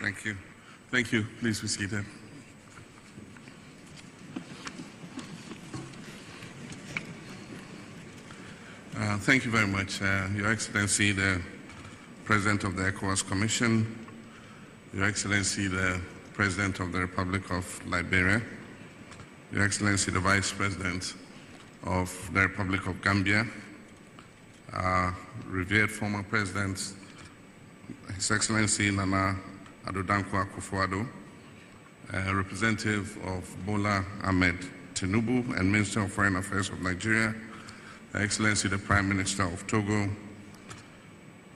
Thank you. Thank you. Please be seated. Thank you very much, Your Excellency, the President of the ECOWAS Commission, Your Excellency, the President of the Republic of Liberia, Your Excellency, the Vice President of the Republic of Gambia, revered former President, His Excellency Nana Addo Dankwa Akufo-Addo, representative of Bola Ahmed Tinubu and Minister of Foreign Affairs of Nigeria, Her Excellency the Prime Minister of Togo,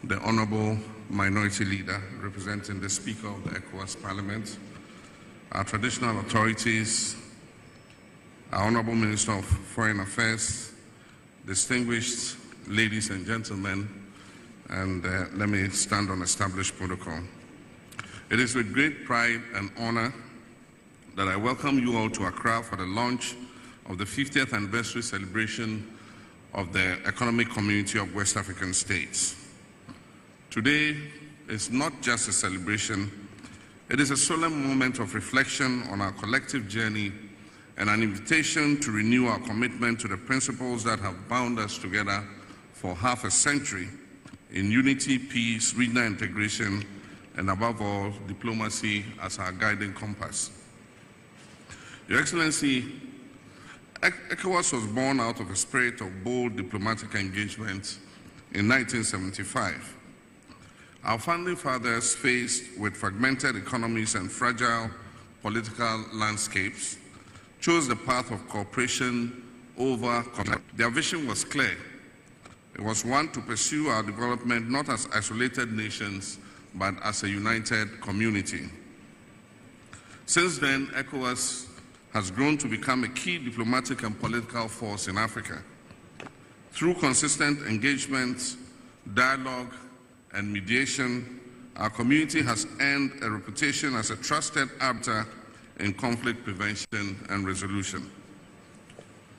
the Honorable Minority Leader representing the Speaker of the ECOWAS Parliament, our traditional authorities, our Honorable Minister of Foreign Affairs, distinguished ladies and gentlemen, and let me stand on established protocol. It is with great pride and honor that I welcome you all to Accra for the launch of the 50th anniversary celebration of the Economic Community of West African States. Today is not just a celebration, it is a solemn moment of reflection on our collective journey and an invitation to renew our commitment to the principles that have bound us together for half a century in unity, peace, regional integration, and above all, diplomacy as our guiding compass. Your Excellency, ECOWAS was born out of a spirit of bold diplomatic engagement in 1975. Our founding fathers, faced with fragmented economies and fragile political landscapes, chose the path of cooperation over conflict. Their vision was clear. It was one to pursue our development not as isolated nations, but as a united community. Since then, ECOWAS has grown to become a key diplomatic and political force in Africa. Through consistent engagement, dialogue, and mediation, our community has earned a reputation as a trusted arbiter in conflict prevention and resolution.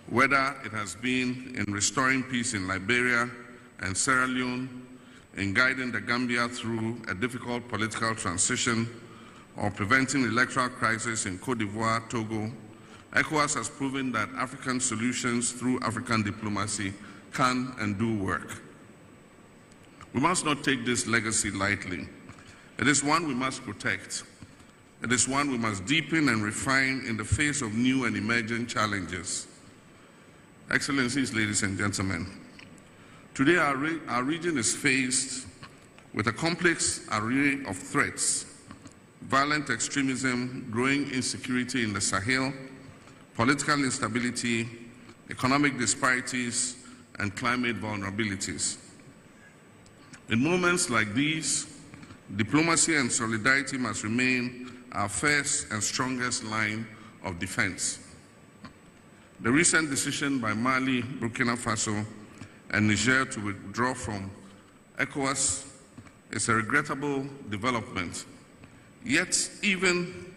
Whether it has been in restoring peace in Liberia and Sierra Leone, in guiding the Gambia through a difficult political transition, or preventing electoral crisis in Côte d'Ivoire, Togo, ECOWAS has proven that African solutions through African diplomacy can and do work. We must not take this legacy lightly. It is one we must protect. It is one we must deepen and refine in the face of new and emerging challenges. Excellencies, ladies and gentlemen, today our region is faced with a complex array of threats: violent extremism, growing insecurity in the Sahel, political instability, economic disparities, and climate vulnerabilities. In moments like these, diplomacy and solidarity must remain our first and strongest line of defense. The recent decision by Mali, Burkina Faso, and Niger to withdraw from ECOWAS is a regrettable development. Yet, even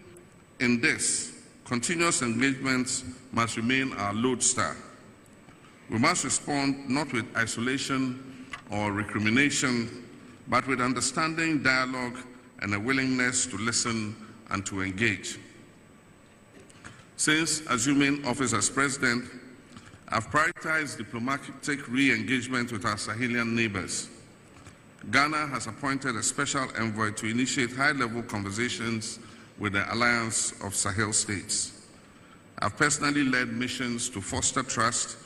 in this, continuous engagement must remain our lodestar. We must respond not with isolation or recrimination, but with understanding, dialogue, and a willingness to listen and to engage. Since assuming office as president, I've prioritized diplomatic re-engagement with our Sahelian neighbors. Ghana has appointed a special envoy to initiate high-level conversations with the Alliance of Sahel States. I've personally led missions to foster trust,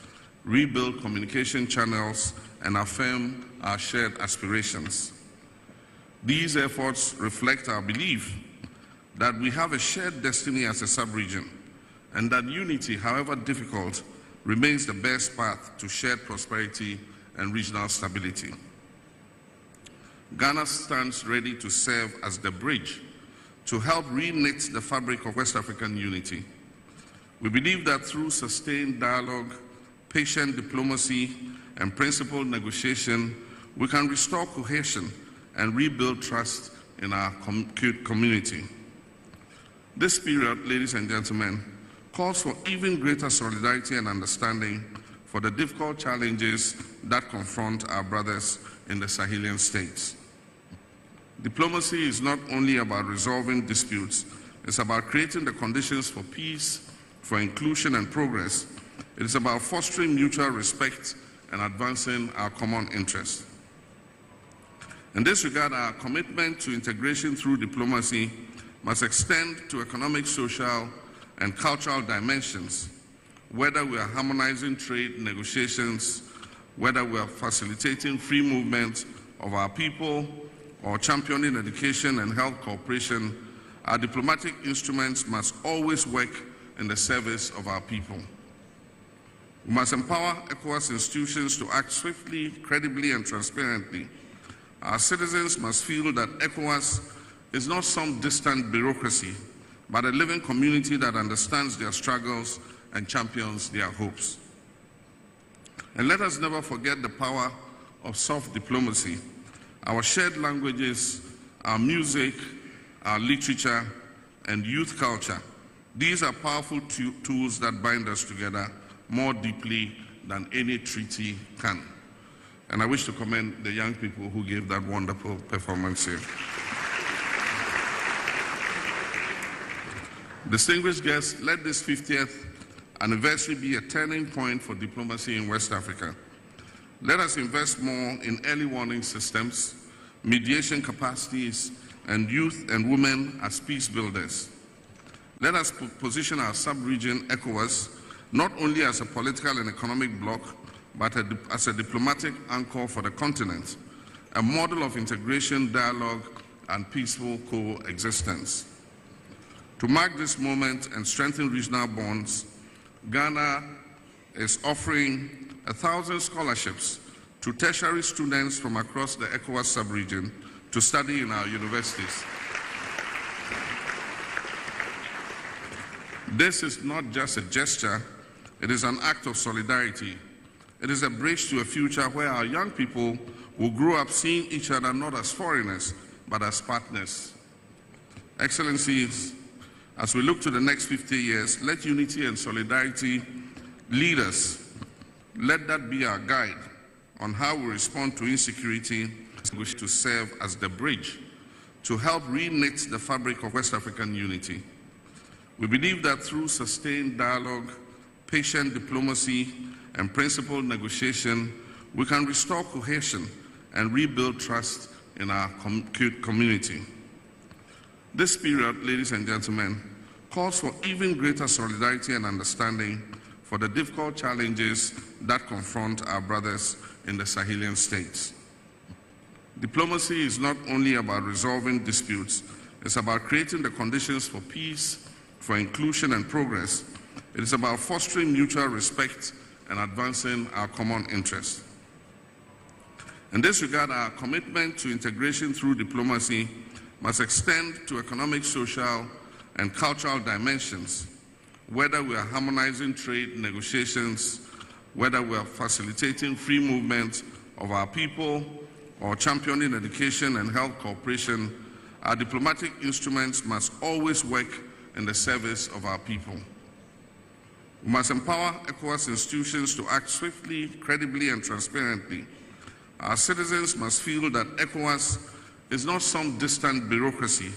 rebuild communication channels, and affirm our shared aspirations. These efforts reflect our belief that we have a shared destiny as a sub-region, and that unity, however difficult, remains the best path to shared prosperity and regional stability. Ghana stands ready to serve as the bridge to help reknit the fabric of West African unity. We believe that through sustained dialogue, patient diplomacy, and principled negotiation, we can restore cohesion and rebuild trust in our community. This period, ladies and gentlemen, calls for even greater solidarity and understanding for the difficult challenges that confront our brothers in the Sahelian states. Diplomacy is not only about resolving disputes, it's about creating the conditions for peace, for inclusion and progress. It is about fostering mutual respect and advancing our common interests. In this regard, our commitment to integration through diplomacy must extend to economic, social, and cultural dimensions, whether we are harmonizing trade negotiations, whether we are facilitating free movement of our people, or championing education and health cooperation. Our diplomatic instruments must always work in the service of our people. We must empower ECOWAS institutions to act swiftly, credibly, and transparently. Our citizens must feel that ECOWAS is not some distant bureaucracy, but a living community that understands their struggles and champions their hopes. And let us never forget the power of soft diplomacy. Our shared languages, our music, our literature, and youth culture. These are powerful tools that bind us together more deeply than any treaty can. And I wish to commend the young people who gave that wonderful performance here. Distinguished guests, let this 50th anniversary be a turning point for diplomacy in West Africa. Let us invest more in early warning systems, mediation capacities, and youth and women as peace builders. Let us position our sub-region, ECOWAS, not only as a political and economic bloc, but as a diplomatic anchor for the continent, a model of integration, dialogue, and peaceful coexistence. To mark this moment and strengthen regional bonds, Ghana is offering 1,000 scholarships to tertiary students from across the ECOWAS sub-region to study in our universities. This is not just a gesture, it is an act of solidarity. It is a bridge to a future where our young people will grow up seeing each other not as foreigners, but as partners. Excellencies, as we look to the next 50 years, let unity and solidarity lead us. Let that be our guide on how we respond to insecurity, to serve as the bridge to help reknit the fabric of West African unity. We believe that through sustained dialogue, patient diplomacy, and principled negotiation, we can restore cohesion and rebuild trust in our community. This period, ladies and gentlemen, calls for even greater solidarity and understanding for the difficult challenges that confront our brothers in the Sahelian states. Diplomacy is not only about resolving disputes, it's about creating the conditions for peace, for inclusion and progress. It is about fostering mutual respect and advancing our common interests. In this regard, our commitment to integration through diplomacy must extend to economic, social, and cultural dimensions, whether we are harmonizing trade negotiations, whether we are facilitating free movement of our people, or championing education and health cooperation. Our diplomatic instruments must always work in the service of our people. We must empower ECOWAS institutions to act swiftly, credibly, and transparently. Our citizens must feel that ECOWAS is not some distant bureaucracy,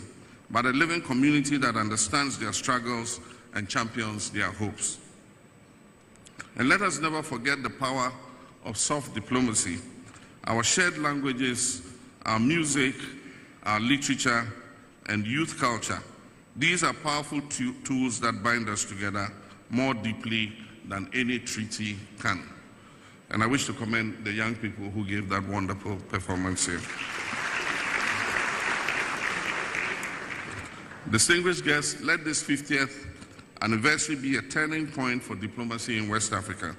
but a living community that understands their struggles and champions their hopes. And let us never forget the power of soft diplomacy. Our shared languages, our music, our literature, and youth culture. These are powerful tools that bind us together more deeply than any treaty can. And I wish to commend the young people who gave that wonderful performance here. Distinguished guests, let this 50th anniversary be a turning point for diplomacy in West Africa.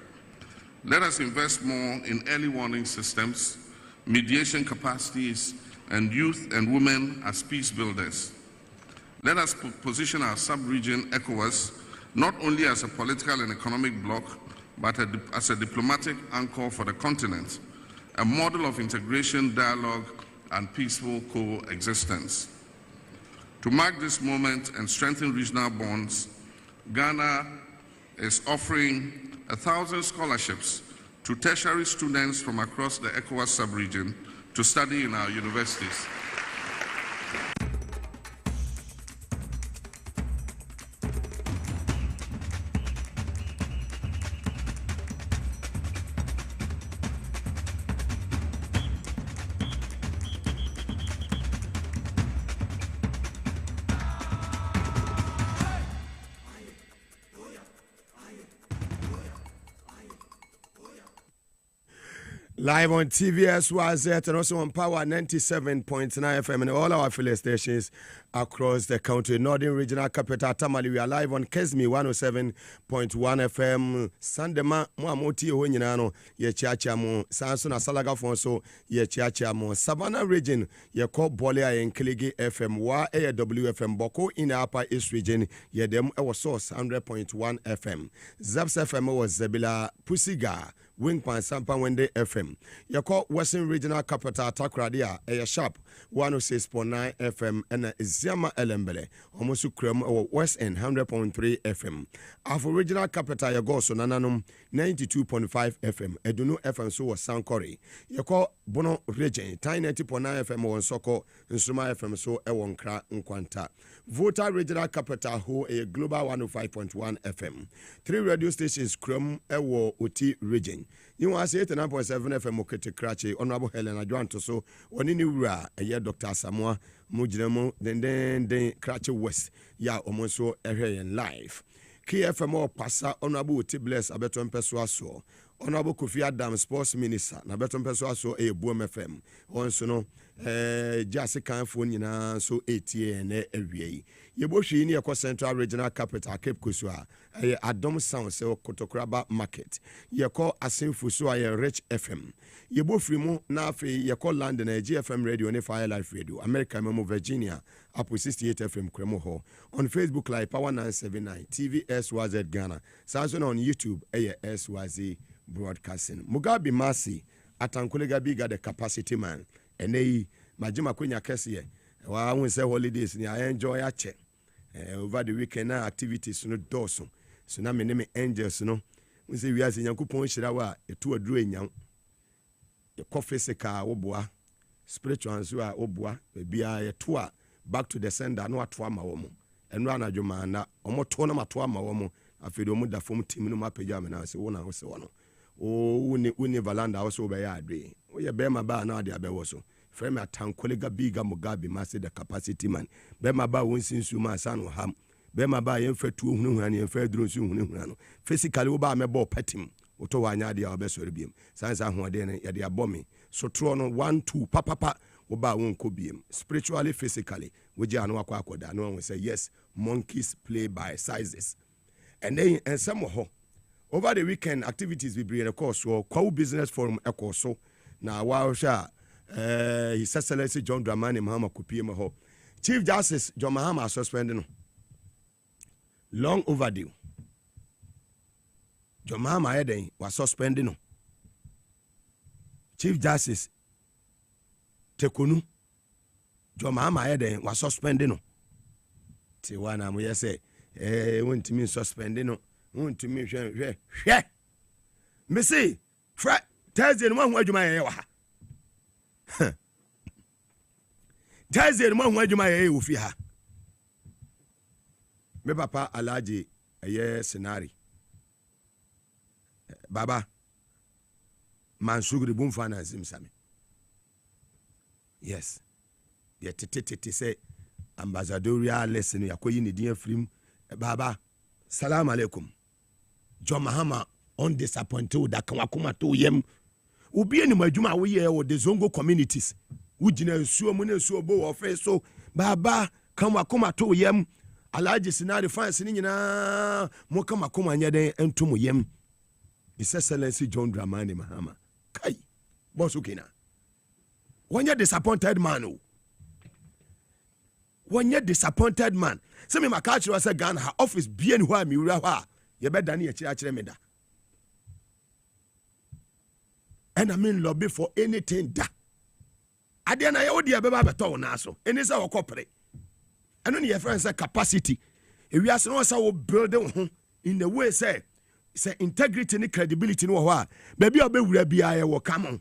Let us invest more in early warning systems, mediation capacities, and youth and women as peace builders. Let us position our sub-region, ECOWAS, not only as a political and economic bloc, but as a diplomatic anchor for the continent, a model of integration, dialogue, and peaceful coexistence. To mark this moment and strengthen regional bonds, Ghana is offering 1,000 scholarships to tertiary students from across the ECOWAS sub-region to study in our universities. Live on TVS and also on Power 97.9 FM and all our affiliate stations across the country. Northern Regional Capital Tamale, we are live on Kesmi 107.1 FM. Sandema Muamoti Hunyano, ye Chiachamo, Sanson Asalaga Fonso, ye Chiachamo, Savannah Region, ye call Bolia and Kiligi FM, WFM Boko in the Upper East Region, ye dem our source 100.1 FM. Zaps FM was Zebila Pusiga. Wingpan Sampa Wende FM. Yako Western Regional Capital Takradia, a sharp 106.9 FM and Ziama Elembele, almost Krem or West End 100.3 FM. Afro Regional Capital Yagoso Nananum 92.5 FM. Edunu FM so was Sankori. Yako Bono Region, 90.9 FM on Soko, Insuma FM so Ewonkra Nkwanta. Volta Regional Capital Ho a Global 105.1 FM. 3 radio stations Krem Ewo Uti Region. You want to say 89.7 FM Okete Krache, Honorable Helena Joanto so Onini Ura, a year Dr. Samoa Mujinemo, then Krache West, ya Omonso Eheyen Live. KFMO Passa, Honorable Tibles, Abeton Persuaso, Honorable Kofi Adam, Sports Minister, Nabeton Persuaso, a Boom FM, also no, Jessica Fonina, so 80 and every. Yeboshi in your Central Regional Capital, Cape Kusua, a Adom Sound, so Kotokraba Market. You call Asim Fusua, a Rich FM. Yebo Frimo, Nafi, you call London, a GFM Radio, and a Fire Life Radio, America Memo, Virginia, up with 68 FM Cremoho. On Facebook Live, Power 979, TV SYZ Ghana, Samson on YouTube, ASYZ Broadcasting. Mugabe Maase, Atankulega Biga, the capacity man, and they, Majima Kunya Kessie. Well, I won't say holidays, I enjoy a check. Over the weekend, activities no dorsum. So now, my name is Angels, no. We say we are in Yankupon Shirawa, a 2 doing young. A coffee seka, oboa, spiritual and so oboa, be a tour back to the sender, no atwama woman. And run a jomana, or more tonama twama woman. I feel the muda from team no mapajam and I say, one house one. Oh, Valanda also by a day. We are Bema Bar now, the Abewoso. Frame a town colleague biga Mugabe Maase the capacity man. Bema ba won since you my son or ham. Bema ba yen fe 2 and yen fe drone soon. Physically oba me bo petim. Oto wanya dia obeso biem. Sansa hoden ya dia bombing. So trono 1 2 papa oba won ko biem. Spiritually, physically, we jano akwa akoda. No one will say yes, monkeys play by sizes. And then and some ho. Over the weekend activities we bring a course so Kwa Business Forum a course so now wow sha His Excellency John Dramani Mahama Kupie ho. Chief Justice John Mahama suspended. Long overdue. John Mahama Eden was suspending. Chief Justice Tekunu John Mahama Eden was suspending. Tiwana mo say won't mean suspending. Won't to me share. Missy Fred Thursday one where you may Thursday one where you may ufia. Me papa alaji a year scenario. Baba Mansugri boom finance him sami. Yes. Ye tete say ambassadorial lesson ya koyi ni dia film. Baba salam alaikum. John Mahama undisappointed that Kawakuma to yem. Ubi any majuma we or the Zongo communities. Ujina suo mune suo bo of so Baba Kawakuma to yem. Alaji scenario fans in na Mokamakuma nyade entumu yem. His Excellency John Dramani Mahama. Kai Bosukina. When you're disappointed man. When you're disappointed man. Some of my culture was a gun, her office being where me raha. You better than a meda. And I mean lobby for anything da. I didn't know the Ababa town also. And it's our corporate. And only your friends capacity. If we are so building in the way say integrity and credibility no wa. Baby obe will be I will come on.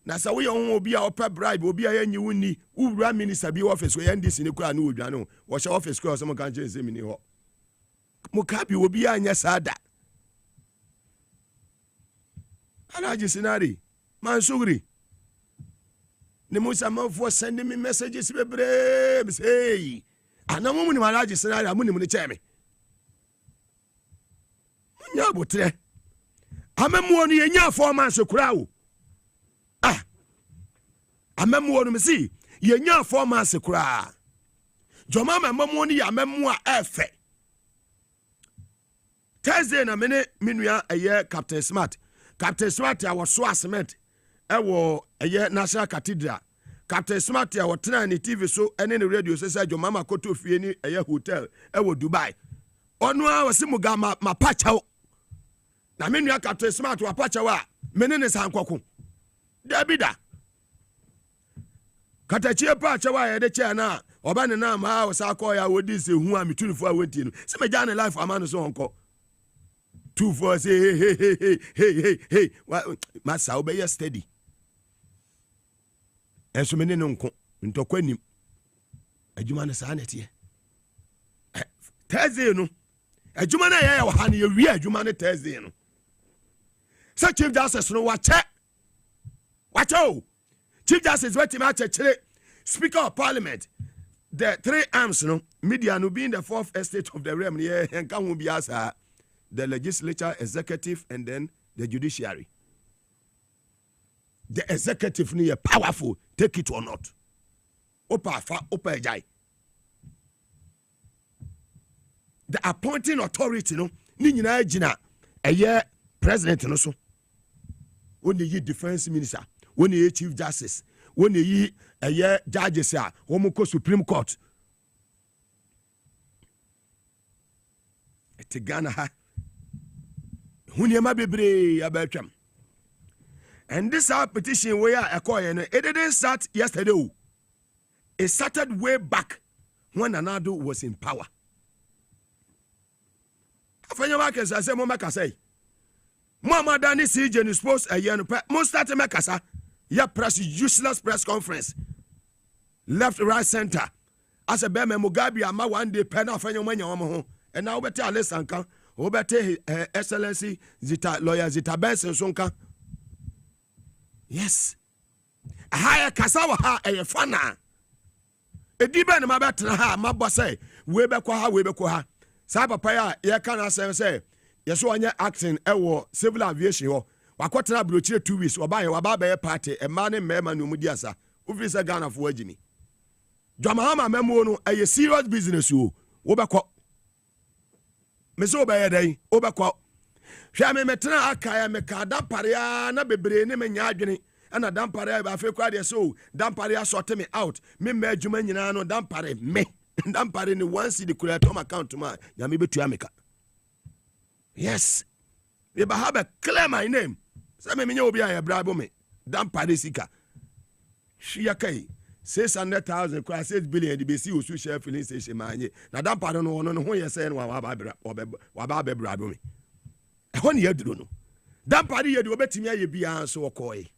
Na sa we on obi a opa bribe obi a yenyi ni ura minister bi office we end this in kura no odwane wo she office kura so mo kan je se mi ni ho Mugabe obi anya sada Alaji Sinari Mansugri ne musa manfo send me messages bebre say anamu ni Alaji Sinari amuni ni cheme nya botre amemu onu yenya 4 months kura wo amemu no mesi yenya 4 months kura joma amemu ni amemu a efe Thursday na menua eye Captain Smart ya wo so cement ewo eye National Cathedral Captain Smart ya wo tena ni TV so ene ne radio sesa joma makoto fie ni eye hotel ewo Dubai onu a wose Mugabe Maase na menua Captain Smart wa pacha wa menene sankoko Dabida Katachie pacha wa ye de che na oba ne na ma wo sa ko ya wodi se hu a metunifo a wenti no se me ja ne life amano so onko 2-4 say hey masa obey steady enso me ne nko ntokwanim adwuma ne sa netie Thursday no adwuma na ye wa ha ne ye wi adwuma ne Thursday no sa Chief Justice no wache Chief Justice wait him actually Speaker of Parliament the 3 arms no media no being the 4th estate of the realm here and can be as the legislature, executive, and then the judiciary. The executive is powerful, take it or not. Opa jai. The appointing authority, no, ni nyina jina eye president no so. When you defense minister, when you chief justice, when you eye judges ya, womuko Supreme Court. Ghana ha. Hunyama bebre abetwam. And this our petition we are acquiring. It didn't start yesterday. It started way back when Anado was in power. Afanya makasa say mo makasa. Mama Dani CJ is supposed a year no mo start makasa. Ya press useless press conference. Left right center. As a bema Mugabe ama one day pen afanya manya ho. And now better Alessanka. Obete excellency Zita lawyer Zita Benson sonka. Yes. Haya kasawa ha fana. Edibe na mabetena ha mabɔ sɛ we bɛkɔ ha. Sa papa ya ye kan asɛm sɛ ye so anya acting ɛwɔ civil aviation hɔ. Wakɔtena brochire 2 weeks waba bɛyɛ party ɛma ne mmɛma no mudi asa. Ofiri sɛ Ghana fo agimi. Dwamahama memo no ɛyɛ serious business wo. Wo bɛkɔ meso obeye dai obekwa hwa me metena akaya me ka damparea na bebre ne menya adwene ana damparea ba fe kwa de so damparea sort me out me ma adwuma nyina no dampare me dampare ni once the creator account ma ya me betua meka yes we ba have a clear my name say me nya obi a brabo me dampare sika hwia kai 600,000 kwa 6 billion de besi osu share filling station manye na dampare no ho ye say no wa ba brabo me e ho ne yaduro no dampare ye de obetimi aye bia so okoe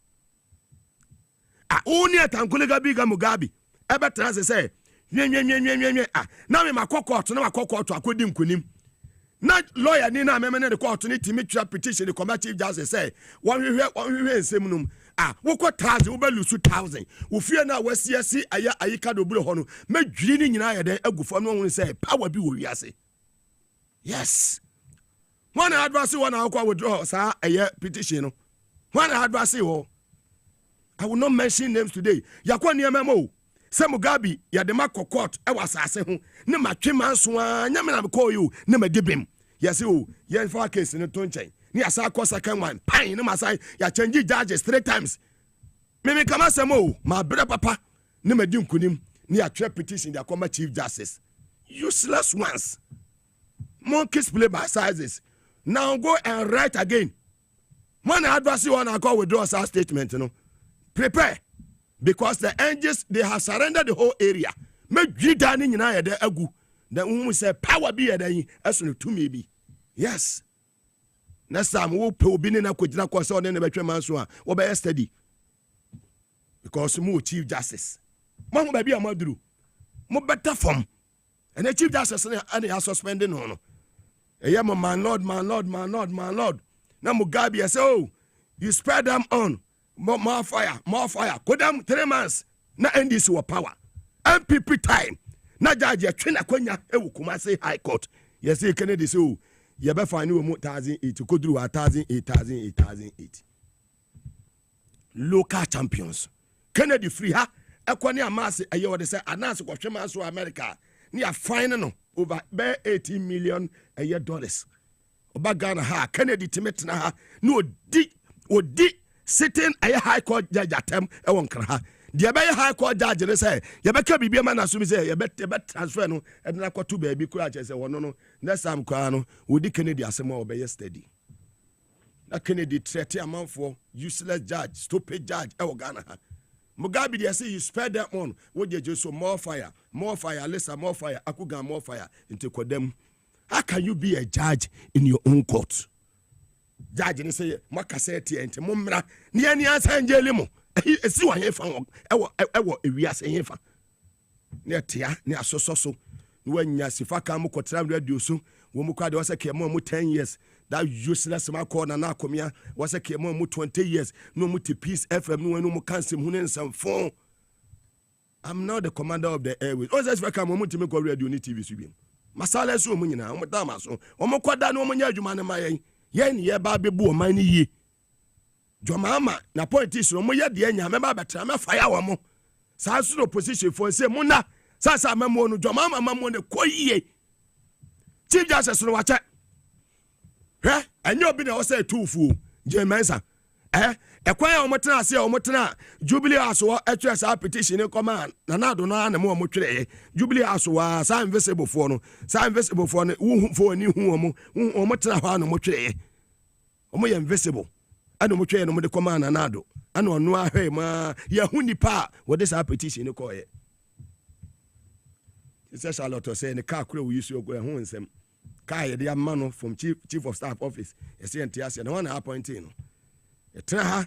a oni atankolega biga Mugabe e betra say nwenwenwenwenwen na me makokot na makokot akodi nkonim na lawyer ni na memene de court ni timi twa petition the committee justice say won hwehwe ensem num woko 1000 wo belusu 1000 wo fie na wasiasi ayika do bure ho no madwiri ni nyina yede agufo no ho say power bi wo wiase yes one advice one akwa withdraw sa petition no one advice wo I will not mention names today yakwa niam mo se Mugabe ya de makokot e wasase ho ne matwema so anya me na call you ne madibem yes o yen for case no to nchen ni asa ko second one pan ne masai ya change judges 3 times me kama semo ma bre papa ne madi nkunim ni atwe petition the former chief justice useless ones monkeys play by sizes now go and write again one advice one akọ withdraw our statement no prepare because the angels they have surrendered the whole area me dwida ni nyina yede agu then we say power be yede aso to me be yes next time we pe obi ni na kogina ko se one na betwe manso a wo be steady because mu chief justice mo ba bia maduru mo better form and the chief justice and they suspending no eye mo man lord na Mugabe say oh you spread them on more fire go them 3 months na NDC wa power MPP time na judge atwe na kwanya ewu Kumasi High Court yes say Kennedy say oh ye be fine we 1008 koduru 1008 local champions Kennedy free ha ekwani Maase aye wo de say announce ko hwema so America ne fine no over $18 million dollars. Oba Ghana ha Kennedy timetna ha no odi sitting a high court judge atem e won kra ha de be high court judge ne say ye be ka bibia ma na so mi say ye be transfer no e na kwato ba bi kura che say wono no next time kwa no odi Kennedy asem o be yesterday na Kennedy threat amanfo useless judge stupid judge e wo Ghana ha Mugabe dey say you spare that one wo dey just so more fire listen more fire akuga more fire into kodem. How can you be a judge in your own court? Judge ni say makaseti ente momra ni ani ansan jele mo esi wa yefa ewo ewiase yefa ne tia ne asososo ni wanya sifaka mo kotra radio so wo mo kwade wasa kemo mo 10 years that useless ma call na akomia wasa kemo mo 20 years no mo to Peace FM no mo cancel hu ne nsam phone. I'm now the commander of the airways. O say sifaka mo to me go radio ni TV so bi masala so mo nyina mo dama so o mo kwada no mo nya adwuma ne mayen yen ye ba bebu o man ni yi Jomama na point is no mo ye de anya me ba betra me fire wo mo sa so no position for say mo na sa mamo no Jomama mamo ne koyie Chief Justice no wache enyo bi na o say tufu jemensa ekwan o motena ase o motena Jubilee aso etwe sa petition ne command na nado na na mo twere Jubilee aso sa invisible for no wu for ni hu o motena ho na mo twere o mo invisible ana mo twere no mo de command na nado ana ono ahwe ma ya hu nipa wo de sa petition ne ko ye se Charlotte say ne ka kura we use go hu nsem ka ye de amano from chief of staff office e say entiase na one appointing no etra ha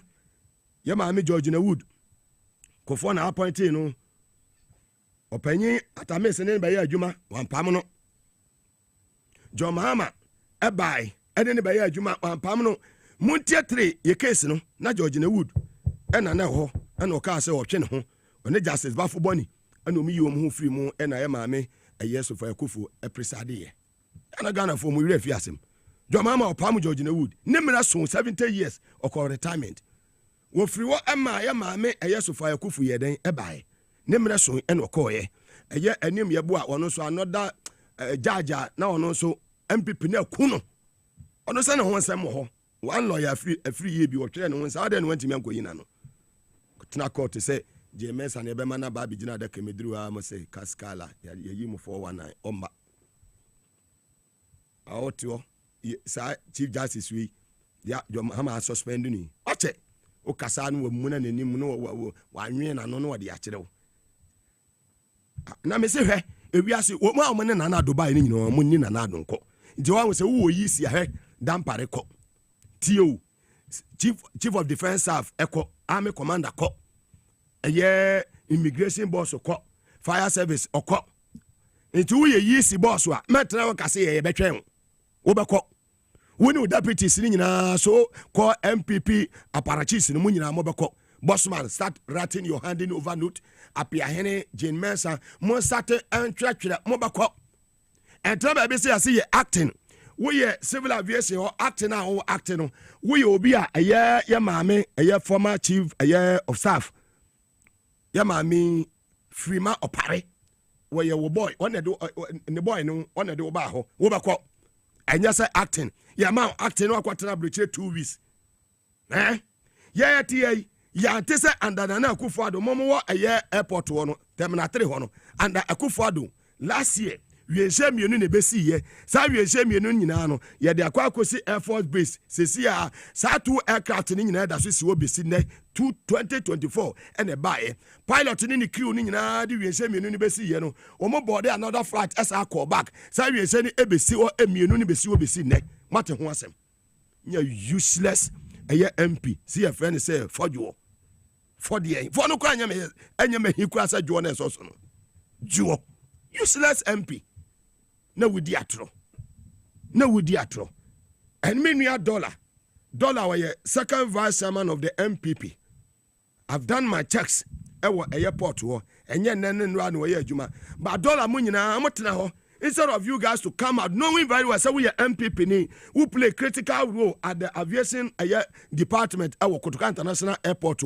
ye maame George na Wood kofo na appointing no opanyin atamese ne ba ye adwuma wampam no John Mahama ebai ene ne ba ye adwuma wampam no muntie 3 ye case no na George na Wood ena na ho ena o ka se o twe ne ho one justice bafo boni ena o mi yom ho free mu ena ye maame eyeso fa yakufo epresade ye ana Ghana for mu refi asem John Mahama opam George na Wood ne mira so 70 years okọ retirement wo free wo ema ye maame eyeso fa yakufo ye den ebai ne mira so ena okọ ye eye anim ye bo a ono so anoda jaja na ono so MPP na kuno ono se ne ho nsem ho one lawyer free ye bi wo twere ne ho nsa ade ne wantimi ankoyina no tena court say JMS and Ebemana Babi Jina de Kemedru Amose Kaskala Yayimu 419 Omba Aotio Chief Justice we ya Hama suspending ni Oche o kasanu wo muna ne nim no wa nwe na no de akire na me se hwe ewiase wo ma mo ne na na Dubai ni nyino mo ni na na adonko nti wa se wo yi si ahwe dampare ko tio chief of defense staff eko army commander ko eye immigration boss ko fire service oko nti wo ye yi si boss a metra wo kase ye betwen wo beko woni deputies ni nyina so ko MPP apparatchiks ni mu nyina mo beko bossman start writing your handing over note apia hene Jane Mensa mo start entwetwere mo beko entra ba be say ye acting wo ye civil aviation or acting na wo acting wo ye obi a eye ye maame eye former chief eye of staff ya maame Frima opare wo ye wo boy one de ne boy no one de wo ba ho wo beko anya say acting ya ma acting no akwatena breche 2 weeks ya tie ya ntese andana na Akufo-Addo momo wo eye airport wo no terminal 3 ho no anda Akufo-Addo last year wienhye mienu ne besi ye sa wienhye mienu nyina no ye de akwakosi Air Force Base sesi a sa 2 aircraft ni nyina da so si wo besi ne 2024 ene bae pilot ni crew ni nyina de wienhye mienu ne besi ye no omo board another flight as a call back sa wienhye ni ebesi o mienu ne besi wo besi ne mate ho asem nya useless eye MP see a friend say for the for no kwa anya me hikura sa juo na so no juo useless MP na wudi atro and me dollar were second vice chairman of the MPP. I've done my checks ewo airport ho enye nene nra na we adwuma ba dollar mu nyina amotena ho Instead of you guys to come out, knowing very well, say we are MPP who play critical role at the aviation department at Kotoka International Airport,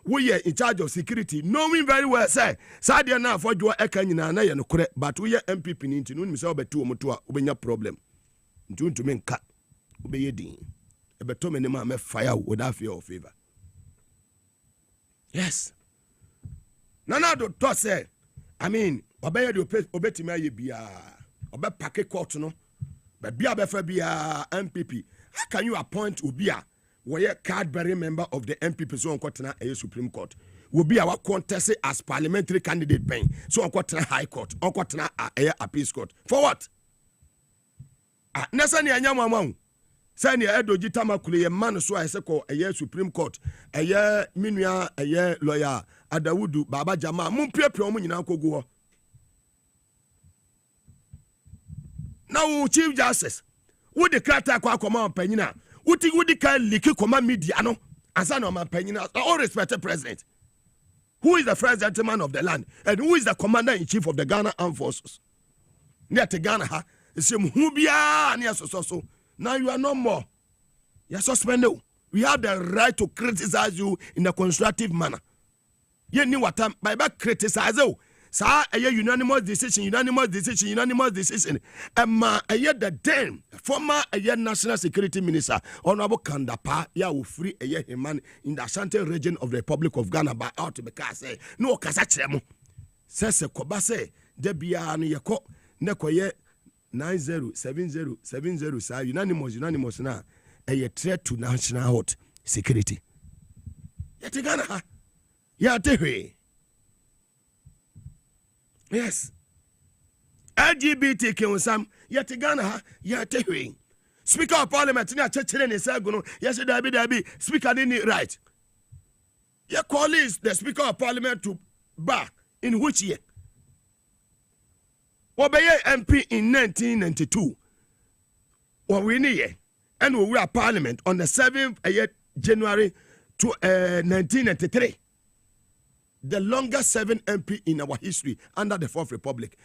we are in charge of security, knowing very well, say, Sadia now for you Ekanyina, no correct, but we are MPP into noon, Miss Albert to Obenya problem. Doing to men cut, obey your dean. A better man fire without fear or favor. Yes. Nana do to say, I mean, obey the obetime bia, obey packet court no, but bia befa bia MPP. How can you appoint Ubia, where card bearing member of the MPP so on Kotana a Supreme Court? Will be our contest as parliamentary candidate paying, so on Kotana High Court, on Kotana a appeals court. For what? Nasani anyamamau. Sani edo jitama kule ye man so ayese ko eye Supreme Court eye minua eye lawyer Adawudu Baba Jama mumpie omo nyina kogu. Now Chief Justice wo de krata kwa akoma panyina wudi kan liki koma media no ansa na panyina all respected president who is the first gentleman of the land and who is the commander in chief of the Ghana Armed Forces net Ghana ha sem hu bia na so. Now you are no more. You are suspended. We have the right to criticize you in a constructive manner. You know what I'm by criticize you. Sir, a unanimous decision. And the then former National Security Minister, Honorable Kandapa, ya will free a man in the Ashanti region of the Republic of Ghana by out because no Kasachemo. Says a Kobase, Debian Yako, Nekoye. 907070 sir unanimous na a threat to national health security. Yet Ghana yes LGBT kewsam yet Ghana Speaker of Parliament na chechere ne saguno yes dabi speaker didn't right. Your colleagues the Speaker of Parliament to bar in which year? Obeye MP in 1992. When we need and we were at Parliament on the 7th January to 1993. The longest 7 MP in our history under the Fourth Republic.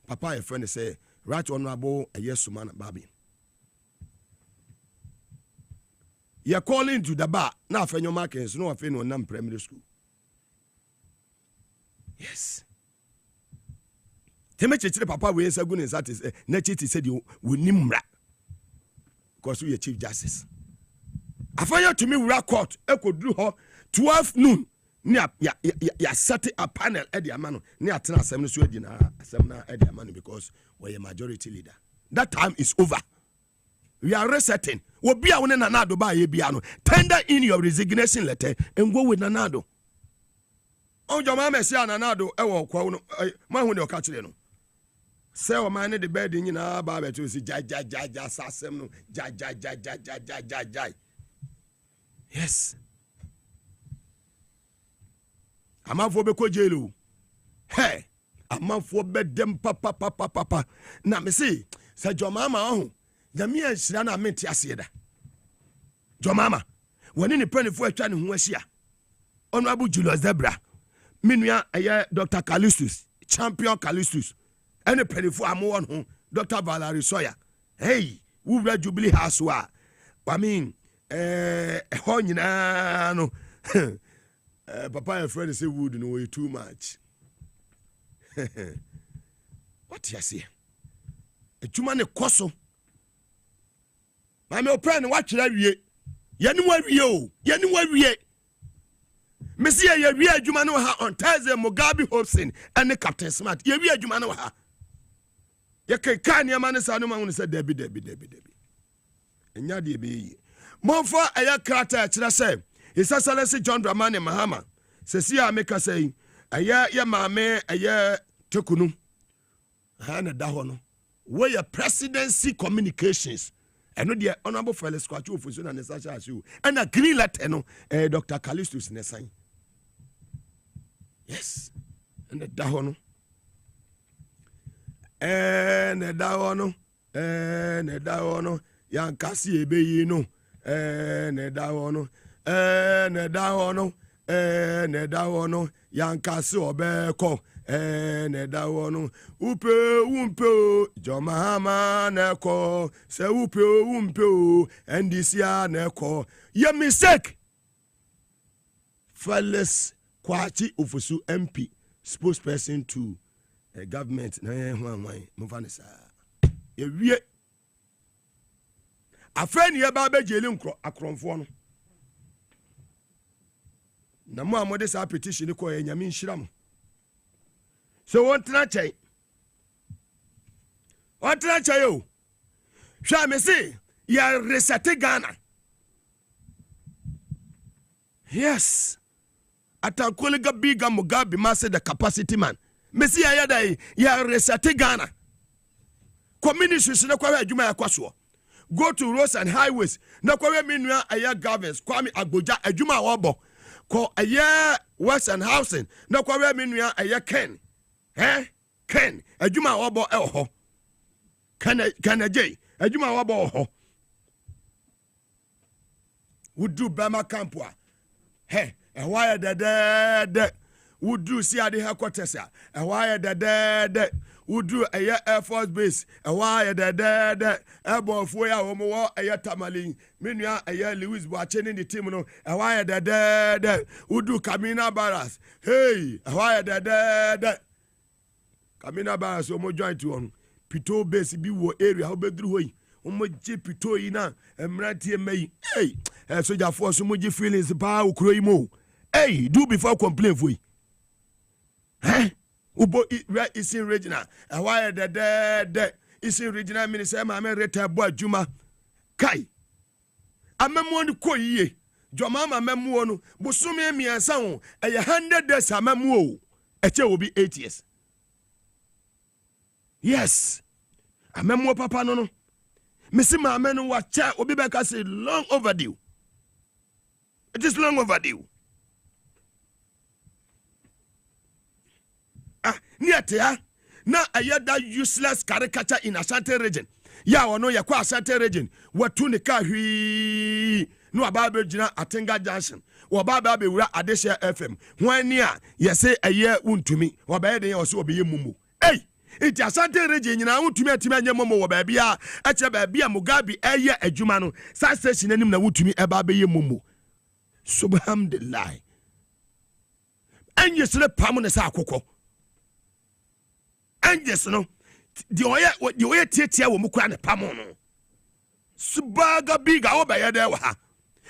Papa a friend say Right Honorable Sumana Babi. You're calling to the bar now for your markings, no affair no primary school. Yes. Temeche papa we say good that is Nechiti said you will nimra because we are Chief Justice. After to me we court e could do her 12 noon ya set a panel at the amano near Tana Assembly so Assembly at the amano because we're a majority leader. That time is over. We are resetting. We'll be a one nanado by a piano. Tender in your resignation letter and go with nanado. Oh, your mama say nanado my when you're catching. Say, oh, man, the bed in your barber to see jai. Yes. I'm out for Beko Jelu. Hey, I'm out for bed them papa. Now, me see, said your mama, the mere Srana meant Yasieda. Your mama, when in the penny for a child who was here. Honorable Julius Zebra, Minia, Dr. Callistus, Champion Callistus. And a penny for a more home, Dr. Valerie Sawyer. Hey, who read Jubilee House? I mean, no. Papa and friend say wood no way too much. What you say? A human a cosso. I'm your friend, watch that ye. Yanuwa we. Monsieur, ye real Jumano on Thursday, Mugabe Maase and the Captain Smart. Ye real Jumano ha. Ye can your man Sanuma said Debbie. And Yadi be. More for a character, say. His Excellency John Dramani Mahama. Sesia make us say, a year, mame, a year, Tokunu. Hana Dahono. Where your presidency communications. And no dear honorable fellow squat you for soon and such as you. And a green letter, no, Dr. Callistus in a sign. Yes. And the Dahono. And the Dahono. Yan Cassie be no. And the Dahono. And the Dahono. Yan Cassie or Beko. ene da wono upe umpe Jomahama neko se upe umpe endisia neko ye mistake Fellas Kwachi Ofosu MP spokesperson to government na hwan mfanisa ye wie afani ye ba bejeli nkro akronfo no na mo amode sa petition ko ye nyame nhyiram so wontra chai o hwa me say ya reset Ghana yes atankoliga biga Mugabe Maase the capacity man me say ya dai ya reset Ghana communities na kwa adwuma ya kwaso go to roads and highways na kwa menua aya governors Kwame Agboja adwuma wobo ko aya works and housing na kwa menua aya Ken adwuma wobo ho Kanajay adwuma wobo ho wudu Bama Kampua why the wudu si ade headquarters why the wudu Air Force Base why the airborne for ya wo aya Tamale menua aya Louis Boache ni team no why the wudu Kamina Barras why the Kamina Barras omo join to on Pito Base bi wo area how bedru hoyi omo je Pito yi na emrantie mai soldier force omo je feelings ba okro yi mo do before complain for you ubo where is in regional why the is in regional minister ma me reta bo adwuma kai amemo no koyiye Jomama memo no bosome miensa ho 100 days amemo o eche obi 8 years yes amemo papa no mesi ma no wa cha obi be ka say long overdue. It is long overdue. Niatea na ayada useless caricature in Ashanti region. Ya wono ya kwa Ashanti region. Watu ne ka hwi no ababe gina Atenga Junction. Wababa be wura Adesha FM. Hwani a yese eye untumi. Wabaye de oso obeye mumu. Iti Ashanti region nyina untumi atimi anye mumu wo baabi a eche baabi a Mugabe eye adwuma no. Sa station anim na untumi eba be ye mumu. Subhanallah. Anye sele pamu ne sa akokɔ. Anges no the oye tietia wo mukura ne pamo no subaga biga obaye de wa ha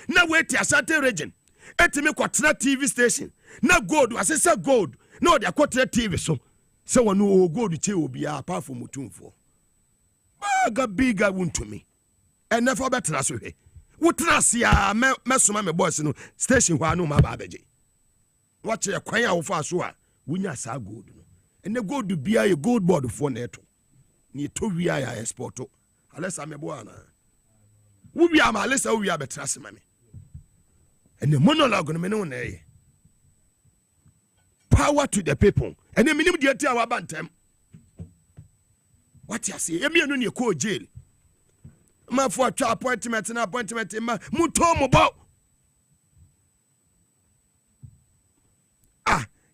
na wait Ashanti region etimi kwotena TV station na gold asesa gold na odi akwotena TV so se wonu gold che obi apart from mutumfo baga biga wuntumi enefa betena so hwe wotena sia mesoma me boss no station hwa no ma ba beje wache kwan a wo fa so a wunya sa gold no and the gold to be a gold board for neto. Ni to we are export. Unless I'm a boana. We are my less, we are better as mammy. And the monologue on the power to the people. And the minimum duty our bantam. What you say? You mean your court jail? My for appointment and appointment in my mutom about.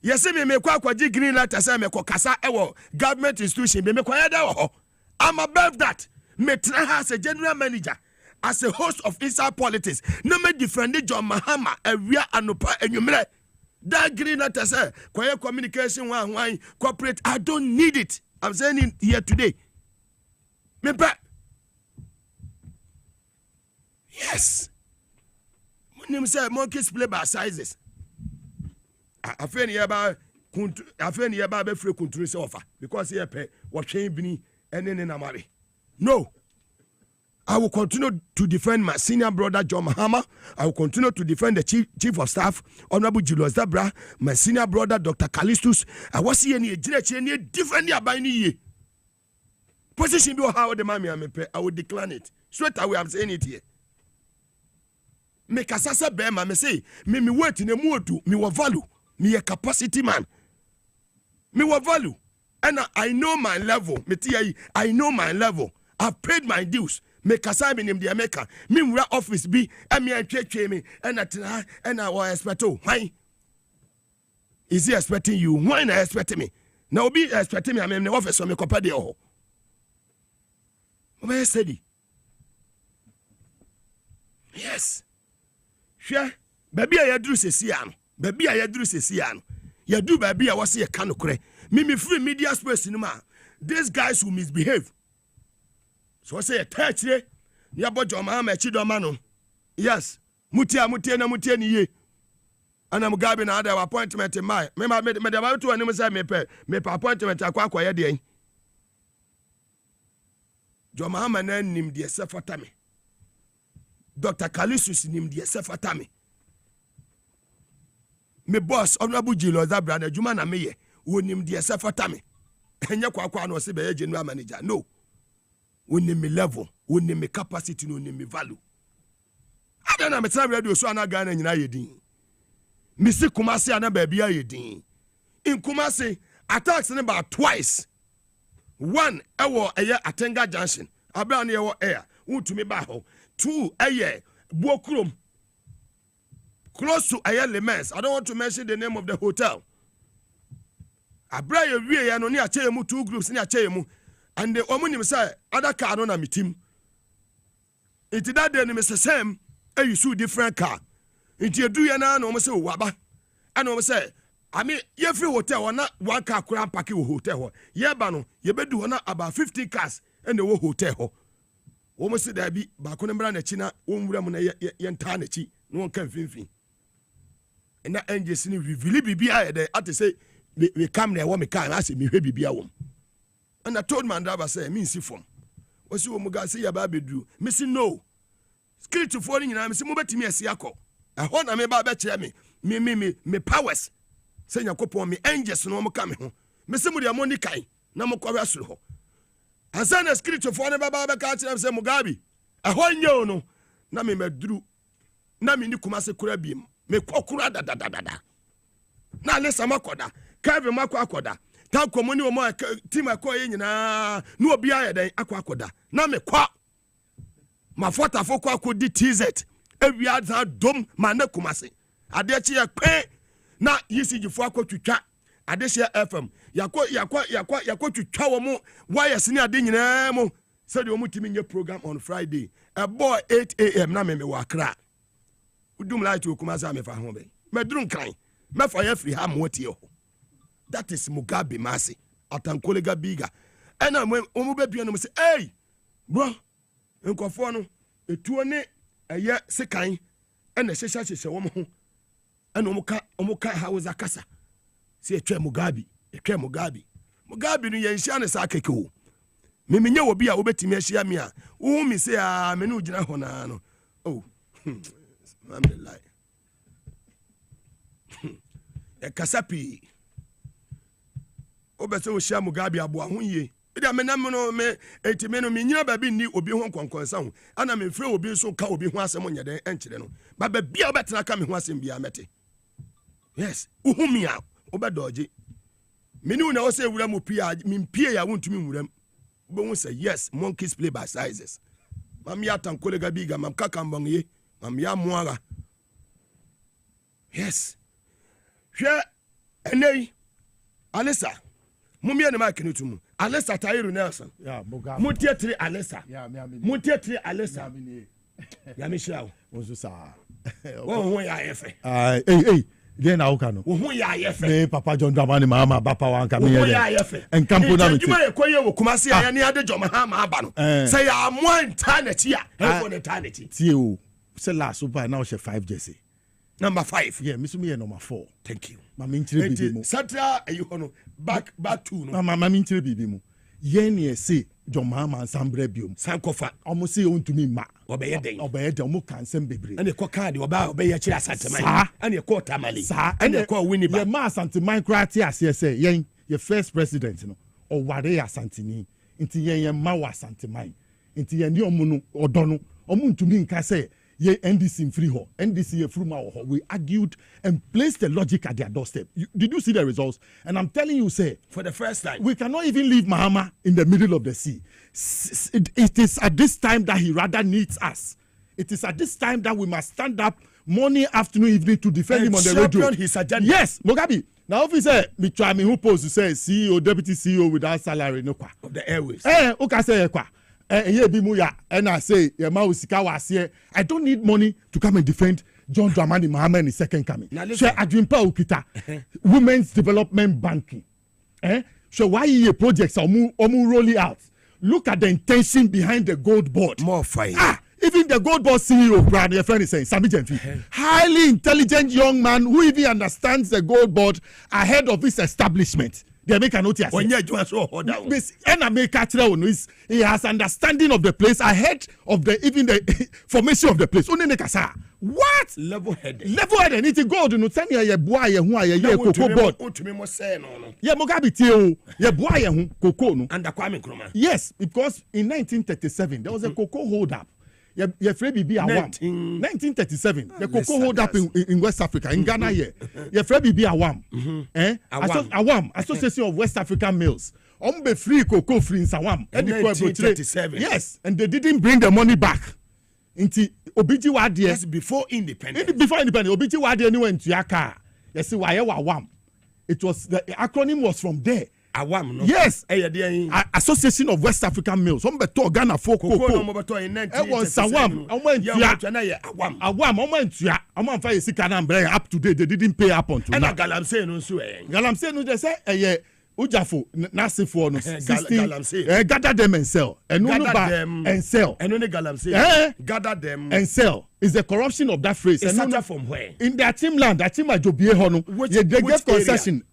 Yes, me kwa green light as I me kasa ewo government institution me kwa yada ho. I'm above that. Me as a general manager, as a host of inside politics. No me defend Jomahama area anopa enyumre. That green light as I kwa communication one corporate. I don't need it. I'm saying it here today. Me ba. Yes. My name say monkeys play by sizes. Afeni yaba be free kunturu se offer because here pay wotwen bini ene na mare. No, I will continue to defend my senior brother Jomahama. I will continue to defend the chief of staff Honorable Julius Dabra, my senior brother Dr. Callistus. I was here any different abani ye position do how the mammy I will decline it straight away. I'm saying it here. Me kasasa be ma me say me wait in a modu me wa value. Me a capacity man. Me what value. And I know my level. I know my level. I've paid my dues. Me kasa me nim the America. Me wura office be and me and me and I was expect why? Is he expecting you? Why not expecting me? na obi expect me am na office me kopa de ho obey steady yes hwe baby a yaduru sesia no baby a yaduru sesia no yadu baby a wose ye ka no kore me free media space no ma these guys will misbehave so say a touch re ya bojo ma ma chi do ma no yes mutia ni ye ana Mugabe na ada appointment mai me de ba to anim say me appointment akwa ye de Jo Mahama na nim de sefata me Dr. Kalisus nim de sefata me boss honorable Jilo Zabra na juma na meye wonim de sefata me enye kwakwa na se be general manager no wonim me level wonim me capacity no wonim me value ada na me tell radio so ana Ghana nyina yedin misi Kumasi ana ba bia yedin in Kumasi attacks ne ba twice one ewo eye Atenga Junction abra na ewo air utumi ba ho two eye Buokrom close to eye Lemens. I don't want to mention the name of the hotel. Abra ye wie ya no ni ache mu two groups ni ache mu and the omunim say other car no na mitim it that day ni me same you shoot different car it you do ya na no say waba and no say I mean ye free hotel na one car kura park wo hotel ho ye ba no ye bedu na about 50 cars and the hotel ho wo mo say da bi ba ko ne mbra na chi na wo nwura mu na ye nta na chi no kan finfin and that engines ni reveal bibia there at say we come there me can I say me hwe bibia wo and I told my driver say me see from was you muga say ya ba bedu me say no security for ni na me say mo betimi asi akọ ehọ na me ba be kire me powers say yakopon me angels no mo ka me ho me say mo de mo ni kai na mo kwa asoro ho ansa na security for ne ba ba ka kire me say Mugabe ehọ nye no na me maduru na me ni Kumasi kura biem me kokura da na le sama koda Kevin mako akoda ta komuni omo team akoye nyina na obi aye den akoda na me kwa mafota foko akodi TZ ewia za dom ma na Kumasi ade chi ye pe na ECG fo akotwitwa ade hye FM yakwa twitwa wo mo wires ni ade nyina mo said omo timi nye program on Friday a boy 8 a.m. na me wa kra udum light wo Kumasi me fa ho be medrun kan me fa ya free ha mo tie ho. That is Mugabe Maase atankolega biga ena omo be bia no say hey bro nkofo no etuo ne eye sekan ena hyehye wo mo ho ena omo ka hausa kasa se etwa Mugabe no ye nhia ne sa keke o memenye wo bia wo betimi ahia me a wo mi se a me no gina ho na no oh I'm the lie e kasapi obese wo hia Mugabe aboa ho ye ida me nam no me etime no me nyina ba bi ni obi ho konkonsa ho ana me frɛ obi so ka obi ho asɛm nyɛ enkyere no ba ba bia obetena ka me ho asɛm bia mete yes uhumi a obedoje me ni una wo sɛ wura mu pia me mpie ya wontumi nwuram bo hu sɛ yes monkeys play by sizes mam ya tan kolega biga mam kaka mbong ye mam ya moara yes hwɛ enei Alisa mumia ne ma kene tumu Alisa Tayiru Nelson ya Mugabe mutie 3 Alisa ya me mutie 3 Alisa ya me shao wonso sa wo ho ya yefe then na uka no wo ho ya yefe me papa John Dramani mama papa wan ka me ye wo ya yefe enkampo na me ti juma ye koye wo Kumasi ya ne ade Joma ha ma aba no say ya mo eternity a for eternity tie o say last super now she 5 jersey number 5 yeah me so me number 4 thank you mama nchire bibi mu satra ayi hono back 2 no mama nchire bibi mu ye ne se Joma ma nsambra biom sankofa omo se ontumi ma obeye den omo kansem bebre ane ko card obeye kire asanteman ane ko tamale ane ko winiba ye ma asanteman krati ase se yen ye first president no o ware asanteni nti yen ma wa asanteman nti yen ni omo no odo no omo ntumi nka se ye NDC free ho NDC ye fruma ho we argued and placed the logic at their doorstep. Did you see the results? And I'm telling you, say for the first time we cannot even leave Mahama in the middle of the sea. It is at this time that he rather needs us. It is at this time that we must stand up morning, afternoon, evening to defend him on the radio. His agenda. Yes, Mugabe. Now, if he say, me try me who post to say CEO, deputy CEO without salary, no kwa. Of the airways. Okay, say kwa. And I say, I don't need money to come and defend John Dramani Mahama in the second coming. So Adwimpa Ukita, Women's Development Banking. So why your projects are rolling out? Look at the intention behind the gold board. More fine. Even the gold board CEO, Brad, your friend is saying, Sami Jemfi, highly intelligent young man who even understands the gold board ahead of his establishment. They make a notice. He has understanding of the place ahead of even the formation of the place. What? Level-headed. Level-headed. It's gold. No, tell me, boy, cocoa board. Yeah, Mugabe Tio, boy, cocoa. And the Kwame Nkrumah. Yes, because in 1937 there was a cocoa hold up. Your friend BB Awam. 1937, the cocoa hold up in West Africa, in Ghana here. Your friend BB Awam. Awam, Association of West African Mills. Be free cocoa free in Sawam. 1937. Yes, and they didn't bring the money back. Into Obiji Wadi. That's before independence. Before independence, Obiji Wadi went to Yaka. You see, Awam. It was the acronym was from there. Awam, no? Yes. Association of West African Mills. Some beto Ghana for cocoa. In 1937. Awam. Up to date. They didn't pay up until now. Galamsey no. They say Ujafo Nasifo no 60. Gather them and sell. And and sell. And only Galamsey. Gather them and sell. Is the corruption of that phrase. It started from where? In their team land. That team Ajobie Hono. They gave concession.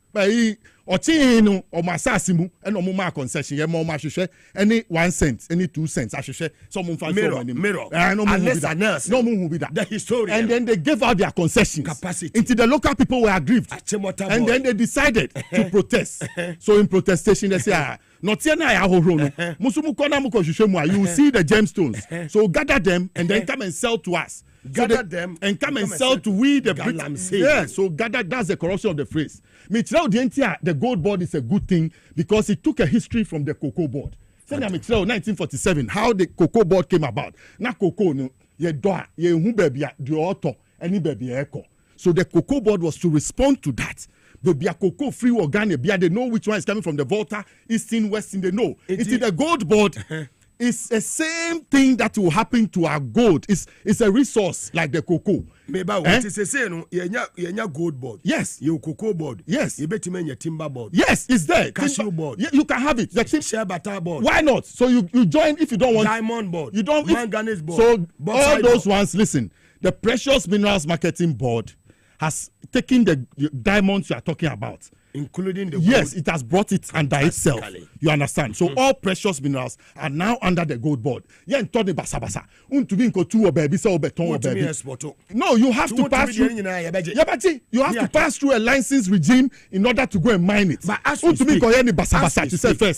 Ochino or Masasimu and Omuma concession, Yamoma Shishe, any 1 cent, any 2 cents, I should say, someone find mirror. Unless a nurse, no one will be that. The historian. And then they gave out their concessions. Capacity. Until the local people were aggrieved. And then they decided to protest. So in protestation, they say, not you will see the gemstones. So gather them and then come and sell to us. Gather them and come and sell to we the British. Yeah, so gather, that's the corruption of the phrase. The gold board is a good thing because it took a history from the cocoa board. 1947, how the cocoa board came about. Na cocoa no, any baby echo. So the cocoa board was to respond to that. Baby cocoa free organic, they know which one is coming from the Volta, Eastern, Western, they know. It's the gold board. It's the same thing that will happen to our gold. It's a resource like the cocoa. Gold board. Yes. Your cocoa board. Yes. You bet your timber board. Yes, it's there. Cashew board. You can have it. Share butter board. Why not? So you join if you don't want. Diamond board. You don't. Manganese board. So all those ones, listen. The Precious Minerals Marketing Board has taken the diamonds you are talking about. Including the yes, gold. It has brought it under itself. You understand? So all precious minerals are now under the gold board. No, you have to pass through. You have to pass through a license regime in order to go and mine it. But as we speak, first,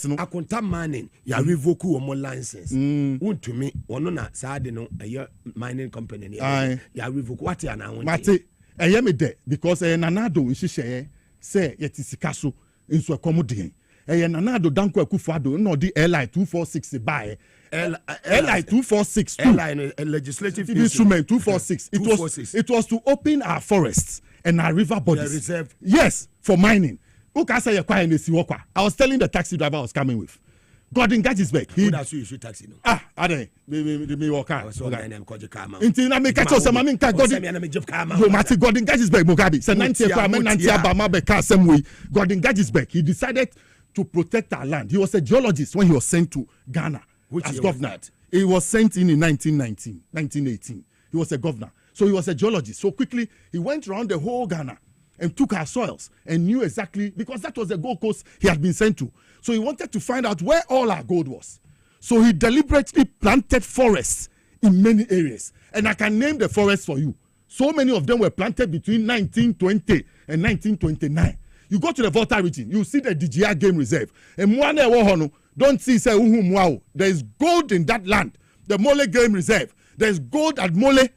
no. Akonta mining, you revoke your license. To me, one na side no a mining company. You revoke what you now. Mate, I am there because nanado is share. Say yet is castle into a commodity. Nanado Danko Kufado, no the LI 246 buy. LI 246 a legislative instrument 246. It was to open our forests and our river bodies. Reserve. Yes, for mining. I was telling the taxi driver I was coming with. Gordon Gagisbeck. That's you should taxi. Are they? Me walk out. So I am called car. Until I make a choice, Gordon Gagisbeck Mugabe. So 90 same way. Gordon Gagisbeck. He decided to protect our land. He was a geologist when he was sent to Ghana as governor. He was sent in 1918. He was a governor. So he was a geologist. So quickly he went around the whole Ghana and took our soils and knew exactly, because that was the Gold Coast he had been sent to. So he wanted to find out where all our gold was. So he deliberately planted forests in many areas. And I can name the forests for you. So many of them were planted between 1920 and 1929. You go to the Volta region, you see the DGR Game Reserve. And don't see, say, there is gold in that land. The Mole Game Reserve. There's gold at Mole.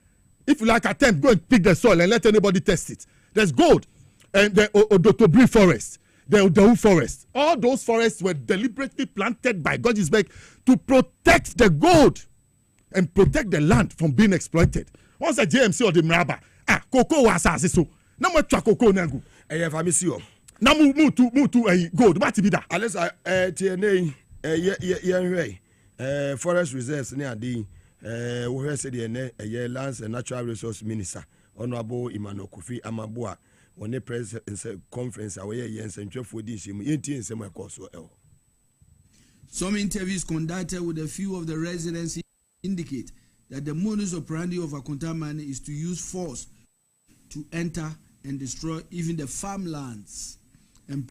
If you like attempt, go and pick the soil and let anybody test it. There's gold. And the Odotobri forest. The Odahu forest. All those forests were deliberately planted by Gagisbeck to protect the gold and protect the land from being exploited. Once the JMC or the Mraba cocoa was asase so na mo twa cocoa na go ɛyɛ famisi o na mutu gold ba ti bi da alisa tie nei yɛnhwɛ forest reserves ne ade wohwɛ sɛ deɛ ne ɛyɛ lands and natural resource minister honorable Emmanuel Kofi Amaboa on the press conference away nsɛntwɛfoɔ di nhyiamu yɛntie nsɛm ɛkɔ so ɛwɔ. Some interviews conducted with a few of the residents indicate that the modus operandi of Akonta Mane is to use force to enter and destroy even the farmlands and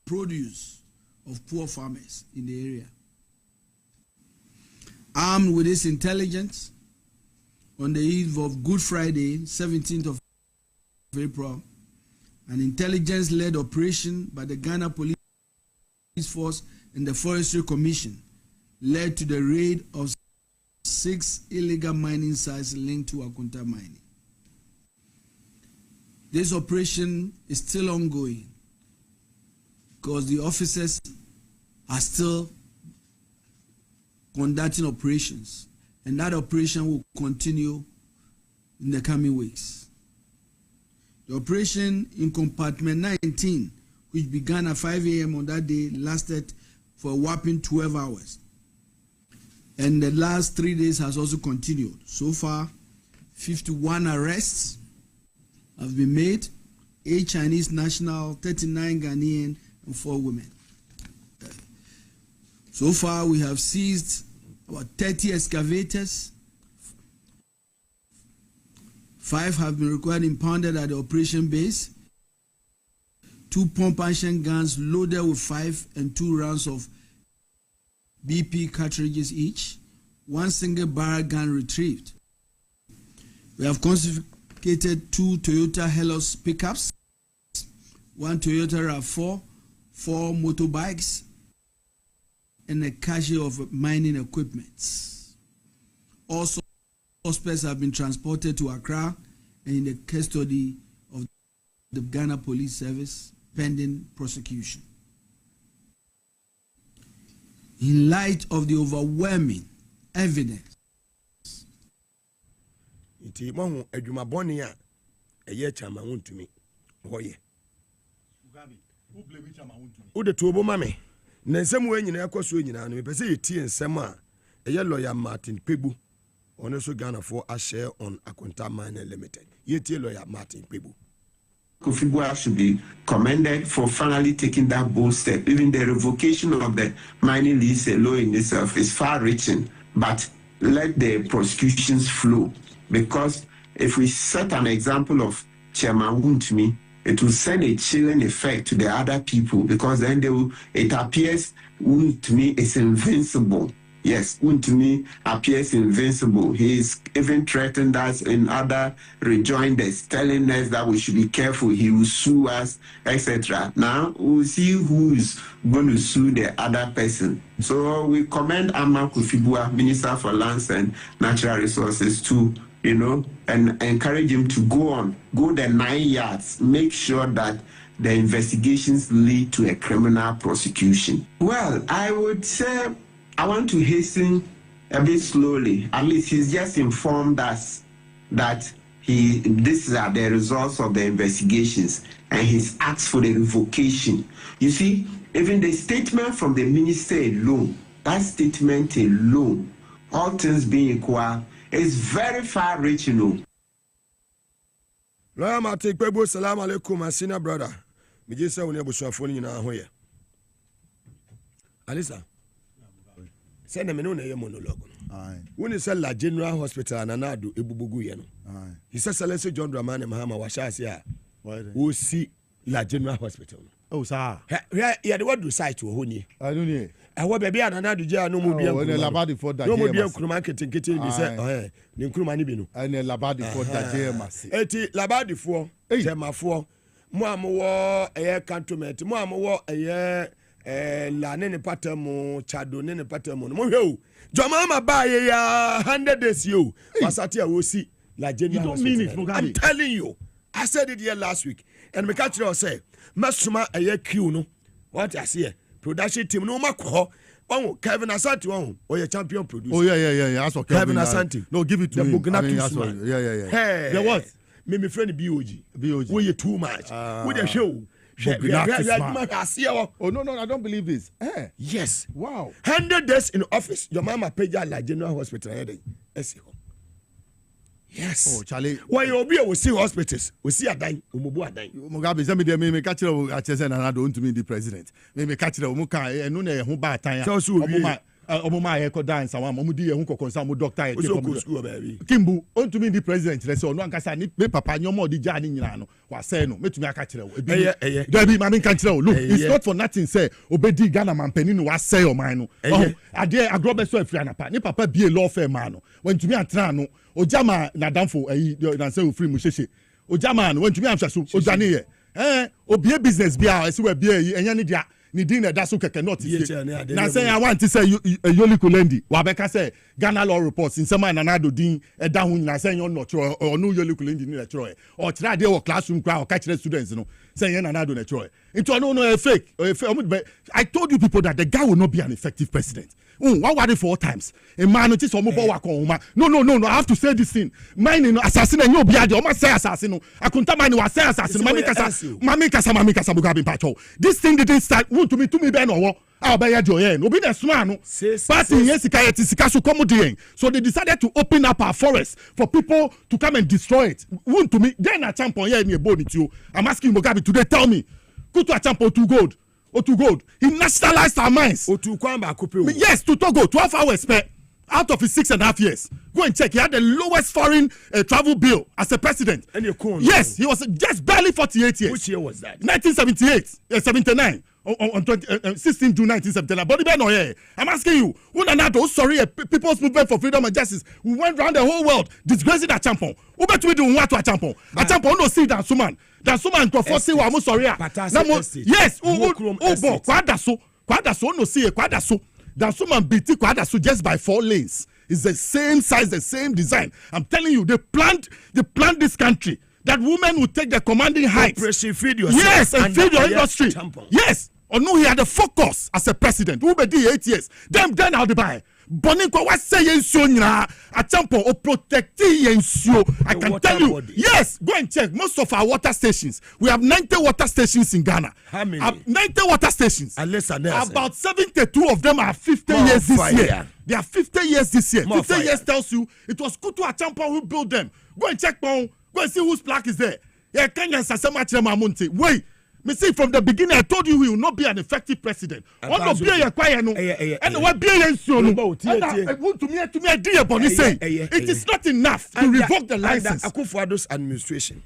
produce of poor farmers in the area. Armed with this intelligence, on the eve of Good Friday, 17th of April, an intelligence-led operation by the Ghana Police Force and the Forestry Commission led to the raid of 6 illegal mining sites linked to Akonta mining. This operation is still ongoing because the officers are still conducting operations, and that operation will continue in the coming weeks. The operation in compartment 19, which began at 5 a.m. on that day, lasted for a whopping 12 hours. And the last 3 days has also continued. So far, 51 arrests have been made, 8 Chinese nationals, 39 Ghanaian, and 4 women. So far, we have seized about 30 excavators. 5 have been required impounded at the operation base. 2 pump action guns loaded with 5 and 2 rounds of BP cartridges each. 1 single barrel gun retrieved. We have confiscated 2 Toyota Hilux pickups, 1 Toyota RAV4, 4 motorbikes, and a cache of mining equipment. Also, suspects have been transported to Accra and in the custody of the Ghana Police Service pending prosecution. In light of the overwhelming evidence, nti mahu adwumabɔne a ɛyɛ chama wontumi wɔyɛ wode to obo ma me na nsɛm wɔ nyina ɛkɔ so nyina no mepɛ sɛ yɛtie nsɛm a ɛyɛ lawyer Martin Pebu ɔno so Ghanafoɔ ahyɛ on Akonta Mine Limited. Yɛtie lawyer Martin Pebu. Kofi Boah should be commended for finally taking that bold step. Even the revocation of the mining lease alone in itself is far-reaching, but let the prosecutions flow. Because if we set an example of Chairman Wontumi, it will send a chilling effect to the other people, because then it appears Wontumi is invincible. Yes, Wontumi appears invincible. He is even threatened us in other rejoinders, telling us that we should be careful. He will sue us, etc. Now we'll see who is going to sue the other person. So we commend Kofi Boah, Minister for Lands and Natural Resources, to and encourage him to go the 9 yards, make sure that the investigations lead to a criminal prosecution. Well, I would say I want to hasten a bit slowly. At least he's just informed us that these are the results of the investigations, and he's asked for the revocation. You see, even the statement from the minister alone, that statement alone, all things being equal, is very far-reaching. Lawyer Martin Pebu, salam alaikum, my senior brother. Me just say we need to phone you now here. Alisa, send me no na monologue. When you say La General Hospital and Anadu Ebubugu yeno. He says Celeste John Dramani Mahama Washasi. Who see La General Hospital. Oh, sir. Yeah, the word do site to Honi. I don't know. I will be another Jia no more. No more beer marketing kitchen. He said, the Krumani Binu. And a labadi for Judicial Maase. Eti labadi for Tema for Moamo a cantonment, Moamo a la nene patamo, Chado nene patamo. Mo, Jamama buy 100 days you. Masatia will see La General. You don't mean it, Mugabe. I'm telling you. I said it here last week. And me catch you say, Masuma a year Q no. What I see. Production team no makho. Oh, Kevin Asante one. Oh, your champion producer. Oh yeah. That's what Kevin Asante. No, give it to the him. Bugnatus man. Yeah. Hey. Yeah, what? me friend BOG. BOG. We too much. We the show. Oh no, I don't believe this. Yes. Wow. 100 days in office. Your mama paid like General Hospital. Yes. Oh, Charlie. Why you see hospitals? We see a dying. Mugabe, send me there. Me catch it. I just said, I don't to me the president. Me catch it. Muka. No, ne who bad time. Omoma eko dance awam omudi ehun kokon sa mo doctor e Kimbu on to me the president le say onu ankasa ni me papa nyomo di ja ni nyina no wa say no metumi aka kire wo ebi Dabi ma me kan kire wo look it's not for nothing say obedi Ghana man pani no wa say o man no ade agrobe so afri anapa ni papa bie law firm man no when to me atra no ojama na danfo na say ofri mu sheshe ojama no when to me amfa so ojane ye obie business bia se wa bie enya ni dia ni din na daso keke not na say I want to say Yoli Kulendi wa beka say Ghana law reports in sema na nado din e da hu na say yon no tro or no Yoli Kulendi ni na tro or try dey work classroom crowd or catch the students no say yon na nado na tro into no fake I told you people that the guy will not be an effective president. Why worry for all times? A man notice or mobile work on no. I have to say this thing. Mine no assassin and you be adi. Almost say assassin. I couldn't mine was say assassin. Mami kasa Mugabe patrol. This thing didn't start. To me be no. I'll buy your end. Obi the smart. Party yes sika come again. So they decided to open up our forest for people to come and destroy it. To me then a champion here in your body too. I'm asking Mugabe today. Tell me, go to a champion to gold. Or to gold. He nationalized our minds. Yes, to Togo, 12 hours spent out of his 6.5 years. Go and check. He had the lowest foreign travel bill as a president. And you're cool. Yes, he was just barely 48 years. Which year was that? 1978, 79. On 16 June 1979. But I'm asking you, People's Movement for Freedom and Justice. We went around the whole world disgracing that champion. Who bet we do what to a champion? A champion no see that suman. That suman go for see wa mo sorry. Yes, kwadaso no see kwadaso. That suman biti kwadaso just by 4 lanes. It's the same size, the same design. I'm telling you, they planned this country that women would take the commanding heights. Yes, and feed your industry. Yes. Or no, he had a focus as a president. Who be 8 years. Then how they buy. Boninko what say yensio nyina a champion or protect yensio. I can tell you. Body. Yes, go and check most of our water stations. We have 90 water stations in Ghana. How many? 90 water stations. About 72 of them are 50 years this year. They are 50 years this year. 50 years tells you it was Kutu a champion who built them. Go and check Go and see whose plaque is there. Yeah, Kenya Sasema Chemamunte. Wait. Me see from the beginning I told you he will not be an effective president. On no be a quiet no. And what be a to me idea but he say it is not enough to revoke the license. Akufo-Addo's administration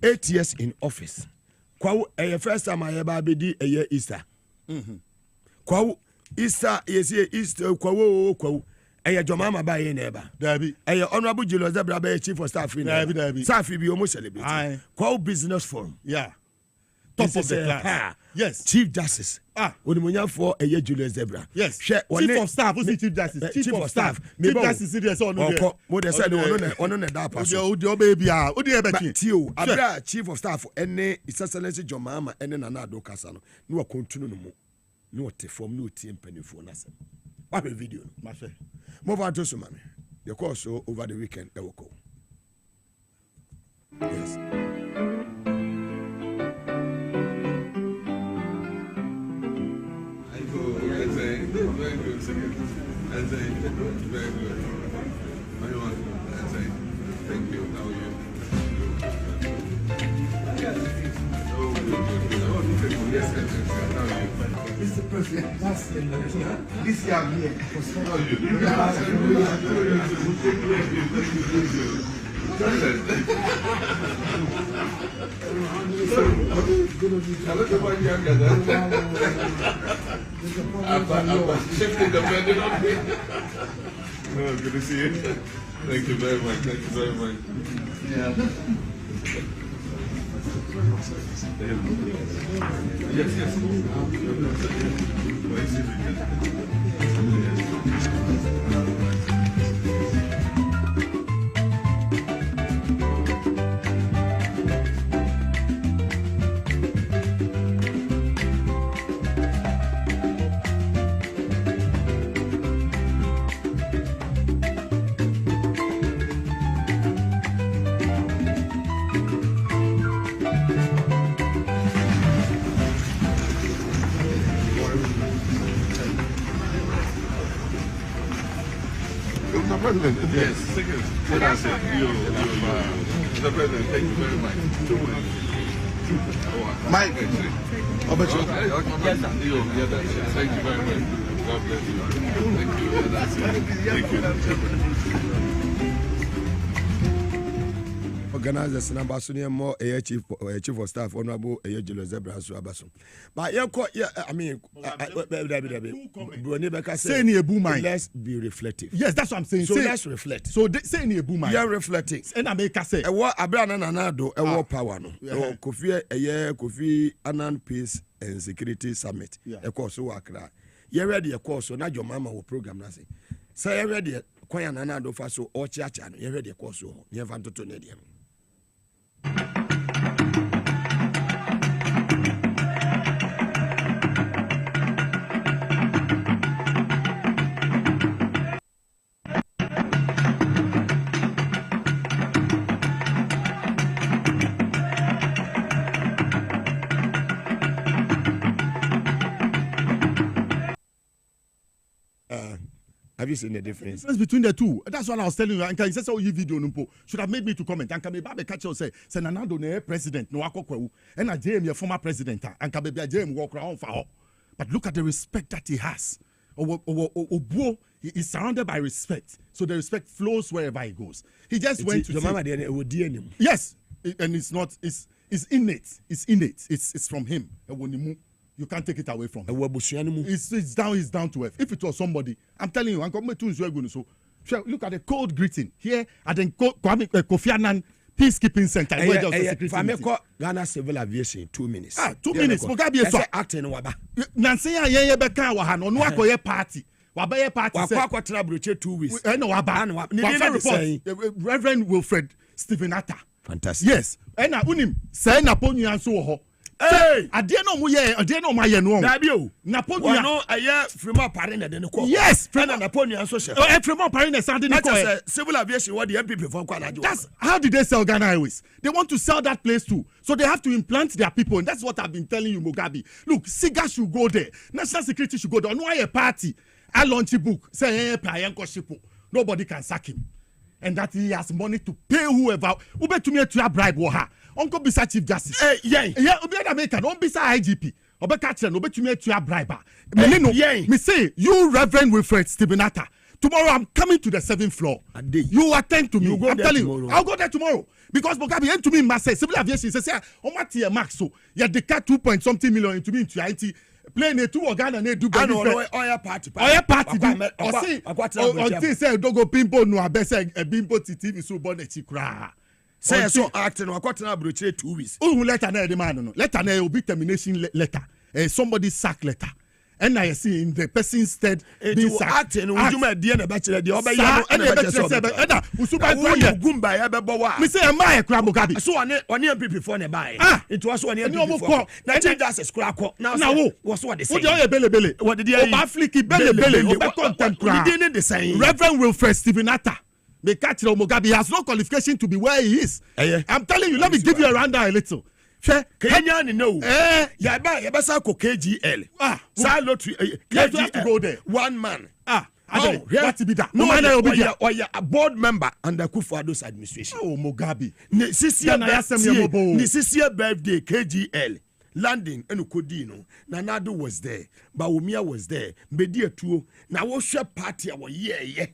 8 years in office. Kwa first time I ever be a year Easter. Kwa Easter yes Easter kwa Jomama ba ye neba. Dabi. Honorable Judicial Zebra be chief of staff in. Dabi. Staff be almost celebrate. Kwa business forum. Yeah. Top of the class. Yes. Chief Justice. Onimunya for a year Julius Zebra. Yes. Chief of Staff. Who's the Chief Justice? Chief of Staff. Chief Justice is there. What they said on that person. Your baby. What do you have? Tio. Abra Chief of Staff. Any His Excellency John Mahama. Any Nanado Kasano. No continue no more. No te form no team penny for nothing. What a video. My friend. Move on to Sumami. The course over the weekend. They will go. Yes. Very good. Very good. Thank you. How are you? Mr. President, that's this year I'm here. How are shifting the pendant on me. Oh, good to see you. Thank you very much. Thank you very much. Yeah. Mr. President, yes, seconds. That's it. Mr. President, thank you very much. 2 minutes. Mike, yes, sir. Thank you very much. God bless you. Thank you. That's it. Thank you. Organizers number so more chief of staff honorable Jilo Zebra so abaso. But I mean let's be reflective. Yes, that's what I'm saying. So let's reflect. So say any boom. You are reflecting. And I make say what Abrana Nanado power no. Kofi Annan Peace and Security Summit. A course so Accra. You ready a course so now your mama will program na say. Say you ready Kwaya Nanado fa so or church no. You ready a course so. You have to need him. Have you seen the difference? The difference between the two. That's what I was telling you. And can you say so you video numpo should have made me to comment. And can be Babe catch say Nanado ne president no akokwewu. And a JM your former president and can be JM walk around for. But look at the respect that he has. Obo he is surrounded by respect. So the respect flows wherever he goes. He just went to mama yes, and it's not it's innate. It's innate. It's from him. You can't take it away from him. It's down to earth. If it was somebody, I'm telling you, look at the cold greeting here at the Kofi Annan Peacekeeping Center. Ghana Civil Aviation 2 minutes. 2 minutes. Mugabe so acting waba. Nancy ye beka wa ha no akoye party. Wabaye party say. Wakwa tra broche 2 weeks. No waba. Reverend Wilfred Stephen Atta. Fantastic. Yes. Na unim say na ponu so ho. Hey, I didn't know my no. Napoleon no aye Fremont Paris na den ko. Yes, Fremont Napoleon so share. Fremont Paris na sand den ko. Civil aviation what the MPP for kwanajo. That's how did they sell Ghana Airways? They want to sell that place too. So they have to implant their people, and that's what I've been telling you, Mugabe. Look, SIGA should go there. National security should go there. No a party. I launch a book. Say nobody can sack him. And that he has money to pay whoever. Ube to me to bribe her. Uncle Bisa Chief Justice. Yeah, Obi American, on Bisa IGP. Obe Katchen, Obe to me to bribe. Me say, you Reverend Wilfred Stephen Atta. Tomorrow I'm coming to the 7th floor. You attend to me. I'm telling you, I'll go there tomorrow. Because Mugabe and to me, Maase, Civil Aviation says, on my tier max, so you the cat 2.something million into me into IT. Playing a 2 Ghana and do party. Oya party. Until say don't go pimpo no abese a bimpo TV so bonnet chikra. Say so acting or quarter broche 2 weeks. Oh, letter na the man no. Letter na will be termination letter. Somebody sack letter. And I see in the person's stead being sacked. Acting would you my dear bachelor the oba ya and the usuba gumba ya bebowa. Me say am I Mugabe. So on MPP for ne buy. It was one year before. Now change as a scrap. Now was what they say. What did you African bele contemporary. We didn't the same. Reverend Wilfred Stephen Atta. The catcher Mugabe has no qualification to be where he is. I'm telling you, let me give you a rundown a little. Kenya no. Yabasa ko KGL. Sa lottery KGL to go there. One man. What be that? No man will be a board member under Kufuor's administration. Oh Mugabe. This year birthday KGL. Landing and Ukodino. Nanado was there. Bawumia was there. Bedia too. Now what's your party our year?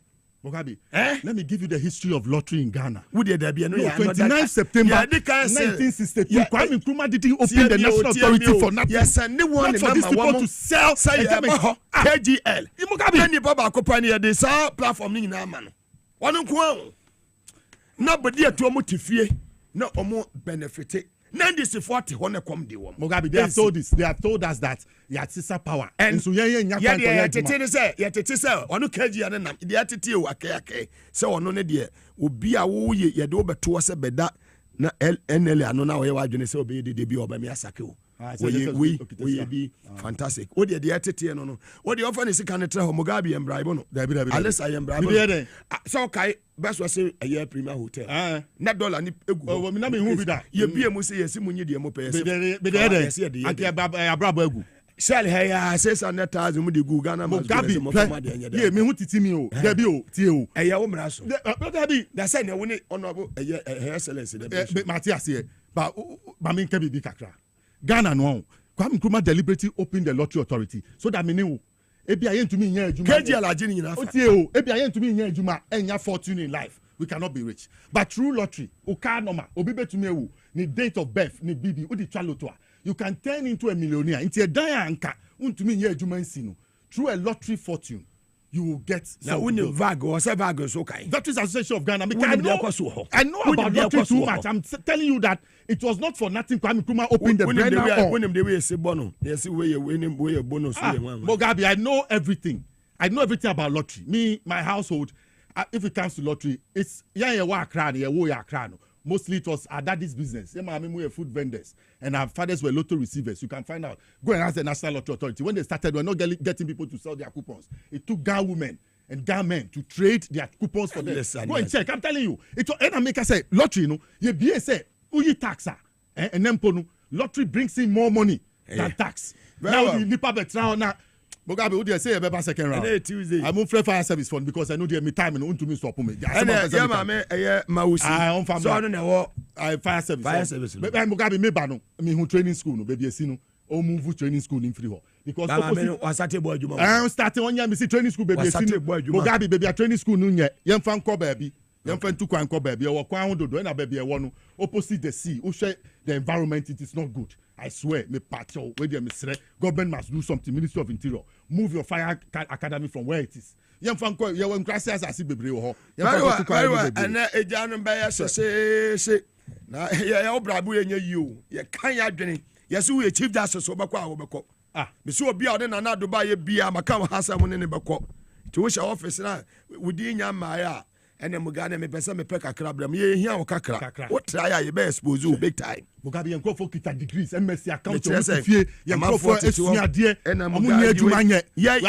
Mugabe, let me give you the history of lottery in Ghana. Would there be 29 September 1962, Kwame Nkrumah didn't open the National Authority for nothing. Yes, and no one for these people to sell KGL. Mugabe, any Baba company, they sell platform in Naman. One of nobody at Omotifie, no more benefit. 40 when come the one. Mugabe, they have told this. They have told us that Yatsisa power. And so say onu KG and nam the attitude akeke. So ono ne de obi a wo ye de obeto se beda na NL ano na we wadwene se obi de bi oba me asake o. We be fantastic. What the attitude no. What the offer is can tell Mugabe and bribe no. Unless I am bribe. So kai best was say a year premier hotel. Na dollar ni egu. Oh, me na me hu bi da. Ye bia mu say yesi munyi de mo pese. Be there. Anke abrabo egu. Sell here 600,000 mu de Ghana ma Mugabe yeah me hu titi mi o there be o tie o eya wo mra so there be da say na woni honorable excellence there be Matthias here but me nke bi kakra Ghana no Kwame Nkrumah deliberately opened the lottery authority so that me ne ebi aye ntumi nya adwuma KG alaje ni nyina fa otie o ebi aye ntumi nya adwuma enya fortune in life we cannot be rich but through lottery o ka normal obi betumi ewu ni date of birth ni bibi o di twa lotto you can turn into a millionaire into a anka untumi nya adwuma nsino through a lottery fortune you will get now when you vag or say vag so kai Veterans Association of Ghana because I know about lottery too much. I'm telling you that it was not for nothing Kwame Nkrumah opened the brain when them the way say bono yes we bonus Mugabe I know everything about lottery me my household if it comes to lottery it's mostly it was our daddy's business. We were food vendors and our fathers were lotto receivers. You can find out. Go and ask the National Lottery Authority. When they started, we were not getting people to sell their coupons. It took Ghana women and Ghana men to trade their coupons for them. Go and check. I'm telling you. It was, and I make I say lottery. You BA say uyi taxa and then lottery brings in more money than tax. Now the nipa betra now. Mugabe, who do you say about second round? Tuesday. I'm on Fair Service Fund because I know they have me time and to me stop me. Maase. I'm from so I don't know Fire Service. But Mugabe me bano. Me who training school no baby sino. O move training school in free hall. Because I'm starting on me see training school baby sino. Mugabe baby a training school no nye. Yem fan ko baby. Yem fan tu kwan ko baby. O kwan ho dodo na baby e wo no opposite the sea. O share the environment it is not good. I swear, me patio, where they government must do something. Ministry of Interior, move your fire academy from where it is. Young Franco, you want gracias as Very well. And a John Bayer say, now, yeah, Brabu and you, you can't have any. Yes, we achieve that so Bako. Miss will be out in another Dubai beer, Macam has someone in the Bako. To which office now, within your Maya. And then Mugabe me pesa me peka crab me here o kakra what try you be expose you big time Mugabe enko for kita degrees MSc account o fie ya enko for esuade omunya adwuma nye yeah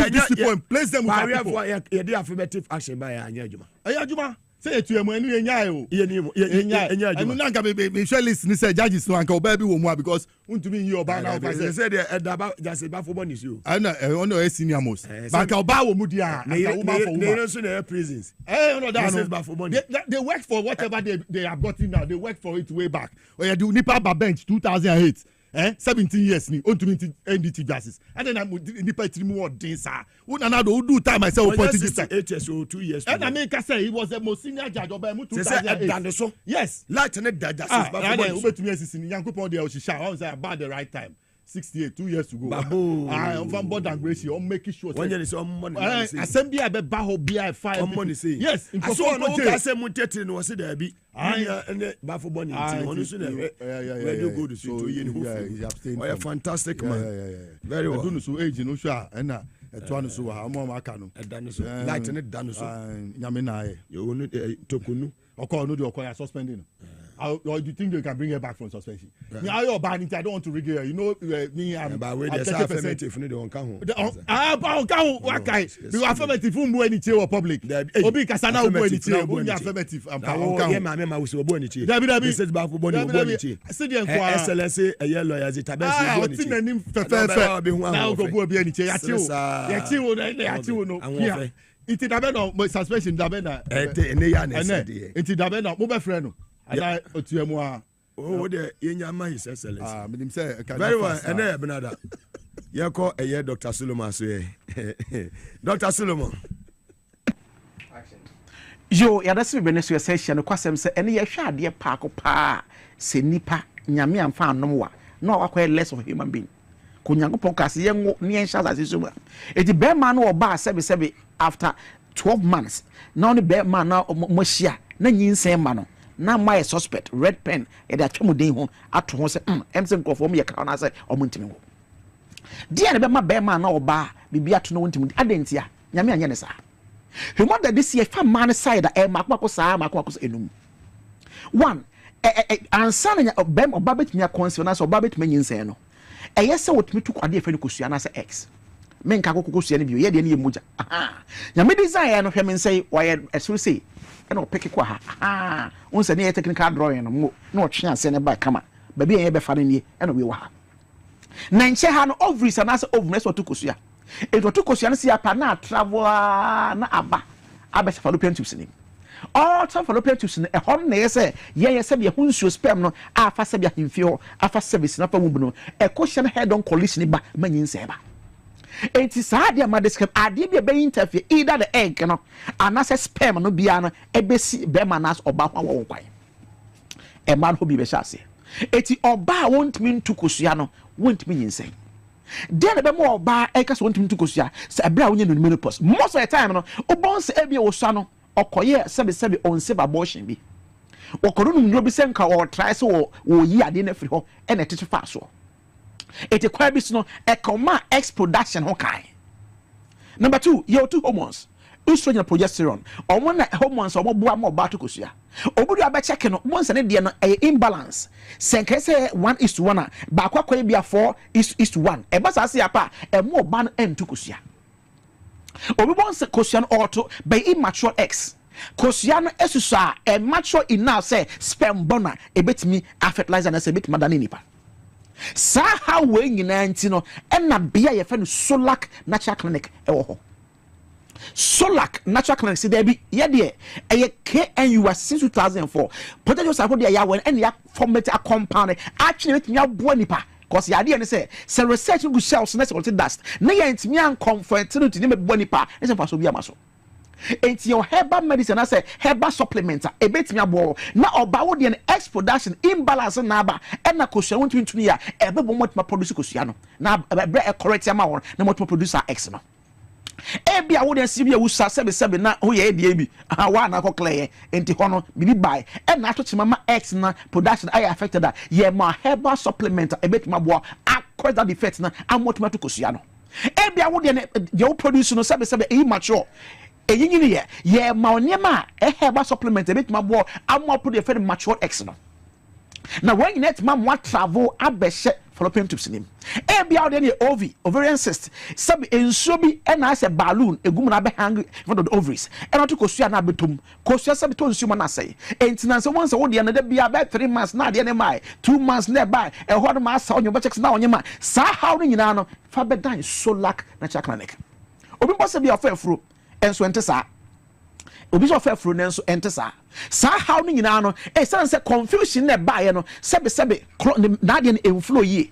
these people and place them with people yeah the affirmative action by anya adwuma adwuma say etu emu enu enya o enya adwuma anu nka be share list ni say judges no anka oba bi wo mu because untumi yi oba na ofa say the edaba just ba for bonus you ana ono senior most but ka oba wo mu dia anka woman for woman they also in prisons no that they work for whatever they have gotten now they work for it way back when you do nipa ba bench 2008 17 years ni untumi NDT justice and then nipa trimu word din sa una na do time myself politics 8 years or 2 years and I make I say he was the most senior judge of 2008 yes light and justice ba for ubetumi asisi ni yankopon dey oshisha I say about the right time 68 2 years to go I'm from board and grace I'm making sure when you say money assembly I be ba ho bia fire money say yes in so no ka say mu tete no say there be and ba for money on so na we do go to so you know fantastic man very well do so age no sure na eto anu so ha mo aka no light ne dan so nyame na aye you no tokunu okọ no dey okọ ya suspending or do you think they can bring her back from suspension? Me, I don't want to rig her. You know, me, I'm affirmative. No, they won't come home. Because affirmative, who move any chair or public. Obi kasana who move any chair. Who affirmative? I'm I was born in chair. This is back for born in chair. Excellency, a yellow as it. Now go be any chair. Yachiwo no. Iti dabeno suspension dabena. Iti dabeno mo be friend no. Ana otuemu a oh de yenyama his excellence menim say very well and benada ye call Dr. Solomon so Dr. Solomon yo ya dase be ne so session kwasem se ene ye hwa ade paako pa se nipa nyame amfa anom wa na wakwa less of human being ko nyankopon kase ye ngo ne en sha so ma eti be man no oba sebe after 12 months na no be man na mo hia na nyinsen ma no na my suspect red pen e da twemuden ho ato ho se emse nkofo me yeka na se omuntimi ho dia ne be ma be ma na oba bibia to no wontimi adentia nyame anye ne sa human that this year fa man side e makwa sa enum one ansa na be oba betimi akonsi na so oba betimi nyinsen no yese wotimi to kwade efe ne kosua na se x menka kokosua ne bio ye de ne ye moja nyame design no hwe men say why esuru say and I'll pick it qua. Once a near technical drawing, no tchance and a back come. Baby, I be funny, and we were. na nche ha no ovaries and as ovaries what to kosua it what to kosua no sia pa na travel na aba fallopian tubes ni all fallopian tubes ni e hom na yese ye se be hunsuo sperm no afa se be ahemfio afa service na fa mu no e kosua head on collision ba manyinse ba enti saa dia ma describe ade bi be interfere either the egg no anase sperm no bia no e besi be manas oba ho wo kwan e man ho bi be shase eti oba won't mean to kosua no won't mean insane then be more oba e ka so won't mean to kosua se abra wonye no menopause most of the time no obonse e bi wo swa no okoye sebe on save abortion bi okono no bi se nka o try so wo yi ade na firi ho e na tete fa so eti kwa bi so no e koma X production ho kai. Number 2 you two hormones estrogen and progesterone omo na hormones omo boa mo ba to kosua obudu aba check no mo nse ne de no e imbalance senke say 1:1 ba kwa kwa bia 4:1 e ba sa se apa e mo ba no entu kosua obi bon se kosua no auto by immature X kosua no esusu a e mature enough say sperm bona e betimi a fertilizer na say betimi da nipa sa how we nyina nti no e na bia ye fa no Solac natural clinic e wo ho Solac natural clinic say there be ye de e KNU since 2004 potential support there ya when and ya format a compound actually with me abo nipa cause ya de say research go cells na say dust na ya ntimi an comfort no to me bo nipa e say fa so bia maso enti your herbal medicine say herbal supplement e betimi abo na oba wo de X production imbalance na aba e na kosua won tumi ya e be bo motima produce kosua no na bre e correct am won na motima producer X no e bia wo de sibia wo sa sebe na ho ye de bi wa na ko clear enti ho no bibi buy e na to mama X na production I affected that ye ma herbal supplement e betimi abo across that defect na amotima to kosua no e bia wo de wo produce no sebe e mature eyinyini ye ma oniema e herbal supplement e betuma bo ammo put the mature X no na when you net ma mo travel abehye fallopian tubes nim e bia o de ovarian cyst sabi ensuo bi e na ase balloon egum na be hang for the ovaries e not kosua na betom kosua sabi to nsuo na say entina se won se wo de na da bia be 3 months na de ne mai 2 months na buy e ho do ma asa onyo be checks na onyema sa how ni nyina no fa be dan Solac natural clinic obi bo se bia ofafuro enso entesa obi so fefro nenso entesa sa how ni nyina no e say confusion na ba ye no sebe na de enflow yi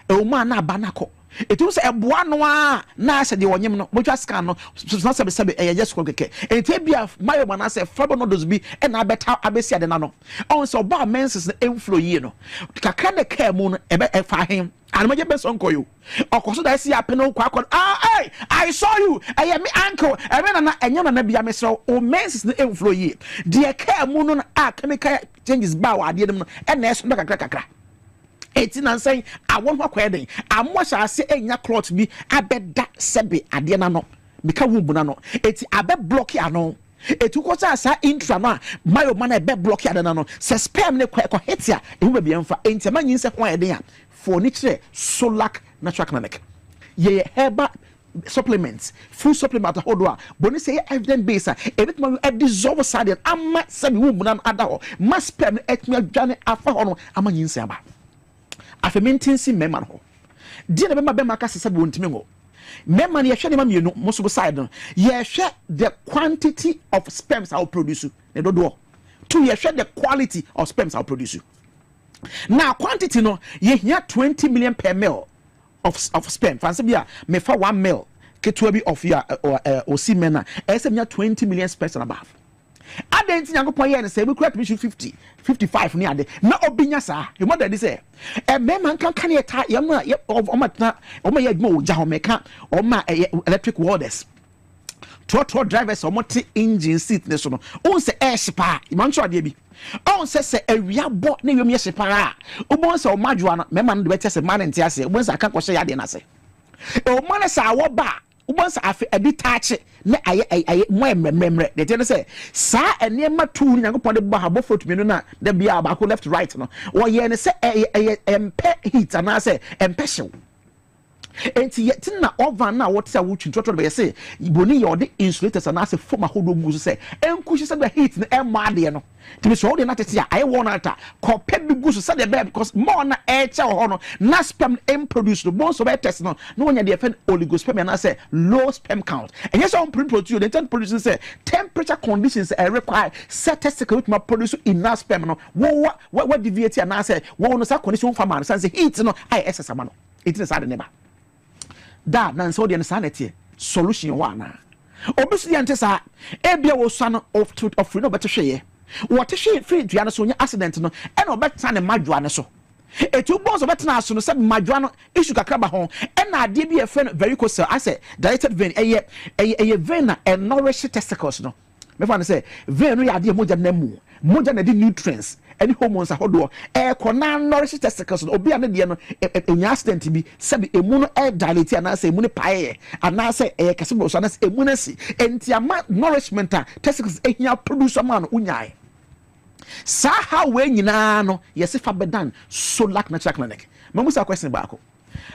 e o ma na ba na ko etu se eboa no a na ase de wonyem no botwa scan no na sebe e yes ko keke enti bia mayo ma na se frabo no dos bi e na beta abesi ade na no on so ba menses na enflow yi no kakra na ka mu no e be e fa hen anamaje beso nkoyo okoso da esi apeno kwa hey I saw you I am uncle I mean na enyo na bia mesro o menses na enflow yi de ka mu no a chemical changes ba wa ade dem no e na eso kakra eti na nsan awon ho kweden ammo sha ase enya cloth bi abeda sebe ade na no bika wumbu na no eti abe block ano etu ko sa intra na mayo mana be block ade na no se sperm ne ko hitia e hu bia mfa enti ma nyin se ho eden a for ni kire Solac natural clinic ye herbal supplements food supplement hodo a boni say evidence base e bit ma dissolve side amma sebe wumbu na ada ho ma sperm etmi adwane afa ho no ama nyin se aba afementinsi mema ho die na bema bema ka sese be wontimi ngo mema na ye hwe ne ma mienu moso side no ye hwe the quantity of sperms I will produce ne dodo to ye hwe the quality of sperms I will produce now quantity no ye hia 20 million per mil of sperm fancy bia me fa 1 mil ketwa bi of ya or semen na e se 20 million sperms and above adenti nyankopon ye ne say we create 55 ni ade na obinya sa e mo da di say e mema nkan ye ta ye ma o ma ye adwuma o ja ho meka o ma electric warders trotro drivers o mo ti engine seat ne so no on se air shipa man so ade bi on se awia bo na yom ye shipa o bon se o madwoa na mema no de beti se man ntia se o bon se aka ko hye ade na se o man sa wo ba ubansa afi edi tache na aye mo emememre de tell say sa enema tu nyankopon de ba habo foto menu na de bia ba ko left right no wo ye ne say empe heat ana say empe hyew enti yet na ovan na what say wuchu trotro be say boni ye ode insulators and as foam ahodo gu so say enkushi say the heat na e ma de no ti so ode na tete I want ata ko pe bi gu so say the because more na e che ho no na sperm produce no bon so be test no wonya de fen oligospermia na say low sperm count and yes on produce the intent produce say temperature conditions require set testicle to produce enough sperm no what deviate na say wo no sa condition fa man say heat no I excess ama no it is sad never da na so de sanity solution wa na obisu yante sa ebia wo so no of free no beto hweye what hwe free dua no so nya accident no e no beta ne madua ne so etu bonso beta na so no se madua no issue kakra ba ho e na ade bi e fe very close I say dilated vein eye vein na nourish testicles no me fa say vein no ya ade moja na mu moja na di nutrients any hormones ahodo e kona nourish testicles no obi ane de no enya accident bi sabi emu no e dilate ana say emu ne pae ana say e kase bo so ana say emu na si enti ama nourishment testicles ehia produce man unyai sa how we nyina no yesi fa bedan Solak natural clinic mamusa question baako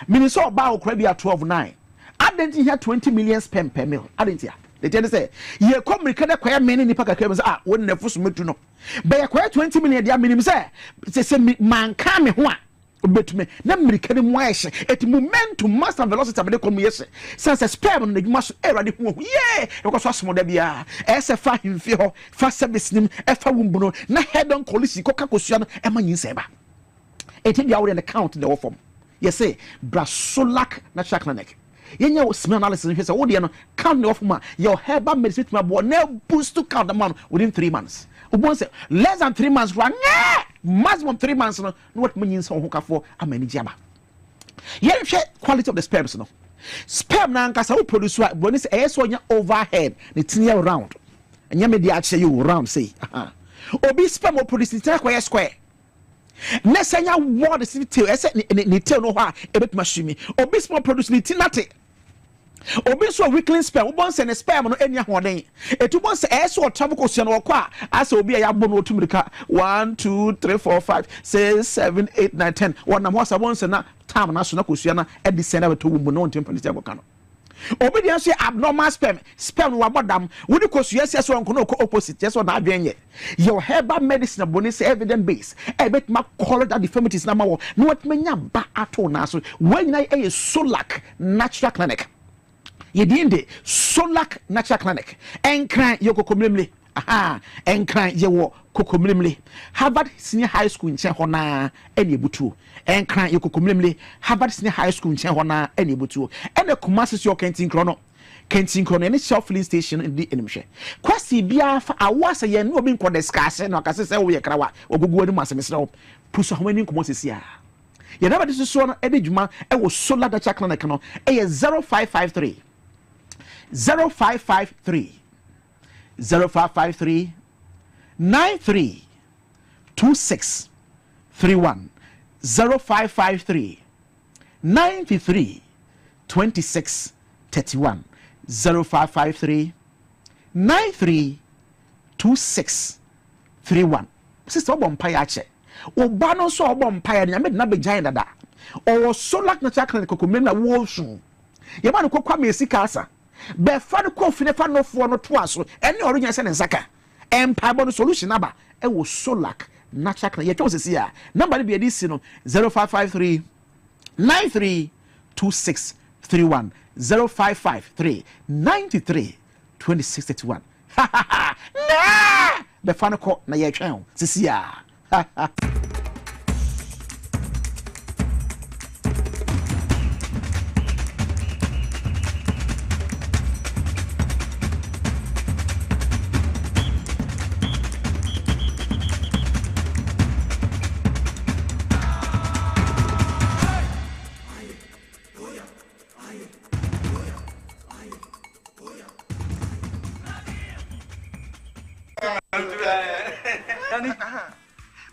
miniso ba okra bi 12/9 adenti here 20 million sperm per mil adenti ya they tell say ye come rekada kwaya meni nipa kakra say won na fusu metu no be ye kwaya 20 million dia minim say manka me ho a obetume na mirika ne mu ayehye et momentum mass and velocity abede kom yese sense sperm no djuma so erade hu ye because asomo da bia ese fa himfi ho fa service nim e fa wumbu no na head on policy koka kosua no e manyin seba et bia wo the count the form yese bra Solak natural clinic yenya smell analysis hwe say wo de no count the form your herbal medicine ma bo na boost to count the man within 3 months obon say less than 3 months run maximum 3 months no what mean so ho kafo amani jiaba yen hwe quality of the sperms no sperm na nkasa wo produce boni say e so nya overhead the tinia round enya me dia ache you round say obi sperm wo produce tinia kwa square na senya word si tail ese ni tail no ho a ebetuma hwimi obi sperm produce ni tinate obi so weakling sperm wo bon se ne sperm no enya hoden etu bon se e so travel kosia no kwa asa obi ya bo no otumirika 1 2 3 4 5 6 7 8 9 10 wona mo sa bon se na time na so na kosia na e de sena beto wo no ntem police akoka no obi dey say abnormal sperm wa bodam wo de kosia sia so nko no opposite yes so na adwenye your herbal medicine boni say evidence base e bet ma call that deformities na ma wo no what menya ba ato na so when na e Solak natural clinic yedinde Solak natural clinic enkran yokokomlemle enkran yewo kokomlemle Harvard Senior High School nche hona ene butu enkran yokokomlemle Harvard Senior High School nche hona ene butu ene Kumasi yo Kentin Krono ene self filling station ndi enimhwe kwasi bia fa awasa ye no obi nko discuss no akase se wo ye krawa ogugu ani masemesra wo puso ho ani nkomo sesi a ye na ba de so no ede djuma e wo Solak natural clinic no e 0553 0553 93 26 31 0553 93 26 31 0553 93 26 31 sister obompaya ache oba no so obompaya nya med na bejan dada o Solak natural clinic kokomem na wo su ye ba no kokwa mesi kasa be fa no kofine fa no fo no to aso ene orinya se ne nsaka empire solution aba e wo Solak natural clinic ye twa sesi a number be edi si no 0553 93 26 31 0553 93 26 31 na be fa no ko na ye twen sesi a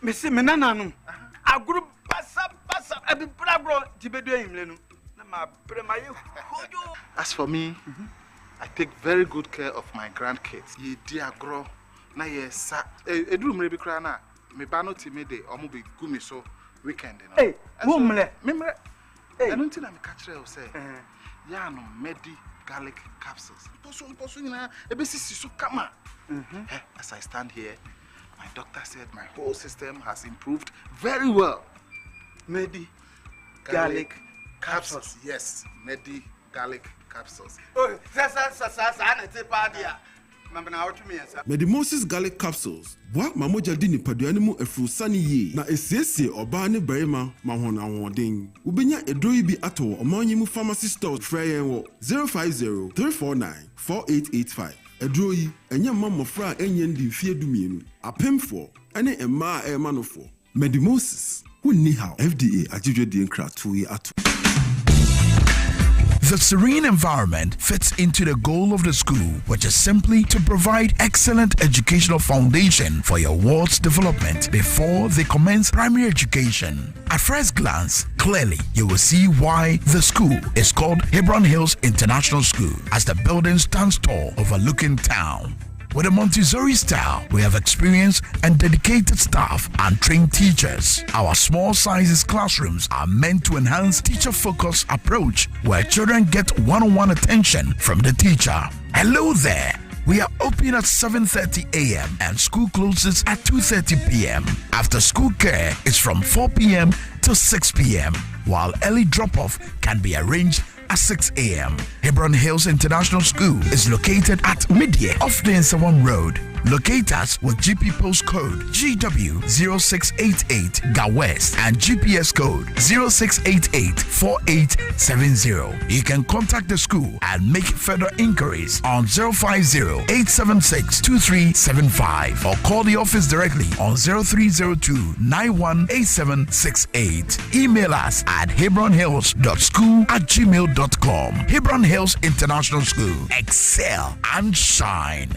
Mesi menana no aguru basa abi bro tibedu ehimle no na ma premaye hojo. As for me, I take very good care of my grandkids. Ye di agro na ye sa eduru mre bi kra na me ba no timide omo be gumi so weekend no. Hey, wo mle memre I don't think I'm a catcher or say, yeah, no, Medi garlic capsules. As I stand here, my doctor said my whole system has improved very well. Medi garlic capsules. Yes, Medi garlic capsules. Oh, Mugabe Maase garlic capsules. Boa mamoja di nipadua mu efrusani ye na esiesie oba ne barima mahona wodin. Ubenya edroyi bi ato omanyi mu pharmacy stores frɛ wo 050-349-4885. Edroyi enya mamofra enye ndi fie dumienu. Apemfo ene emma emanofo. Mugabe Maase wunni how FDA ajidwe di nkra to ye ato. The serene environment fits into the goal of the school, which is simply to provide excellent educational foundation for your ward's development before they commence primary education. At first glance, clearly you will see why the school is called Hebron Hills International School, as the building stands tall overlooking town. With a Montessori style, we have experienced and dedicated staff and trained teachers. Our small sizes classrooms are meant to enhance teacher-focused approach where children get one-on-one attention from the teacher. Hello there. We are open at 7:30 a.m. and school closes at 2:30 p.m. After school care is from 4 p.m. to 6 p.m., while early drop-off can be arranged at 6 a.m. Hebron Hills International School is located at Midye off the Nsawam Road. Locate us with GP postcode GW0688 GA West and GPS code 06884870. You can contact the school and make further inquiries on 050-876-2375 or call the office directly on 0302-918768. Email us at hebronhills.school@gmail.com. Hebron Hills International School. Excel and shine.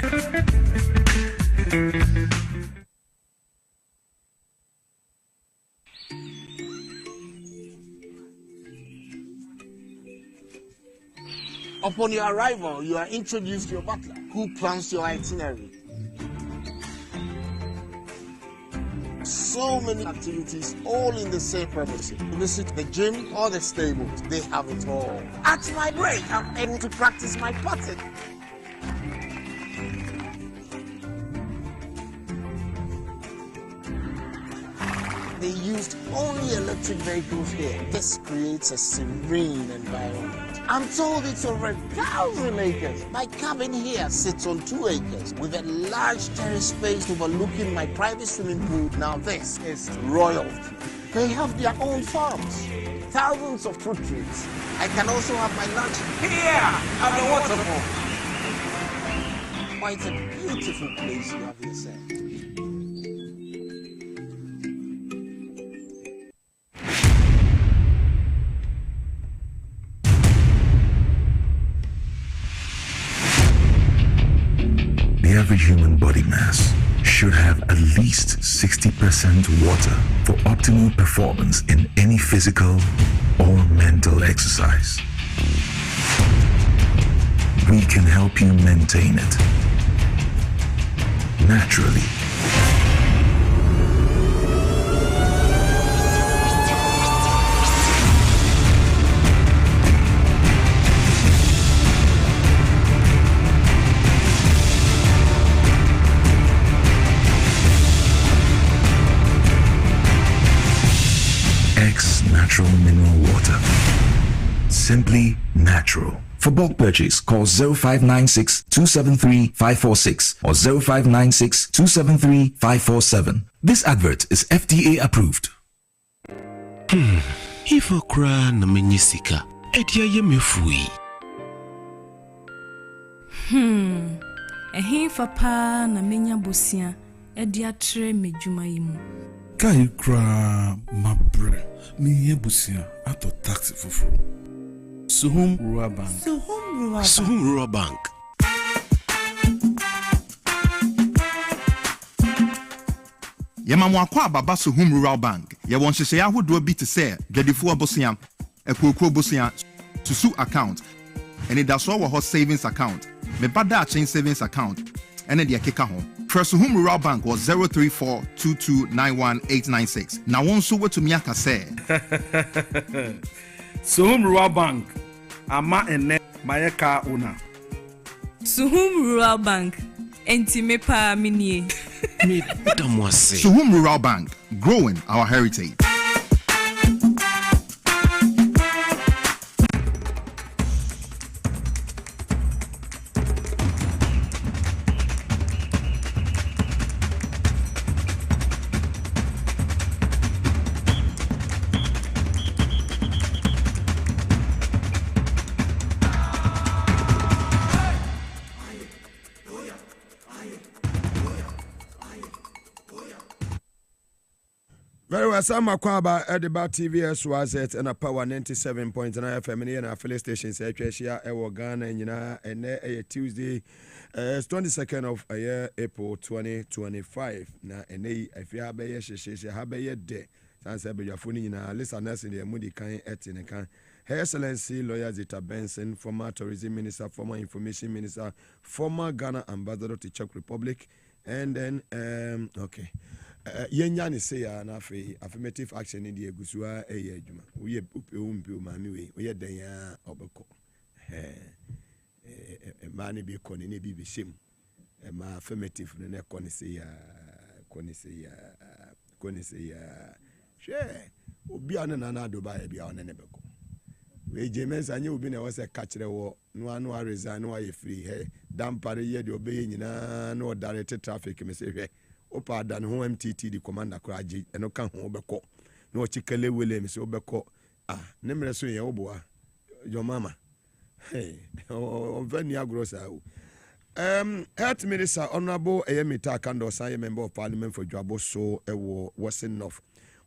Upon your arrival, you are introduced to your butler, who plans your itinerary. So many activities, all in the same purpose. Visit the gym or the stables, they have it all. At my break, I'm able to practice my putting. They used only electric vehicles here. This creates a serene environment. I'm told it's over 1,000 acres. My cabin here sits on 2 acres with a large terrace space overlooking my private swimming pool. Now this is royalty. They have their own farms, thousands of fruit trees. I can also have my lunch here at the waterfall. Quite a beautiful place you have yourself. The average human body mass should have at least 60% water for optimal performance in any physical or mental exercise. We can help you maintain it naturally. Natural mineral water. Simply natural. For bulk purchase, call 0596-273-546 or 0596-273-547. This advert is FDA approved. If I cry na menyisika, edia ye mefui. Ehinfa pa na menya bosia, edia tre medwuma yimu. Kai kra mabre mi yebusia ato taxi fufu. Suhum Rural Bank. Suhum Rural Bank. Yamamwa akwa baba Suhum Rural Bank. Ye won hyehyɛ ahodoɔ bi te sɛ dwadifo abosia, ekokro bosia, susu account, ene daso wɔ hɔ savings account, me bada chain savings account, ene de akeka ho. Suhum Rural Bank was 034229186. Na won so wetumi aka sɛ Suhum Rural Bank, ama ene mayeka una. Suhum Rural Bank, entime pa minie. Suhum Rural Bank, growing our heritage. Very well, Sam Makwaba, Ediba TVS was it and a power 97.9 FM and a filling stations, Ghana, and a Tuesday, 22nd of April 2025. Now, and if you have a year, day, Sansa your phone in a listeners in the Moody Kind Etin. Her Excellency Lawyer Zita Benson, former Tourism Minister, former Information Minister, former Ghana Ambassador to Czech Republic, and then, okay. Yenya say na affirmative action in the Gusua Juma. We mami we den ya obeko. Mani be koni ne bi shim. Ma affirmative ne koni say She obi an na do ba bia on ne beko. We James anye obi na was a catchere wo no anu resign no ye free he dampare ye de obey nyina no direct traffic me say hwe. Opa dan ho MTT di commander kraji eno kan ho obeko na o chikele wele mi se obeko ne mre so ye oboa your mama o vani agrosa o Health Minister Honorable Eyemita Kando Sanye Member of Parliament for Dwabo so ewo Western North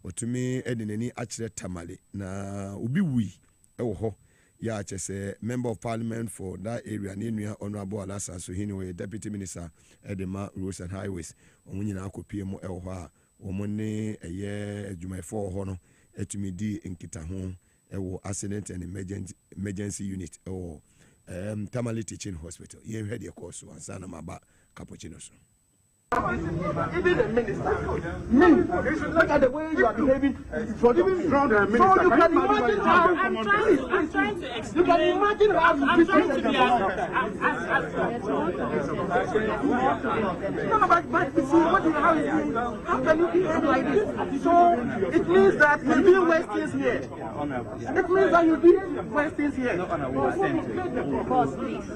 otumi edineni akire tamale na obi wi ewo ho ya chese Member of Parliament for that area Nenua Honorable Alasa so hini Deputy Minister Edema Roads and Highways omunyina akopie mu ewo ho a omone eye adwumayfo ho no etumi di nkita ho ewo accident and emergency unit ewo Tamale Teaching Hospital ye hwe de course ansa na maba cappuccino so. Even the minister, look at the way you are behaving. So you can imagine how I'm trying to explain. You can imagine how I'm trying to be how can you behave like this? So it means that you do worse things here. It means that you do worse things here. Boss, please.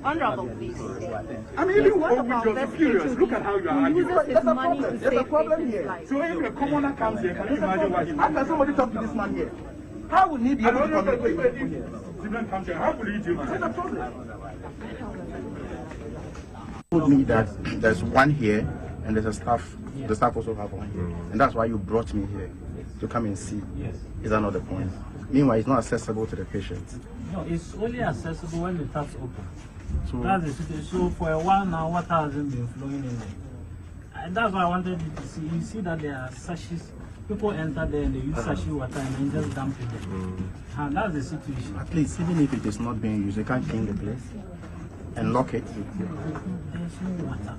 Honorable, please. I mean, even one of our best curious. Look at how you are arguing. There's a problem here. So if a commoner comes here, can you imagine what? How can somebody talk to this man here? How will he be able to communicate with people here? How will he deal with it? There's a problem. Told me that there's one here and there's a staff. The staff also have one here, and that's why you brought me here to come and see. Yes. Is that not the point? Meanwhile, it's not accessible to the patients. No, it's only accessible when the taps open. So that's the situation. So for a while now, water hasn't been flowing in there. And that's why I wanted you to see. You see that there are sachets. People enter there and they use sachet water and then just dump it there. And that's the situation. At least, even if it is not being used, they can't clean the place and lock it. There's no water.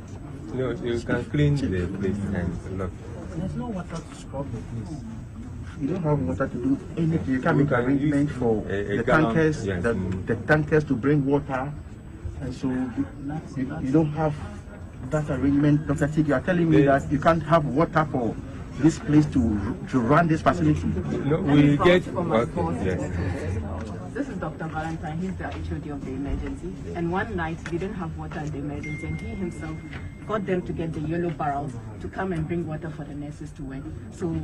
No, you can clean the place and lock it. There's no water to scrub the place. You don't have water to do anything. You can't make arrangement for the tankers, yes. the tankers to bring water. And so you don't have that arrangement. Dr. Tik, you are telling me that you can't have water for this place to run this facility? No, we get water. Yes. This is Dr. Valentine. He's the HOD of the emergency. And one night they didn't have water in the emergency, and he himself got them to get the yellow barrels to come and bring water for the nurses to work. So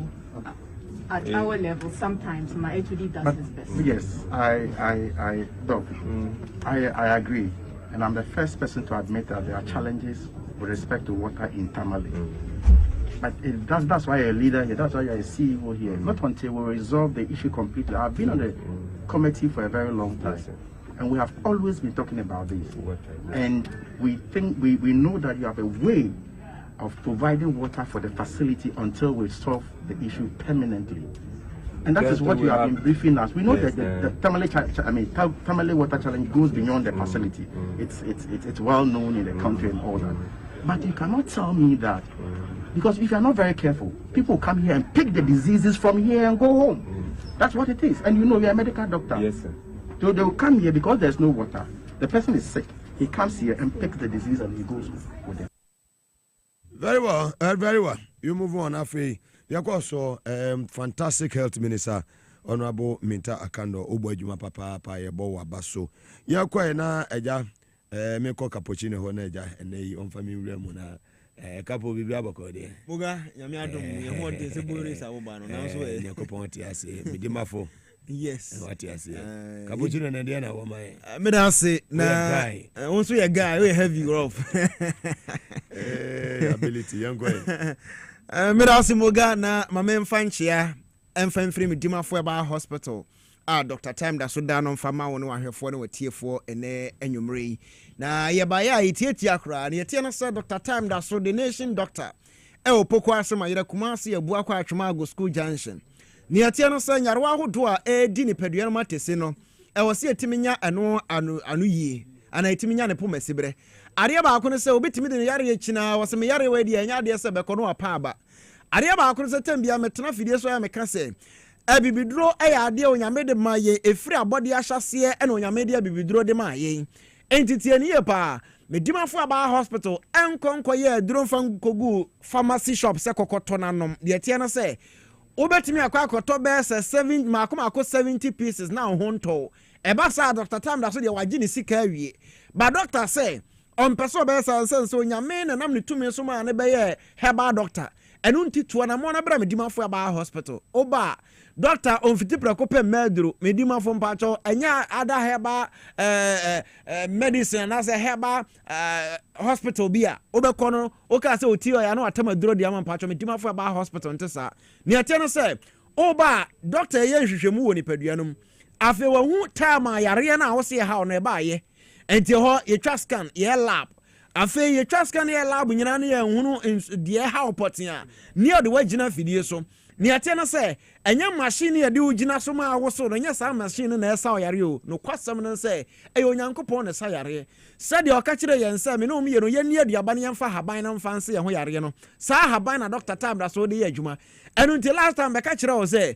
at our level, sometimes my HOD does his best. Yes, Doc, I agree. And I'm the first person to admit that there are challenges with respect to water in Tamale. But that's why you're a leader here, that's why you're a CEO here. Not until we resolve the issue completely. I've been on the committee for a very long time. And we have always been talking about this. And we think, we know that you have a way of providing water for the facility until we solve the issue permanently. And that is what you have been briefing us. We know that the Tamale water challenge goes beyond the facility. It's well known in the country and all that. But you cannot tell me that, because if you are not very careful, people come here and pick the diseases from here and go home. That's what it is. And you know, we are a medical doctor. Yes, sir. So they will come here because there's no water. The person is sick. He comes here and picks the disease and he goes with them. Very well, very well. You move on, Afi. You also fantastic health minister, Honorable Minta Akando, Obo Juma Papa, Yebo Basso. You are na eja, me ko cappuccino honeja, and they on family muna. Couple be abako de. Muga, Yami Adam, Yamon is a Buris Awobano, now so Yakopontiasi, Midimafo. Yes. What you say? Cappuccino and Indiana, woman. Me don't say, nah, also a guy, we have you off. Ability, young boy. Me don't say, Muga, na, my man Fanchia, and Fan Free Dima Fueba Hospital. Dr. Time that so down on Fama one one here for no tier 4 and Enyumri. Na ye ba ya itiakra na ye na Dr. Time that so the nation doctor. Poko asema yira Kumasi ebua kwa Atwumago School Junction. Ni atia no sa nyarwa hodo a di ni paduan matese no. Se etiminya anu yie. Ana etiminya ne pomasibre. Are ba ko no se obetimi de yare yechina wo se me yare we di anya de se beko no apa aba. Are ba ko no se tambia metena fidie so ya meka se abibidro ade onyame de maye efiri abode ahyase ena onyame de abibidro de maye entity eni ye pa medimafo aba hospital enkonko ye duro fan kogu pharmacy shop se kokoto nanom de tie na se obetimi akwa akoto be se 7 makoma 70 pieces na honto eba sa Dr. Tam da so de waji ni sika awie ba doctor say on person be sa sense onyame na nam ne tumi so ma ne be ye herbal doctor enu ntituo na mo na bra medimafo aba hospital oba Doctor on fiti prekope medru medima fo mpacho enya ada heba medicine na se heba hospital bia obekọ no o ka se otio ya na atamaduro dia mpacho medima fo ba hospital ntesa ne ate no se oba doctor ye nhwehwemu wo nipaduanum afi wo hu time yare na wo se ha no ba ye enti ho ye twa scan ye lab afi ye twa scan ye lab nyina na ye hunu die ha opotia ne ode wagina fidie so ni ate na se enya machine ye de ugina so ma awoso no nya sa machine na esa oyare o no kwasam no se onyankopon na sa yare se de okakire ye nsa me no me ye ni aduaba ne yemfa haban na mfa nse ye ho yare no sa haban na Dr. Tam da so de ye adwuma enu nti last time be ka kire o se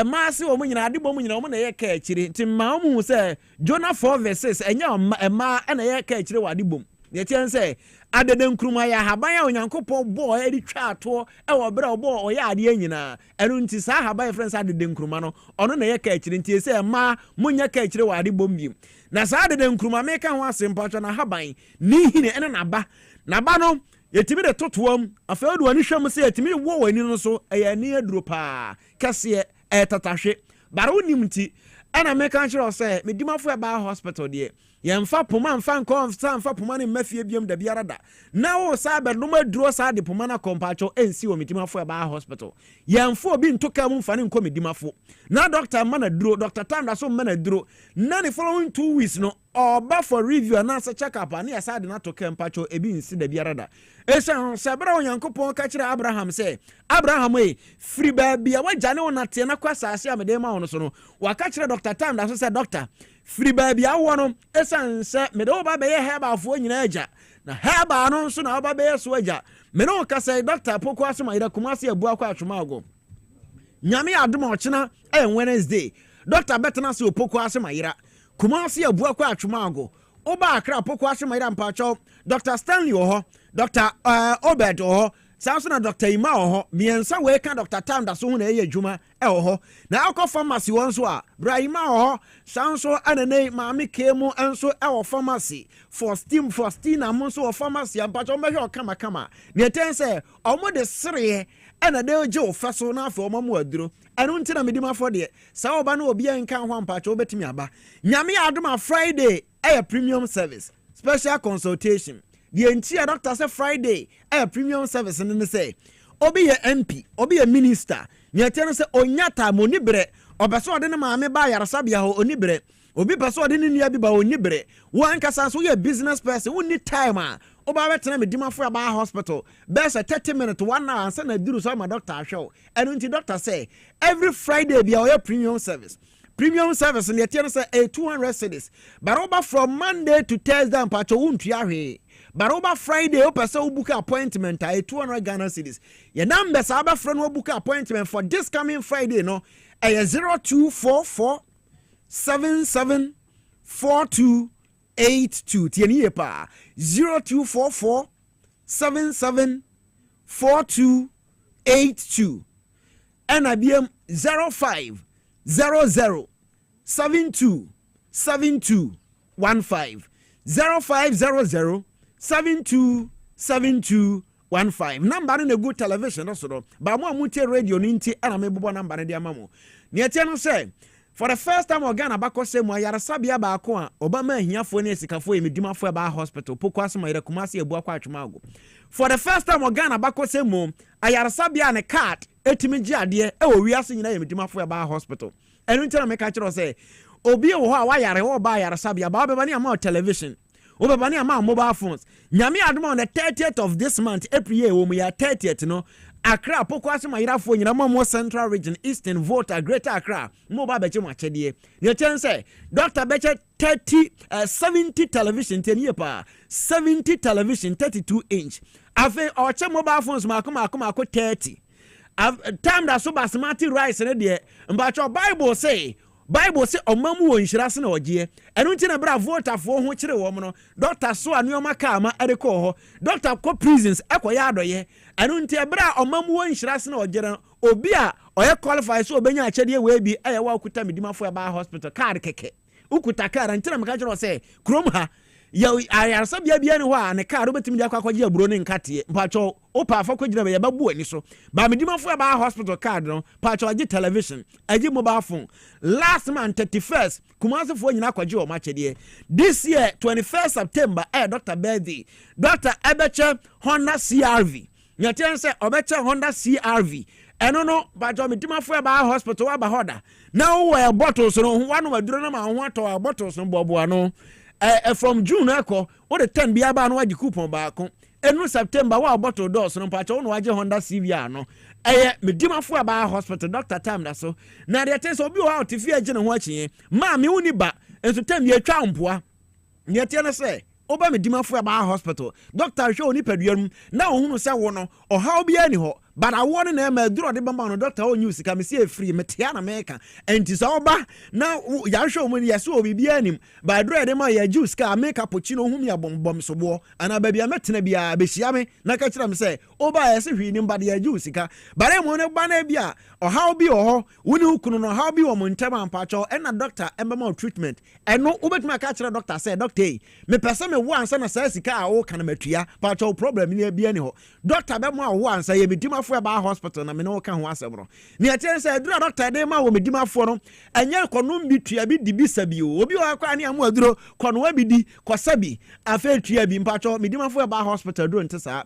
Maase o munyina adebo munyina o na ye ka akire nti ma o mu se Jonah 4 verses enya ma na ye ka akire wa adebo ne tie se adede nkruma ya haban ya onyankopon bo edi twa ato wo bra bo o ya ade anyina enu nti sa haban friends adede nkruma no ono na ye ka akire nti se ma munya ka akire wa ade bombim na sa adede nkruma me ka ho asempatwa na haban ni hine ene na ba no yetimi de totoam afa odu ani hwam se yetimi wo wani no so eya ni aduro pa kase tatahwe baro nimti ana me ka kire o se medimafo e ba hospital de yemfa poma mfa nko mfa poma ne mafie biam da biara da na wo sa be no maduro sa de poma na kompacho ensi wo medimafo e ba hospital yemfa obi ntoka mu mfa ne nko medimafo na doctor mana duro Dr. Tam da so mana duro na the following 2 weeks no oba for review na sa check up na yasa de na to kompacho ebi nsi da biara da esa sebra onyankopon ka kire Abraham se Abraham free baby a wajane wona te na kwasa ase amede ma wono so no waka kire Dr. Tam da so se doctor free baby awo no esanse me do ba be ye heba afo nyina agya na heba no so na ba be ye so agya me no ka say doctor poko asoma ira Kumasi abu akwa Atwumago nyame adom ochina Wednesday doctor betena se opoko asoma ira Kumasi abu akwa Atwumago oba akra poko asoma ira mpacho Dr. Stanley oho Dr. Obed oho Samson na Dr. Ima oho miensa we ka Dr. Tam da so hu na eye adwuma oho na akọ pharmacy won so a Brahima oho Samson anene maami kemu enso ewo pharmacy for steam amon so pharmacy ampacho mbehwe okama ne etense omo de sere ena de oje ofeso na afa omo mu aduro enu ntina medima fo de sa oba na obi enka ho ampacho obetimi aba nyame adoma Friday premium service special consultation the entire doctor say Friday premium service ne say obi ye MP obi ye minister ne atiano say onyata monibere obeso ode ne maame ba yaresabia ho onibere obi beso ode ne nua bi ba onibere wo ankasa so ye business person wo ni time a oba betena medimafo aba hospital best 30 minutes 1 hour answer na duru so my doctor ahwe and until doctor say every Friday be our premium service in the tiano say 200 cedis but over from Monday to Thursday and pacho untua hwe but over Friday o person who book appointment 200 Ghana cedis your number saba friend who book appointment for this coming Friday no 0244 774282 tieni ye pa 0244 774282 and IBM 0500 72 15 0500 72 15 number in a good television also but mo mutie radio ninti ana me bobo number de amamo ne etie no say for the first time Ghana bako say mo ayaresabia ba ko a obama ahiafo ne esikafo emedimafo ba hospital poko asema ire kumase ebu akwa atwemago for the first time Ghana bako say mo ayaresabia ne card etimi gi ade e wo wiase nyina emedimafo ba hospital enu ntina me ka kiro say obi wo ho a wa yare wo ba ayaresabia ba obeba ne ama television obeba ne ama mobile phones nyame adoma on the 30th of this month April wo mu ya 30th no Accra poko asema irafo nyina mo Central Region Eastern Volta Greater Accra mo ba beche mo achede ye chen say Dr. Beche 70 television teniye pa 70 television 32 inch afi oche mobile phones makoma 30 time that so basmati rice ne de mbacho Bible say omamu wo nhirase na ogie enu nti na bra Volta fo ho kire wo no doctor so anuoma ka ma edeko ho doctor ko prisons ekoya adoye enu nti bra omamu wo nhirase na ogie obi a oye qualify so obenya achede we bi eye wa okuta medimafo ba hospital card keke ukuta card nti na meka kire say krom ha ya ayarsa bia ne ho a ne card obetimi dia kwakwaje aburo ne nkate mpacho opa afa kwagina be babu ani so ba medimafo ba hospital card no pacho agi television agi mobile phone last month 31st Kumasi fo nyina kwaje o machede this year 21st September Dr. Birthday Dr. Ebeche Honda CRV nyaten se obeche Honda CRV eno no pacho medimafo ba hospital wa ba hoda na wo bottles no wanu maduro na ma ho ato bottles no bobo ano from June eko o the 10 bia ba no waji coupon ba ko enu September wa bottle doors no pacho no waje Honda CVR no medimafo ba hospital Dr. Time da so na de tese obi wa otifi age ne ho akye ma me uni ba enso tam ye twa mpoa ne tie na se oba medimafo ba hospital doctor hwe oni paduam na ohunu se wo no oha obi ani ho but I want na ma duro de bamba no doctor o news ka me see free metia na meka enti so oba na ya hwe mo ye so obi bia anim but duro de ma ya juice ka make cappuccino hum ya bombom so bo ana ba bia metena bia be hia me na ka kira me say oba ya se hwi ni mba de ya juice ka bare mo ne ba na bia oha obi oho woni hukunu no ha obi wo mo ntema mpacho e na doctor embema treatment eno obetuma ka kira doctor say doctor me pese me wo ansa na say sika a wo kana matua pacho problem ni bia ni ho doctor be mo a wo ansa ye medima ba hospital na me no ka ho asebro ne ate say dura doctor dey ma wo medimafo no enye konom bi tua bi dibi sabi o obi wa kwa ne amu aduro kono wa bi di kosabi afa tua bi mpacho medimafo ba hospital do ntesa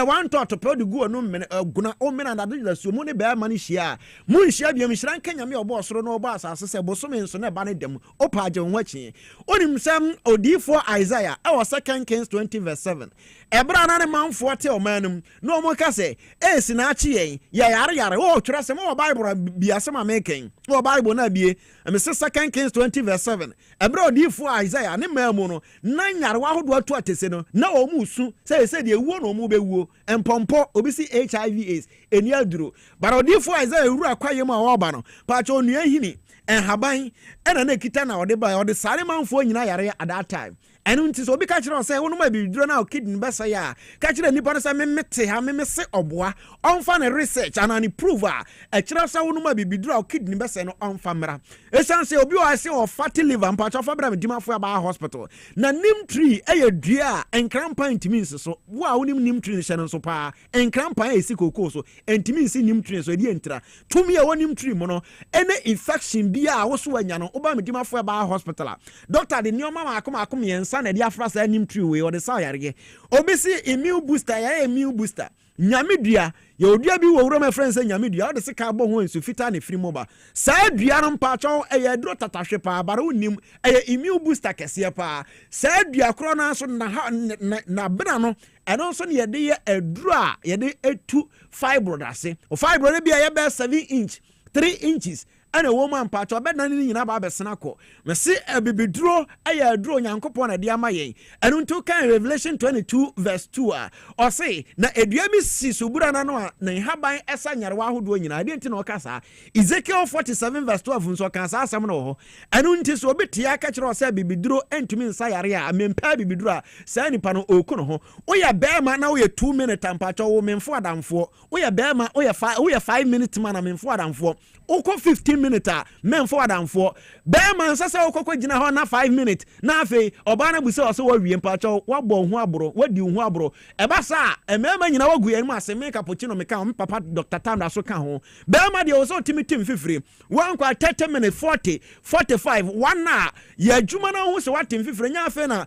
one thought pro de go no guna o me na da so mu ne ba ma ne hia mu hia bi mhira nkanya me obo soro no obo asase se bosome nso na ba ne dem o pa je ho achi onim sam odifo Isaiah e 2 Kings 20:7 ebra na ne manfo te o manum no mo ka se esi na achi yen ya yare o twere se mo Bible bi asema meken o Bible na bie me se 2 Kings 20:7 ebra odifo Isaiah ne mamu no na nyare wa hodo atu atese no na o mu su se de ewuo no mu bewuo empompo obi si HIV/AIDS eni aduro bara odifo Isaiah ewura kwaye mu a wo ba no pa cha onua hini enhaban ena na kita na ode ba ode sare manfo nyina yare at that time enu nti so obi ka kire say wonu ma bi duro na o kidney besa ya ka kire nipa no say mete ha se oboa onfa na research and an prove a kire say wonu ma bi duro o kidney besa no onfa mra esan say obi o say o fatty liver mpa cha fa bra medimafo ba hospital na nim tree dua enkrampa ntimi so wo a wonim nim tree hye so pa enkrampa esikoko so ntimi nsi nim tree so edi entra tumi a wonim tree mo no ene infection bia a wo so anya no oba medimafo ba hospital doctor de nioma makom yensa na dia fra sa nim tree we o de sa yarege obisi immune booster ya immune booster nyamedua ya odua bi wo wuro my friends nyamedua o de se ka bo ho ensu fita na free moba sa dua no mpacho eye dro tatahwe pa bara unim eye immune booster kese pa sa dua kro na so na bena no eno so ne yede ye aduro a yede etu fibroid ase o fibroid bia ye be 7 inch 3 inches ana wo man pacho be nan ni nyina ba besena ko me se abibiduro aya aduro nyankopon na de ama yen enu nto kan Revelation 22 verse 2 a o say na edua bi si subura na no a na haban esa nyarewa ahodo nyina de nti na o kasa Ezekiel 47 verse 12 nso kan sa asam no ho enu nti so obetia aka kire o say abibiduro entumi nsa yare a mempa abibiduro a sa nipa no okuno ho oya bema na oya 2 minute pacho wo memfo adamfo oya bema oya 5 minute man na memfo adamfo oko 15 minute a memfo adamfo bema nsasa okoko gina ho na 5 minute na afei oba na buso so wawie mpacho wabɔ ho aboro wadi ho aboro eba sa emema nyina wagu yɛn mu aseme cappuccino meka ho papa Dr. Tamda so ka ho bema de o so timitim fifiri wan kwa 30 minutes 40 45 1 na ya adwuma na ho so watim fifiri nya afei na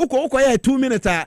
uko ya 2 minutes a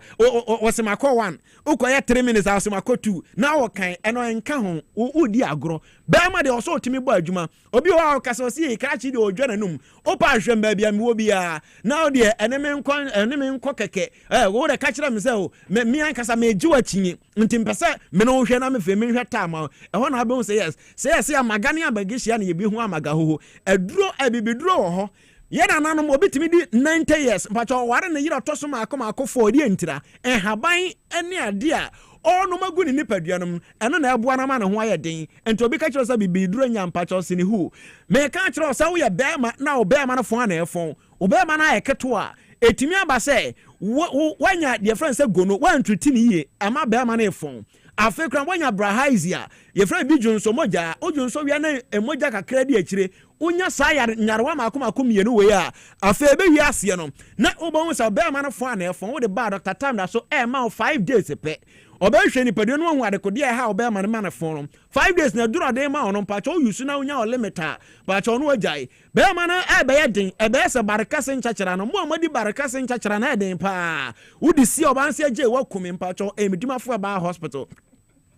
osemako 1 uko ya 3 minutes a osemako 2 na wo kan eno enka ho udi agro bema de o so timi bo adwuma obi wa kasa o si krachi de odwa nanum opa ahwem ba bia me wo bia na de eneme nkɔ keke wo de ka kira me se o me ankasa me jiwa chinyi nti mpese me no hwɛ na me fe me hwɛ tama ɛhɔ na abɛn say yes amagane abagihia na ye bi hu amaga ho aduro abibiduro wɔ hɔ yena nanom obitimi di 90 years mpacho ware ne yira toso ma akɔ di entira haban ene ade a ono magu ni nipaduanom eno na eboa na ma ne ho ayeden enti obi ka kire sa bibiduro nya mpacho sini hu me ka kire sa wo ye bema na obema na fon na efon obema na eketo a etimi aba se wanya the friend say gono wan tutini ye ama bema na efon afekran wanya brahaizia ye friend bi junso moja ojunso wi na emoja kakra di akire unya sa nyarewa makomakom yenu we a afa be wi ase no na obon sa bema na fon na efon wo de ba Dr. Tamda so ma 5 days pe obehwe ni padua no hu adekode ha obema na fon 5 days na duro de ma ono pacho yusu na unya o limita pacho no ajai bema na ebe yedin ebe se barakase nchachara no mo amadi barakase nchachara na eden pa wudi si obanse age wakumi pacho emidimafo ba hospital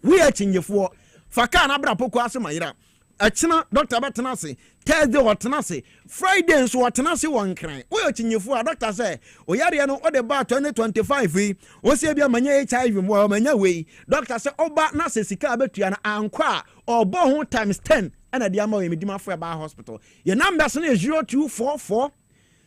we achinyefo faka na bra poko asemayira achina doctor batenase Thursday watenase Friday so watenase wonkran we achinyefo a doctor say oyare no ode ba 2025 wo se bia manya HIV mo manya we doctor say oba na se sika abetua na ankwa obo ho times 10 ana dia ma we medimafo ba hospital your number so is 0244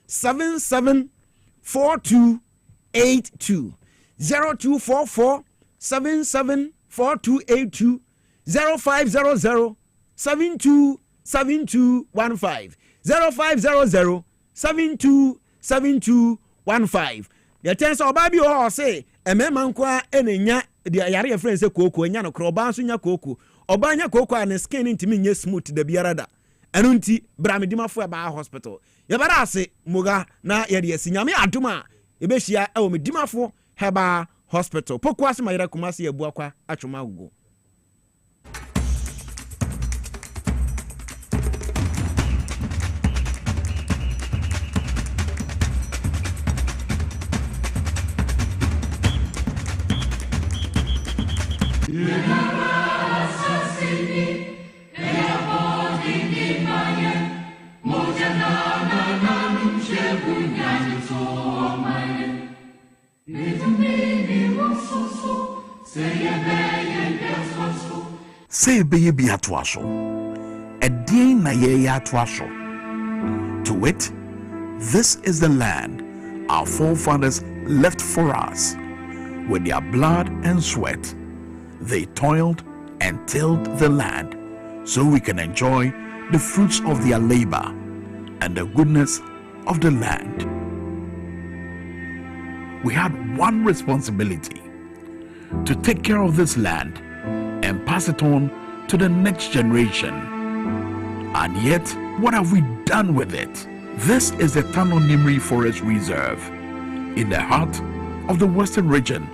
774282 0244 774282 0500 727215 0500 727215 the tense obabi o say emema nkwa enenya de yare ye friend say koko enya no kro ba nso nya koko oba nya koko an skin ntimi nye smooth da biarada enu nti bramedimafo ba hospital ye bara ase muga na ye de asinyame aduma ebehia e wo medimafo heba hospital poku ase mayira kumase ebu akwa atwoma gugu. Say baby atwaso edin na ye atwaso. To it, this is the land our forefathers left for us. With their blood and sweat, they toiled and tilled the land so we can enjoy the fruits of their labor and the goodness of the land. We had one responsibility: to take care of this land and pass it on to the next generation. And yet, what have we done with it? This is the Tano Nimri Forest Reserve in the heart of the western region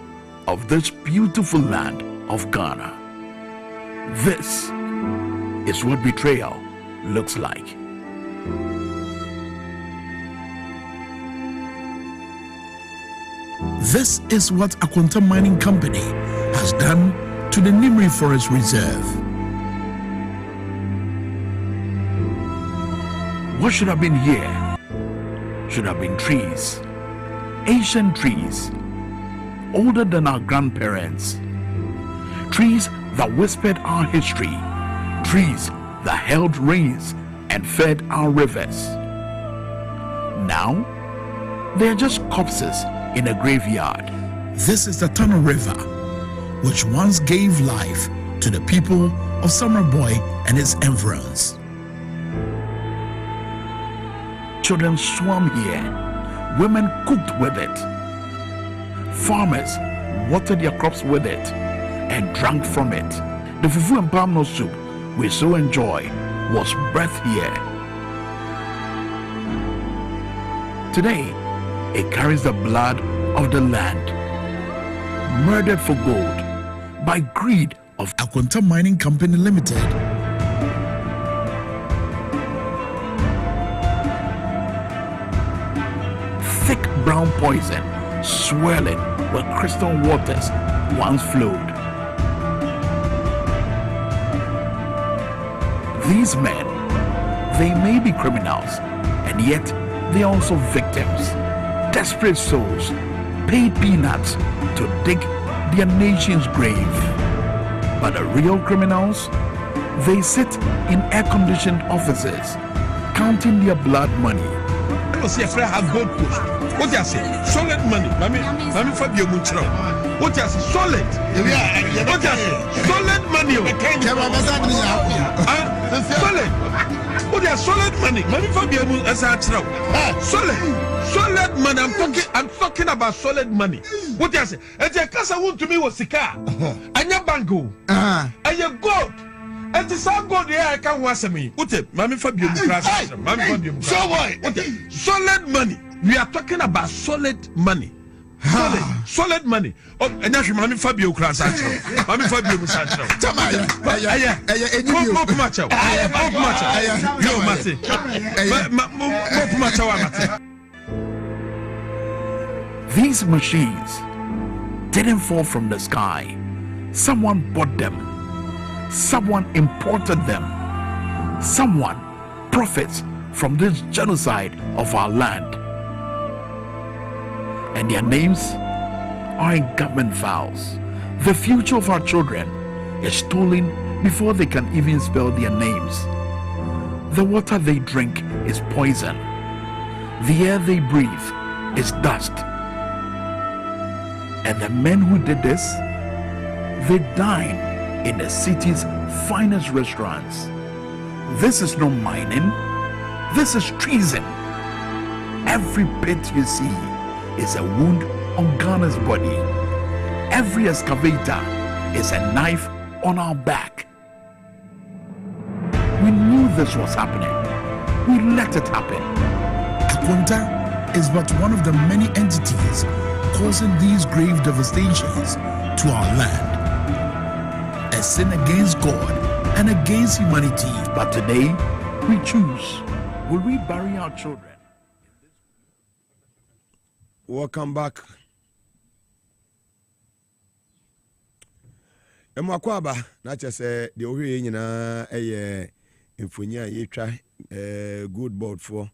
of this beautiful land of Ghana. This is what betrayal looks like. This is what Akwanta Mining Company has done to the Nimri Forest Reserve. What should have been here should have been trees, ancient trees, older than our grandparents, trees that whispered our history, trees that held rains and fed our rivers. Now, they are just corpses in a graveyard. This is the Tunnel River, which once gave life to the people of Summer Boy and its environs. Children swam here, women cooked with it, farmers watered their crops with it and drank from it. The fufu and palm nut soup we so enjoy was birthed here. Today, it carries the blood of the land, murdered for gold by greed of Akwanta Mining Company Limited. Thick brown poison swirling where crystal waters once flowed. These men, they may be criminals, and yet they are also victims. Desperate souls paid peanuts to dig their nation's grave. But the real criminals, they sit in air-conditioned offices, counting their blood money. Have gold post. What you say? Solid money. Mami Fabio Munchro. What you say? Solid. What you say? Solid money. Solid. What you solid money? Mami Fabio Munchro. Solid money. I'm talking about solid money. What you say? And the casa want to me was Sika. Anya bango. Anya gold. And the same God there I can watch me. What Mami Fabio Mami Fabio. So what? Solid money. We are talking about solid money. Solid money. Oh, and that's Mami Fabio Crash. Mami Fabio Musacho. These machines didn't fall from the sky. Someone bought them. Someone imported them. Someone profits from this genocide of our land. And their names are in government files. The future of our children is stolen before they can even spell their names. The water they drink is poison. The air they breathe is dust. And the men who did this, they dine in the city's finest restaurants. This is not mining. This is treason. Every pit you see is a wound on Ghana's body. Every excavator is a knife on our back. We knew this was happening. We let it happen. Akwanta is but one of the many entities causing these grave devastations to our land. A sin against God and against humanity. But today, we choose. Will we bury our children? Welcome back. Emwakwaba na chese de ohwe nyina eye mfonya yetwa good board for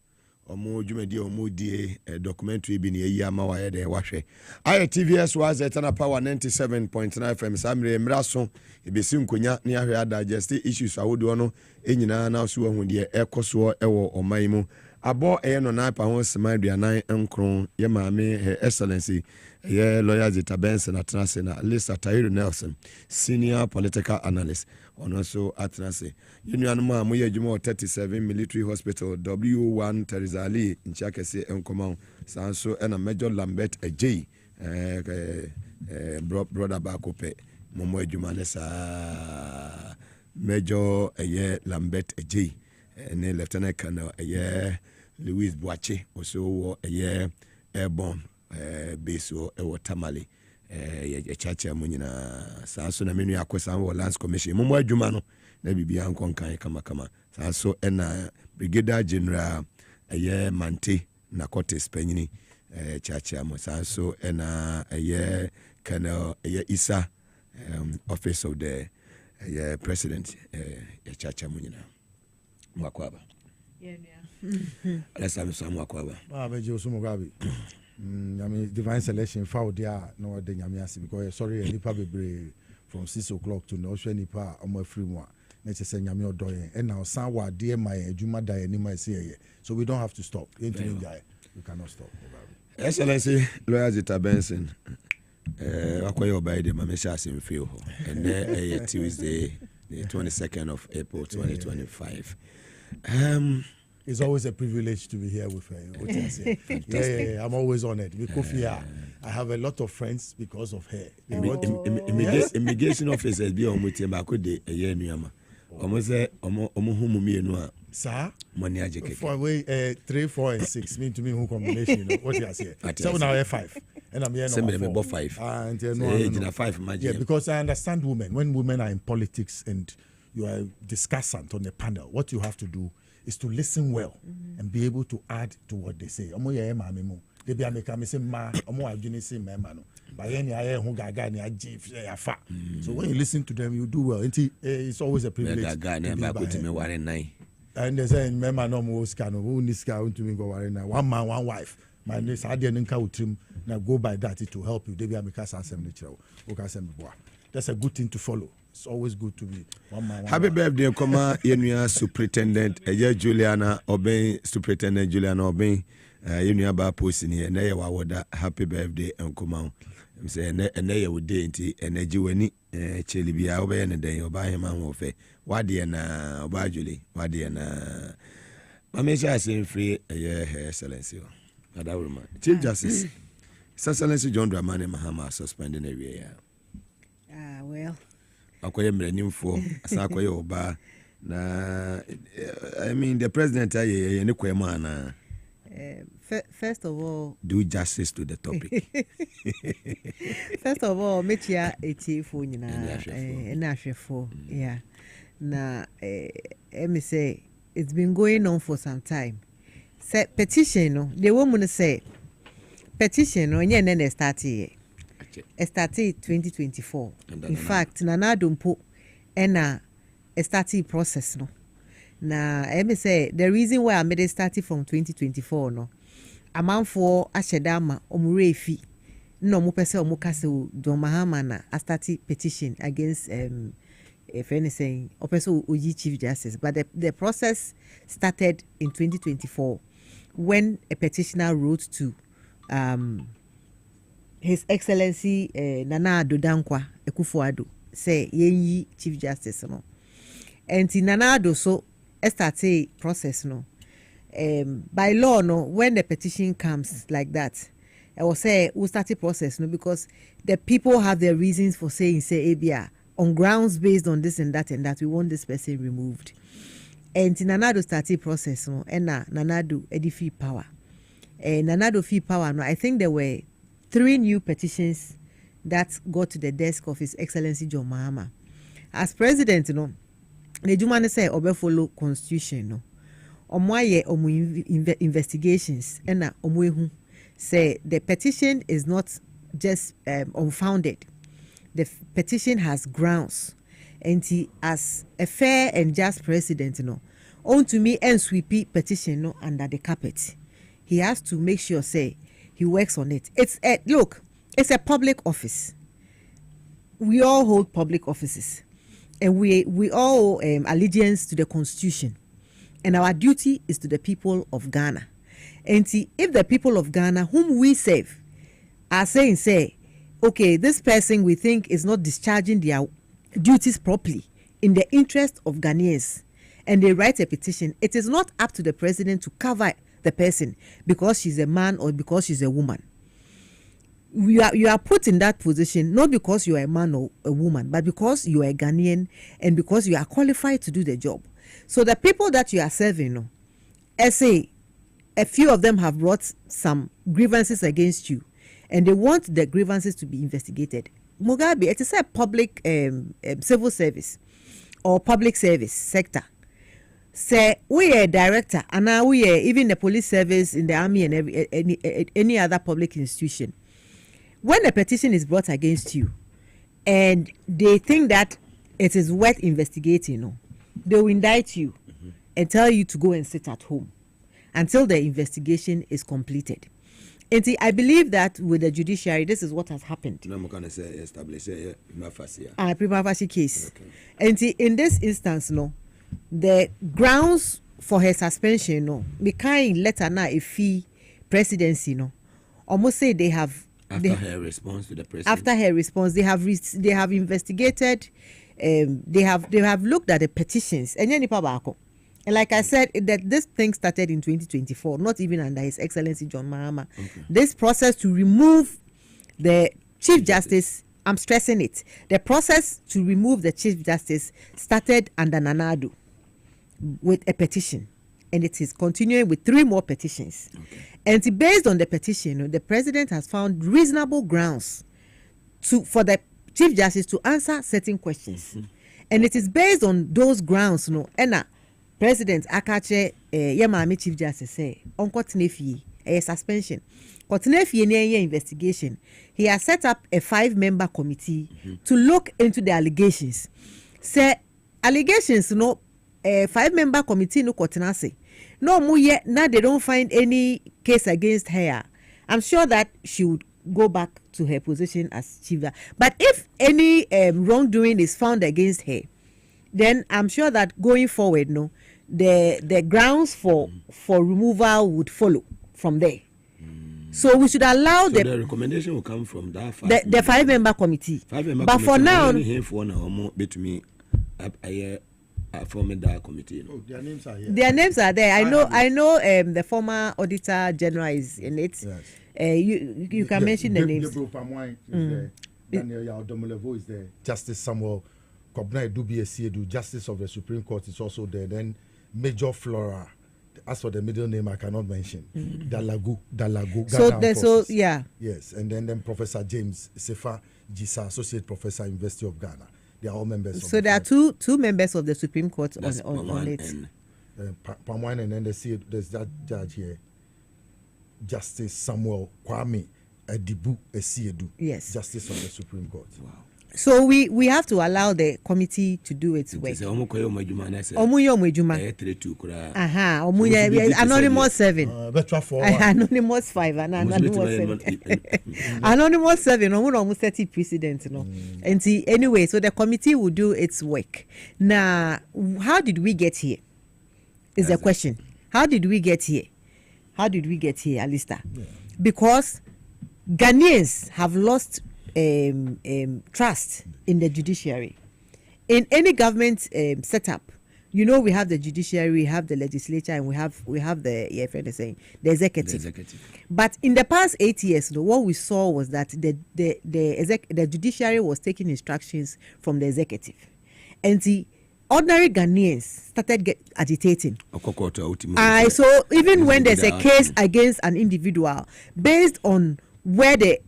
omo dwumadi omo die documentary bi ne yi ama wa ye de wahwe aye TVS was etana power 97.9 FM samre mraso ebesi nkonya ne ahwe ada just issues awodi ono enyina na so hu de ekoso ewo oman mu abo no na pa ho sema duanan enkron ye maame her excellency ye lawyer Zita Benson atnase na Lisa Tahiru Nelson senior political analyst ono so atnase yunuanu ma moye adwuma 37 military hospital W1 Terizali nchakese enkoma sanso ena Major Lambert Ejei brother bakope momo adwuma ne sa Major Lambert Ejei ne Lieutenant Colonel Louis Boache also airborne base or Tamale chacha munyina sanso na menu akwesa wo Lands Commission momo adwuma no na bibia nkon kan kama sanso ena Brigadier General Mante na Cortes Penyini chacha mo sanso ena Colonel Isa office of the president chacha munyina mwakwaba let's have some mwakwaba bejo so Mugabe I divine selection foul there no de nyame ase because sorry nipa bebre from 6 o'clock to no hwe nipa omo free mu na kyerɛ sɛ nyame ɔdɔ yɛn ɛna ɔsan wɔ adeɛ ma yɛn adwuma da yɛn anim a ɛsɛ yɛyɛ so we don't have to stop yɛntumi ngyae we cannot stop. Excellency Lawyer Zita Benson wakɔyɛ ɔbaeɛ de ma mehyɛ asɛmfie hɔ ɛnɛ Tuesday the 22nd of April 2025. It's always a privilege to be here with her. Yeah, I'm always honored. Because I have a lot of friends because of her. Immigration officers be on with him. I could a year new. Almost sir, money ajeke. For way 3, 4, and 6 mean to me who combination. What you say? So now 5, and I'm here now 5. And no, 5. Yeah, because I understand women. When women are in politics and you are discussant on the panel, what you have to do is to listen well and be able to add to what they say. They be say ma say so when you listen to them, you do well. It's always a privilege. And they say mema no mo scan who needs to me go one man, one wife. My niece I didn't now go by that to help you. They be that's a good thing to follow. It's always good to be one man. Happy birthday, Koma Yenua Superintendent Juliana Obey, Superintendent Juliana Obey, Yenua Ba posting here, and they happy birthday, and Koma. I'm saying, and they would dainty, and a Juani, Chili be Obey, and then you buy him and warfare. Wadiana, Obajuli, Wadiana. Mamesha saying free a year, Her Excellency. Chief Justice, His Excellency John Dramani Mahama suspending a year. Well. Akoye mrenimfo asa akoye oba na I mean the president aye ne kwema na first of all do justice to the topic. First of all mechia etifo nyina na ahwefo yeah na me say it's been going on for some time. Say petition no the woman say petition no nye na start here. Started 2024. In fact, Nana Dumpo and started process no. Na me say the reason why I made it started from 2024 no. A man for Ashedama omurefi no mo pese omukase do Mahama na I started petition against if anything opeso oyi Chief Justice, but the process started in 2024 when a petitioner wrote to His Excellency Nana Addo Dankwa Akufo-Addo say yenyi Chief Justice no. And Nana Addo so started process no. By law no, when the petition comes like that, I will say we started process no because the people have their reasons for saying say ABR on grounds based on this and that we want this person removed. And Nana Addo started process no, and Nana Addo edify power. Nana Addo fee power no. I think there were 3 new petitions that got to the desk of His Excellency John Mahama. As president, the Jumane say obe follow constitution no. Omwaye investigations and omwehu say the petition is not just unfounded. The petition has grounds, and he, as a fair and just president, on to me and sweepy petition under the carpet. He has to make sure say he works on it. It's it's a public office. We all hold public offices, and we all owe allegiance to the Constitution, and our duty is to the people of Ghana. And if the people of Ghana, whom we serve, are saying, say, okay, this person we think is not discharging their duties properly in the interest of Ghanaians, and they write a petition, it is not up to the president to cover the person because she's a man or because she's a woman. You are put in that position not because you are a man or a woman, but because you are a Ghanaian and because you are qualified to do the job. So the people that you are serving, I say a few of them have brought some grievances against you, and they want the grievances to be investigated. Mugabe, it is a public civil service or public service sector. Say we are a director, and now we are even the police service in the army and any other public institution. When a petition is brought against you, and they think that it is worth investigating, they will indict you and tell you to go and sit at home until the investigation is completed. And I believe that with the judiciary, this is what has happened. I'm going to say establish a prima facie case. Okay. And in this instance, no, the grounds for her suspension, no, we can't let her now a fee presidency, no. Almost say they have her response to the president. After her response, they have investigated. They have looked at the petitions. And like I said, that this thing started in 2024, not even under His Excellency John Mahama. Okay. This process to remove the Chief Justice, I'm stressing it. The process to remove the Chief Justice started under Nana Addo with a petition, and it is continuing with 3 more petitions. Okay. And based on the petition, the president has found reasonable grounds for the Chief Justice to answer certain questions. Mm-hmm. And it is based on those grounds, President Akache Yamami Chief Justice say on Kotinefi a suspension. Kotinefi near investigation. He has set up a 5-member committee to look into the allegations. Say allegations, 5-member committee no Kotinase. No more yet. Now they don't find any case against her. I'm sure that she would go back to her position as chief. But if any wrongdoing is found against her, then I'm sure that going forward, the grounds for removal would follow from there. So we should allow the recommendation will come from that the 5-member committee. But for now, forming that committee. Their names are here. Their names are there. I know. The former Auditor General is in it. Yes. You can mention the names. Daniel Yaodomolevo is there. Justice Samuel Kobna Edubi Esiedu, Justice of the Supreme Court, is also there. Then Major Flora. As for the middle name, I cannot mention. Dalagu. Yes, and then Professor James Sefa Jisa, Associate Professor, University of Ghana. They are all members. So there are two members of the Supreme Court on it. Pamwine, and then there's that judge here, Justice Samuel Kwame Edibu Esiedu. Yes, Justice of the Supreme Court. Wow. So we have to allow the committee to do its work. Anonymous 7. Anonymous 5 and Anonymous 7. Anonymous 7 almost 30 precedents, And see, anyway, so the committee will do its work. Now, how did we get here? Is the question. How did we get here? Alista? Yeah. Because Ghanaians have lost trust in the judiciary. In any government setup, we have the judiciary, we have the legislature, and we have the executive. But in the past 8 years, what we saw was that the judiciary was taking instructions from the executive, and the ordinary Ghanaians started agitating. So even when there's a case against an individual based on where the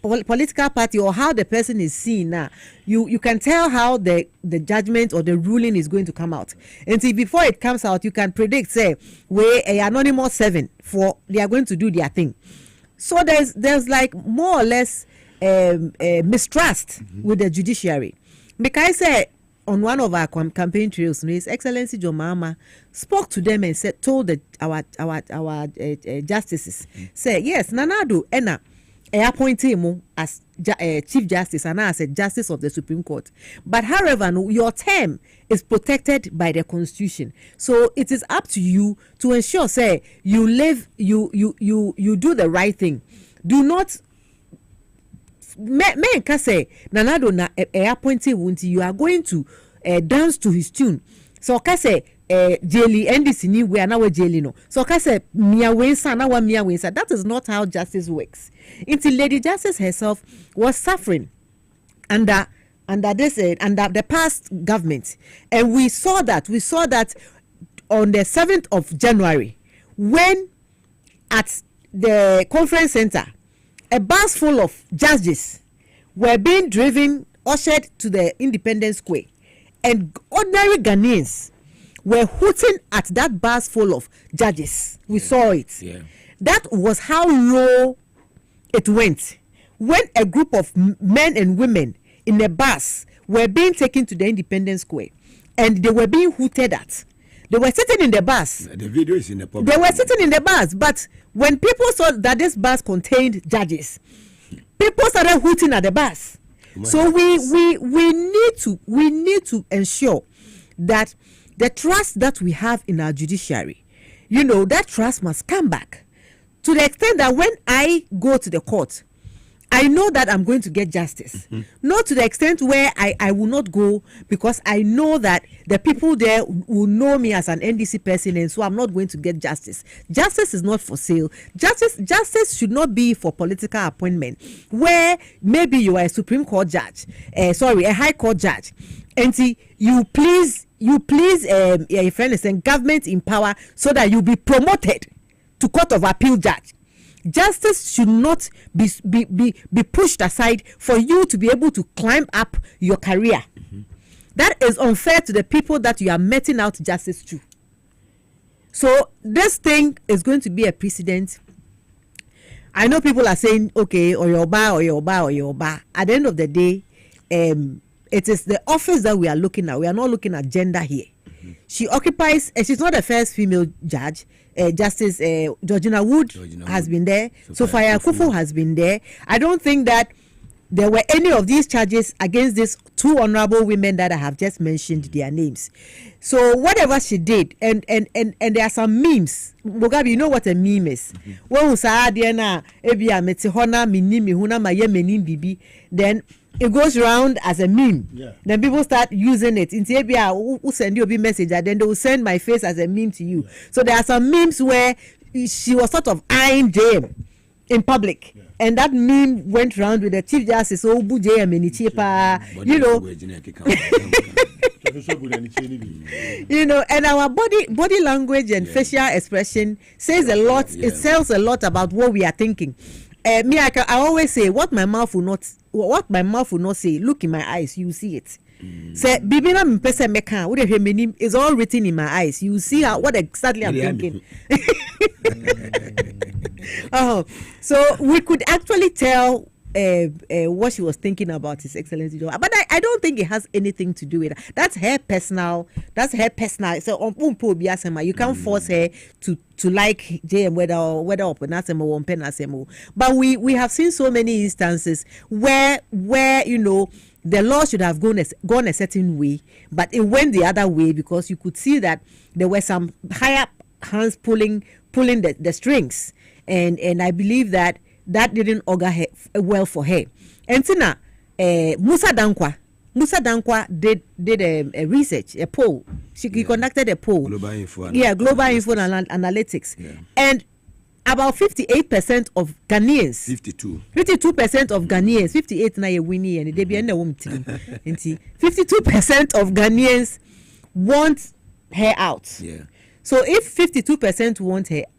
political party or how the person is seen now, you can tell how the judgment or the ruling is going to come out. And see, before it comes out, you can predict, say, where a Anonymous 7 they are going to do their thing. So there's like more or less mistrust with the judiciary. Because I say, on one of our campaign trails, His Excellency John Mahama spoke to them and told our justices, say yes, Nana Addo Ena appointed him as Chief Justice and as a Justice of the Supreme Court. But however, your term is protected by the Constitution, so it is up to you to ensure, say, you do the right thing. Do not. Men can say Nanado na appointed wunti, you are going to dance to his tune. So can say jeli NDC ni we are now jeli no. So can say mia wensa na wa mia wensa. That is not how justice works. Until Lady Justice herself was suffering under this under the past government, and we saw that on the 7th of January when at the conference center, a bus full of judges were being ushered to the Independence Square, and ordinary Ghanaians were hooting at that bus full of judges. We saw it. Yeah. That was how low it went when a group of men and women in a bus were being taken to the Independence Square, and they were being hooted at. They were sitting in the bus. The video is in the public. They were sitting in the bus, but when people saw that this bus contained judges, people started hooting at the bus. So we need to ensure that the trust that we have in our judiciary, that trust must come back to the extent that when I go to the court, I know that I'm going to get justice. Not to the extent where I will not go because I know that the people there will know me as an NDC person, and so I'm not going to get justice. Justice is not for sale. Justice should not be for political appointment, where maybe you are a Supreme Court judge, a High Court judge, and see you please your friend is saying government in power so that you be promoted to Court of Appeal judge. Justice should not be pushed aside for you to be able to climb up your career. That is unfair to the people that you are meting out justice to. So this thing is going to be a precedent. I know people are saying, okay, Oyoba. At the end of the day, it is the office that we are looking at. We are not looking at gender here. She occupies, she's not the first female judge. Justice Georgina Wood has been there. Sophia Kufu has been there. I don't think that there were any of these charges against these two honorable women that I have just mentioned their names. So whatever she did, and there are some memes. Mugabe, you know what a meme is? Then it goes around as a meme. Yeah. Then people start using it. In Tibia, who send you a message, and then they will send my face as a meme to you. Yeah. So there are some memes where she was sort of eyeing JM in public. Yeah. And that meme went around with the Chief Justice, and our body language and facial expression says a lot. Yeah. It tells a lot about what we are thinking. I always say what my mouth will not say. Look in my eyes, you see it. Say bibina mpese meka what is all written in my eyes. You see what exactly I'm thinking. So we could actually tell what she was thinking about His Excellency. But I don't think it has anything to do with that. That's her personal. So you can't force her to like JM whether Openasemo or Penasemo. But we have seen so many instances where the law should have gone a certain way, but it went the other way because you could see that there were some higher hands pulling the strings, and I believe that didn't augur well for her. And Tina, Musa Dankwa did a research, a poll. He conducted a poll. Global Info Analytics. Yeah. And about 58% of Ghanaians, 52% of Ghanaians, 58 na ye winnie and they be in the womb team. 52% of Ghanaians want her out. Yeah. So if 52%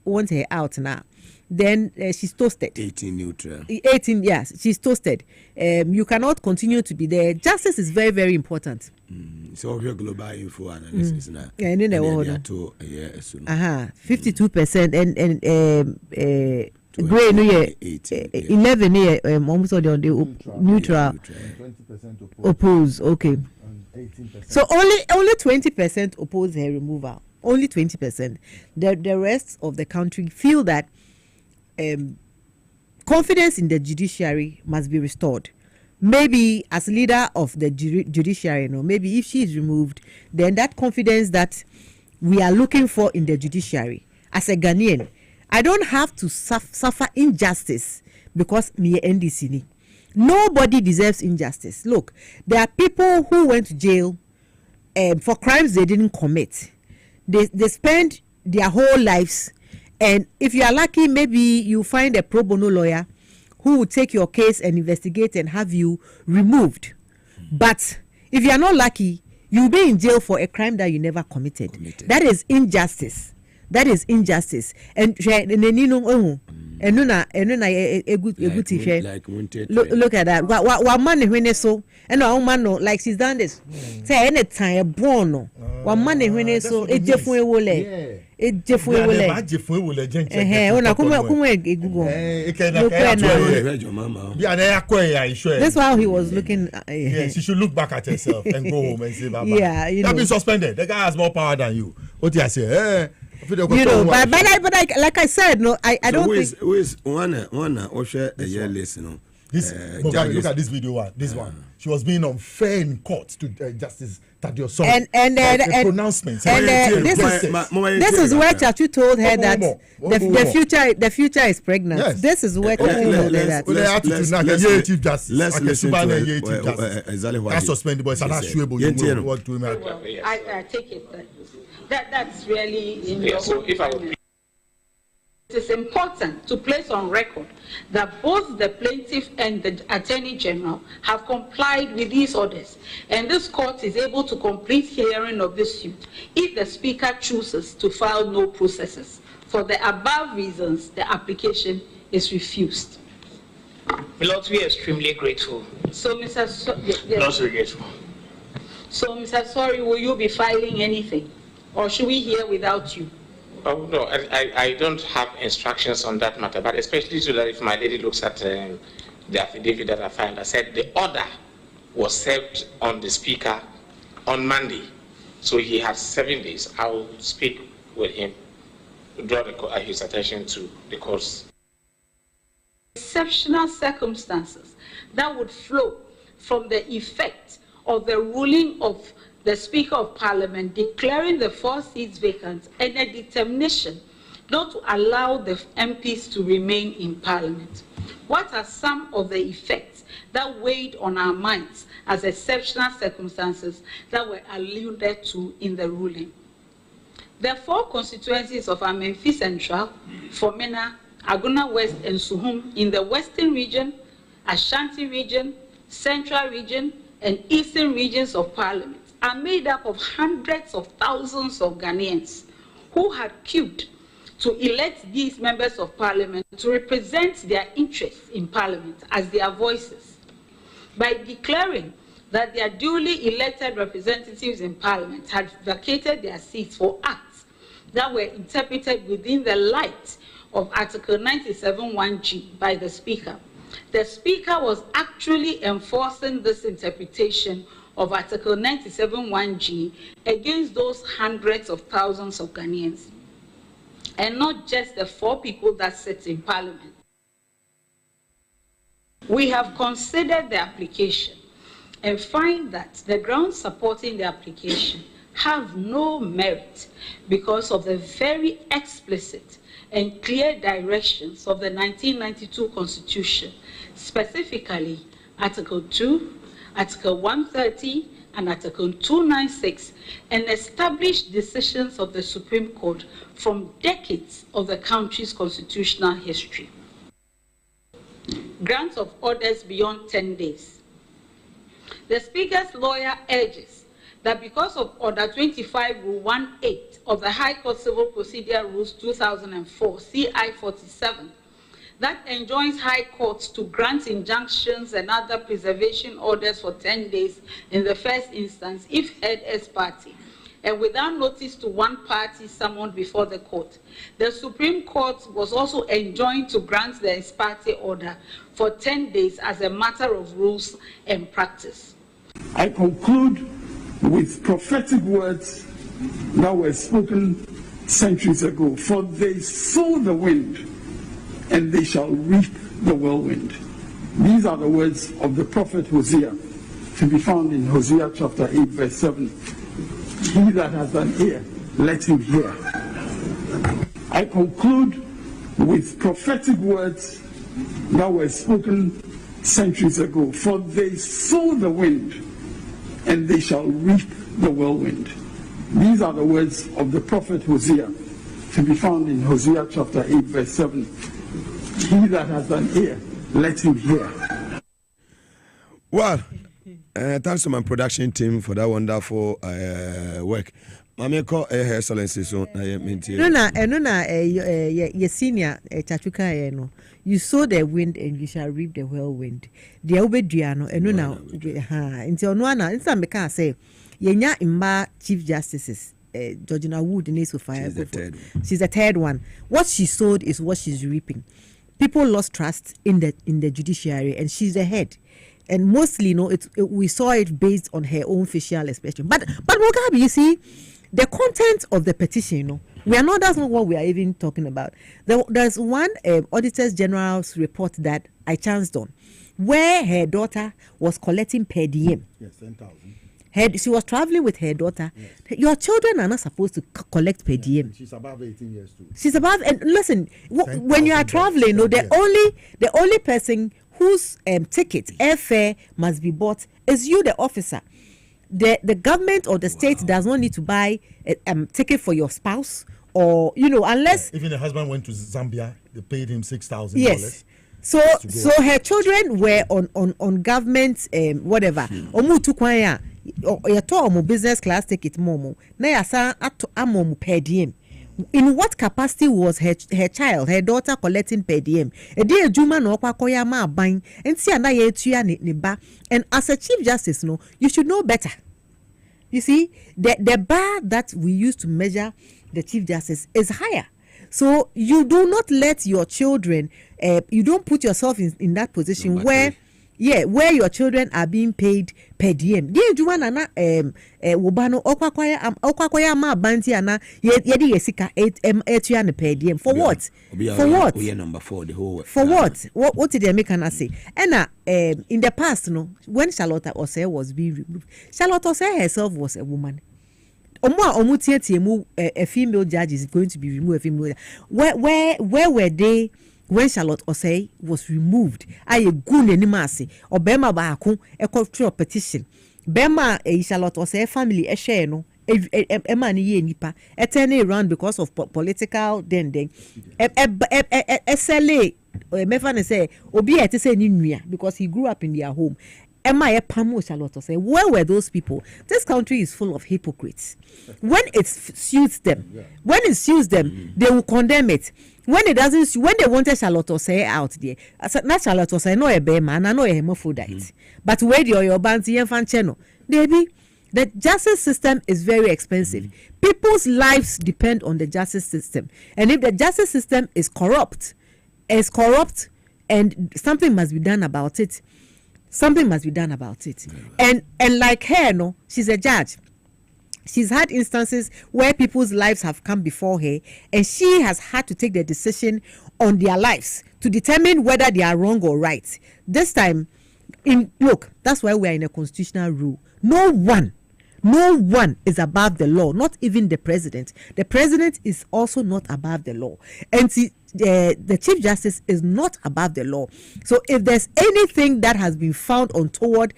want her out now, then she's toasted. 18 neutral. 18, yes, she's toasted. You cannot continue to be there. Justice is very, very important. So your global info analysis now. Yeah, and then 52% and Gray no year 11 year almost on the neutral 20% oppose. Okay. 18%. So only 20% oppose her removal. Only 20%. The rest of the country feel that confidence in the judiciary must be restored. Maybe as leader of the judiciary, maybe if she is removed, then that confidence that we are looking for in the judiciary, as a Ghanaian, I don't have to suffer injustice because me NDC. Nobody deserves injustice. Look, there are people who went to jail for crimes they didn't commit. They spend their whole lives, and if you are lucky, maybe you find a pro bono lawyer who will take your case and investigate and have you removed. But if you are not lucky, you'll be in jail for a crime that you never committed. That is injustice. And look at that. What money when so and our man like she's done this. Say any time born. What money when so it different wole. It different wole. That's why he was looking. She should look back at herself and go home and say bye bye. Yeah, that been suspended. The guy has more power than you. What you say? But like I said, no, I don't think. Who is one or share a year listen? This Mugabe, look at this video one. This one. She was being unfair in court to Justice Tadio Song. And pronouncements. And this is where Chachu told her that the future is pregnant. Yes. This is where Chachu told her that. Let's listen to exactly what suspend the boys. I take it that's really in your so if I would... It is important to place on record that both the plaintiff and the Attorney General have complied with these orders, and this court is able to complete hearing of this suit if the Speaker chooses to file no processes. For the above reasons, the application is refused. Milord, we are extremely grateful. So, Mr. Not grateful. So, Mr. Sorry, will you be filing anything, or should we hear without you? Oh, no, I don't have instructions on that matter, but especially so that if my lady looks at the affidavit that I filed, I said the order was served on the Speaker on Monday, so he has 7 days. I will speak with him to draw his attention to the courts. Exceptional circumstances that would flow from the effect of the ruling of the Speaker of Parliament declaring the 4 seats vacant and a determination not to allow the MPs to remain in Parliament. What are some of the effects that weighed on our minds as exceptional circumstances that were alluded to in the ruling? The 4 constituencies of Amenfi Central, Fomena, Aguna West, and Suhum in the Western region, Ashanti region, Central region, and Eastern regions of Parliament are made up of hundreds of thousands of Ghanaians who had queued to elect these members of Parliament to represent their interests in Parliament as their voices. By declaring that their duly elected representatives in Parliament had vacated their seats for acts that were interpreted within the light of Article 97(1)(g) by the Speaker, the Speaker was actually enforcing this interpretation of Article 97(1)(g) against those hundreds of thousands of Ghanaians, and not just the 4 people that sit in Parliament. We have considered the application and find that the grounds supporting the application have no merit because of the very explicit and clear directions of the 1992 Constitution, specifically Article 2, Article 130, and Article 296, and established decisions of the Supreme Court from decades of the country's constitutional history. Grants of orders beyond 10 days. The Speaker's lawyer urges that because of Order 25 Rule 18 of the High Court Civil Procedure Rules 2004, CI 47, that enjoins high courts to grant injunctions and other preservation orders for 10 days in the first instance if heard ex parte and without notice to one party summoned before the court. The Supreme Court was also enjoined to grant the ex parte order for 10 days as a matter of rules and practice. I conclude with prophetic words that were spoken centuries ago. For they sow the wind, and they shall reap the whirlwind. These are the words of the prophet Hosea, to be found in Hosea chapter 8, verse 7. He that has an ear, let him hear. I conclude with prophetic words that were spoken centuries ago. For they sow the wind, and they shall reap the whirlwind. These are the words of the prophet Hosea, to be found in Hosea chapter 8, verse 7. He that has an ear, let him hear. Well, thanks to my production team for that wonderful work. Mami call excellency so na your senior Chachuka no. You sow the wind and you shall reap the whirlwind. The obedua no eno na nti ono ana nsa meka say yenya imba chief justices Georgina Wood in Sofia. She's the third one. What she sowed is what she's reaping. People lost trust in the judiciary, and she's the head. And mostly, we saw it based on her own facial expression. But Mugabe, you see, the content of the petition, that's not what we are even talking about. There's one Auditors General's report that I chanced on, where her daughter was collecting per diem. Yes, 10,000. She was traveling with her daughter. Yes. Your children are not supposed to collect per diem. She's above 18 years too. She's above, and listen, when you are traveling, the only person whose ticket, airfare must be bought is you, the officer. The government or the state does not need to buy a ticket for your spouse, or unless even the husband went to Zambia, they paid him $6,000. Yes. So her children were on government whatever. Omu tukwanya omo business class ticket momo. Na yasa amomu per diem. In what capacity was her child, her daughter collecting per diem? A day juma no kwa koya ma buying and see na ye tuya ni ba. And as a Chief Justice, you should know better. You see, the bar that we use to measure the Chief Justice is higher. So you do not let your children, you don't put yourself in that position where your children are being paid per diem. For what? For what? What did the American say? And in the past, when Charlotte Osei was being removed, Charlotte Osei herself was a woman. A female judge is going to be removed. Where were they when Charlotte Osei was removed? I a good animasi or Bema Baku a cultural petition. Bema a Charlotte Osei family a share no a man ye nipa a turn around because of political dending. SLA Mefane say Obi at say Ninuya because he grew up in their home. Where were those people? This country is full of hypocrites. When it suits them, they will condemn it. When it doesn't, when they wanted Charlotte Osei out there, not Charlotte Osei, no a bear man, I know a hermaphrodite. But where do your bands and fan channel? Baby, the justice system is very expensive. People's lives depend on the justice system. And if the justice system is corrupt, and something must be done about it. Something must be done about it. And like her, she's a judge. She's had instances where people's lives have come before her, and she has had to take the decision on their lives to determine whether they are wrong or right. This time, that's why we are in a constitutional rule. No one is above the law, not even the president. The president is also not above the law. And the Chief Justice is not above the law. So if there's anything that has been found untoward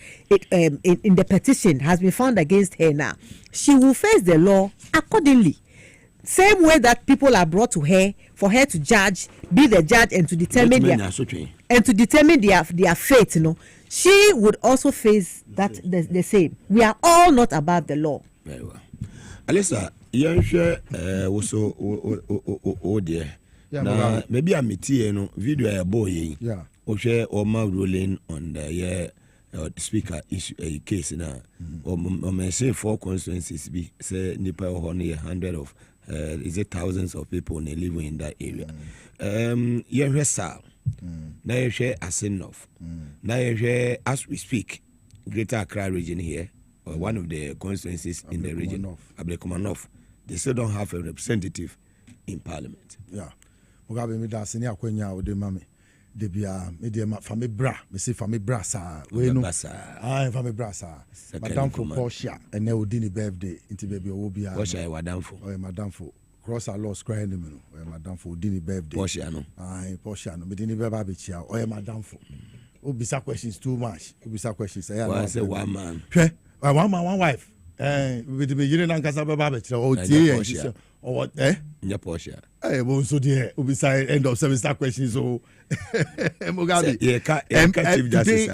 in the petition has been found against her now, she will face the law accordingly. Same way that people are brought to her for her to judge, be the judge, and to determine their fate, she would also face that the same. We are all not above the law. Very well. Alisa, you share also dear. Now maybe I'm video a boy. Yeah. Or share or my ruling on the speaker issue a case now. Or may say 4 constituencies be say nipa only 100 of is it thousands of people living in that area. You share now you share Asinov. Now you share as we speak, Greater Accra region here, or one of the constituencies in the region, Ablekomanov. They still don't have a representative in parliament. Yeah. Mugabe me da senior kwenya ode mame. De bia me de family bra, me say family bra sa. We no. Family bra sa. Madam for Porsche and na odi ni birthday into baby o bia. Porsche e madam for. Oh madam for. Cross our law square ni me no. Madam for odi ni birthday. Porsche no. Porsche no. Me de ni beba be chia. Oh madam for. Obisa questions too much. Obisa questions. I say one man. One man, one wife. With the beginning and Casaba Babich, or tea, or what? In your Porsche. Won't so dear. Obisa end of semester questions. So, Mugabe, today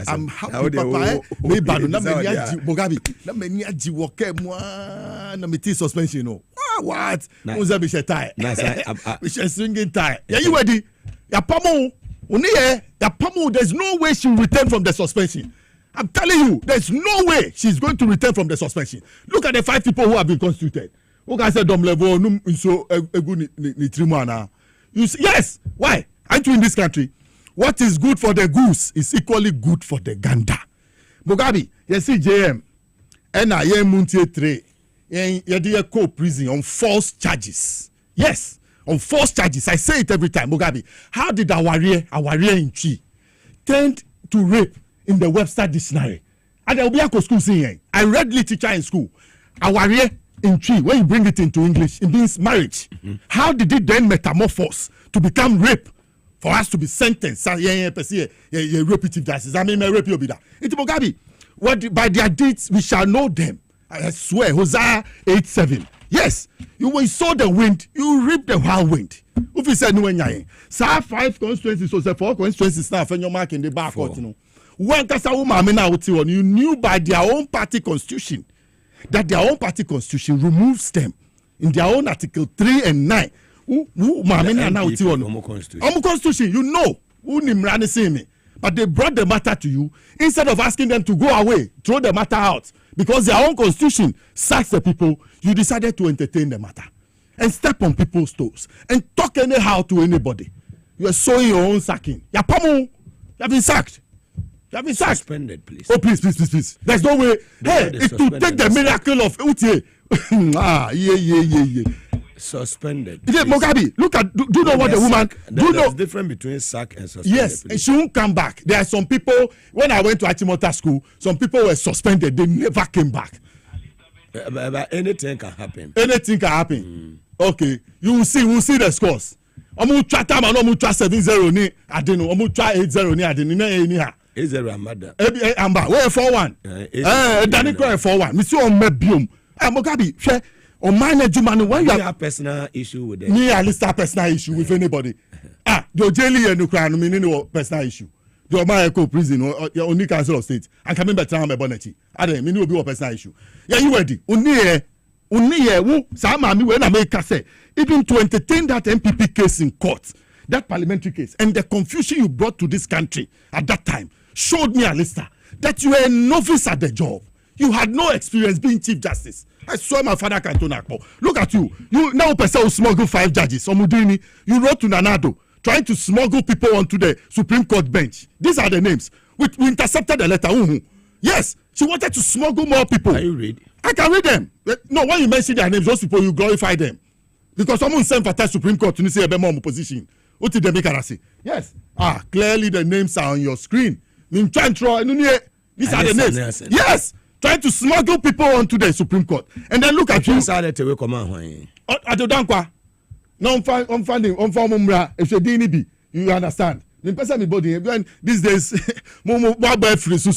I'm happy, Papa. Me badu na me niaji Mugabe. Na me niaji woke moi na me tea suspension. No. What? Mugabe she tie. We she swinging tie. Yeah, you ready? Ya pamo. There's no way she'll return from the suspension. I'm telling you, there's no way she's going to return from the suspension. Look at the 5 people who have been constituted. Who can say Dom Levo, yes, why? Aren't you in this country? What is good for the goose is equally good for the gander. Mugabe, you see JM, and I am Muntie 3. Yedi co prison on false charges. Yes, on false charges. I say it every time, Mugabe. How did Awarie in Chi tend to rape in the Webster dictionary? And there will be a school saying, I read literature in school. Awarie in Chi, when you bring it into English, it means marriage. How did it then metamorphose to become rape? For us to be sentenced, repetitive justice. I mean, rape you be that. It's Mugabe. By their deeds we shall know them. I swear, Hosea 8:7. Yes, when you saw the wind, you reap the whirlwind. If you said no, sir, 5 constituencies, so 4 constituencies now, when you're marking the back out, you know. When you knew by their own party constitution that their own party constitution removes them in their own article 3 and 9. Constitution, you know, but they brought the matter to you instead of asking them to go away, throw the matter out, because their own constitution sacks the people. You decided to entertain the matter and step on people's toes and talk anyhow to anybody. You are sowing your own sacking. You have been sacked. You have been sacked. Suspended, please. Oh, please. There's no way. Hey, it will take the miracle of Utie. Suspended. Mugabe, look at. Do you know what the woman? Do you know the difference between sack and suspended? Yes, she won't come back. There are some people. When I went to Achimota school, some people were suspended. They never came back. But anything can happen. Anything can happen. Okay, you will see. We'll see the scores. Omu try time and omu try 7-0 ni adenu. Omu try 8-0 ni adenu. Ni ha. 8-0 Amada. Amba. Where 4-1? Daniko 4-1. Missy on mebium. Mugabe. On my when you have personal issue with them. Me, I list a personal issue with anybody. The jelly and Ukraine, meaning personal issue. The Omar prison or your only council of state. And coming back to my bonnet. I don't mean will be a personal issue. Yeah, you ready? Only who some when I make say even to entertain that MPP case in court, that parliamentary case, and the confusion you brought to this country at that time showed me, Alistair, that you were a novice at the job. You had no experience being Chief Justice. I saw my father Cantona. Look at you. You now person who smuggle 5 judges. Omudini, you wrote to Nanado trying to smuggle people onto the Supreme Court bench. These are the names. We intercepted the letter. Yes, she wanted to smuggle more people. Can you read? I can read them. No, when you mention their names, those people, you glorify them. Because someone sent for the Supreme Court to say a more position. What did they make her say? Yes. Clearly the names are on your screen. These are the names. Yes. Trying to smuggle people onto the Supreme Court. And then look at you. You understand? These days,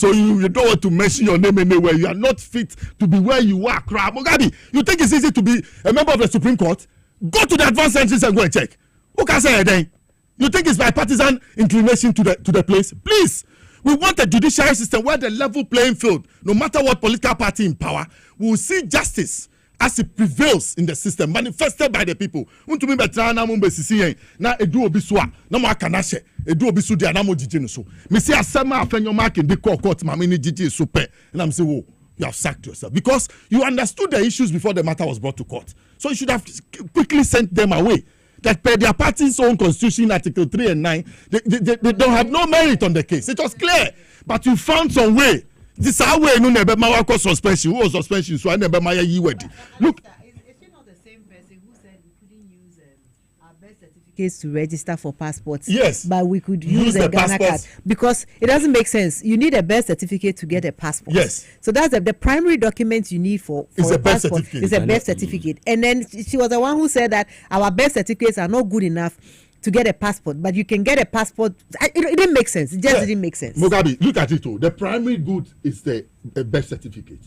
so you don't want to mention your name anywhere. You are not fit to be where you are. Mugabe, you think it's easy to be a member of the Supreme Court? Go to the advanced entries and go and check. Who can say anything? You think it's bipartisan inclination to the place? Please. We want a judiciary system where the level playing field, no matter what political party in power, we will see justice as it prevails in the system, manifested by the people. Untumi betrana mumbe sisi na edu obisua na mo akanashe edu obisu dia na mo jiji no so. Me say asema afenyo mark in the court mama ni jiji so pe. And I'm saying, whoa, you have sacked yourself because you understood the issues before the matter was brought to court. So you should have quickly sent them away. That per their party's own constitution, Article 3 and 9, they don't have no merit on the case. It was clear. But you found some way. This our way, no never my suspension. Who was suspension? So I never my yiwedi. Look. Is she not the same person who said we couldn't use our birth certificates to register for passports? Yes. But we could use a Ghana card. Because it doesn't make sense. You need a birth certificate to get a passport. Yes. So that's the primary document you need for a passport. It's a birth certificate. And then she was the one who said that our birth certificates are not good enough to get a passport, but you can get a passport. It didn't make sense. It just didn't make sense. Mugabe, look at it too. The primary good is the birth certificate.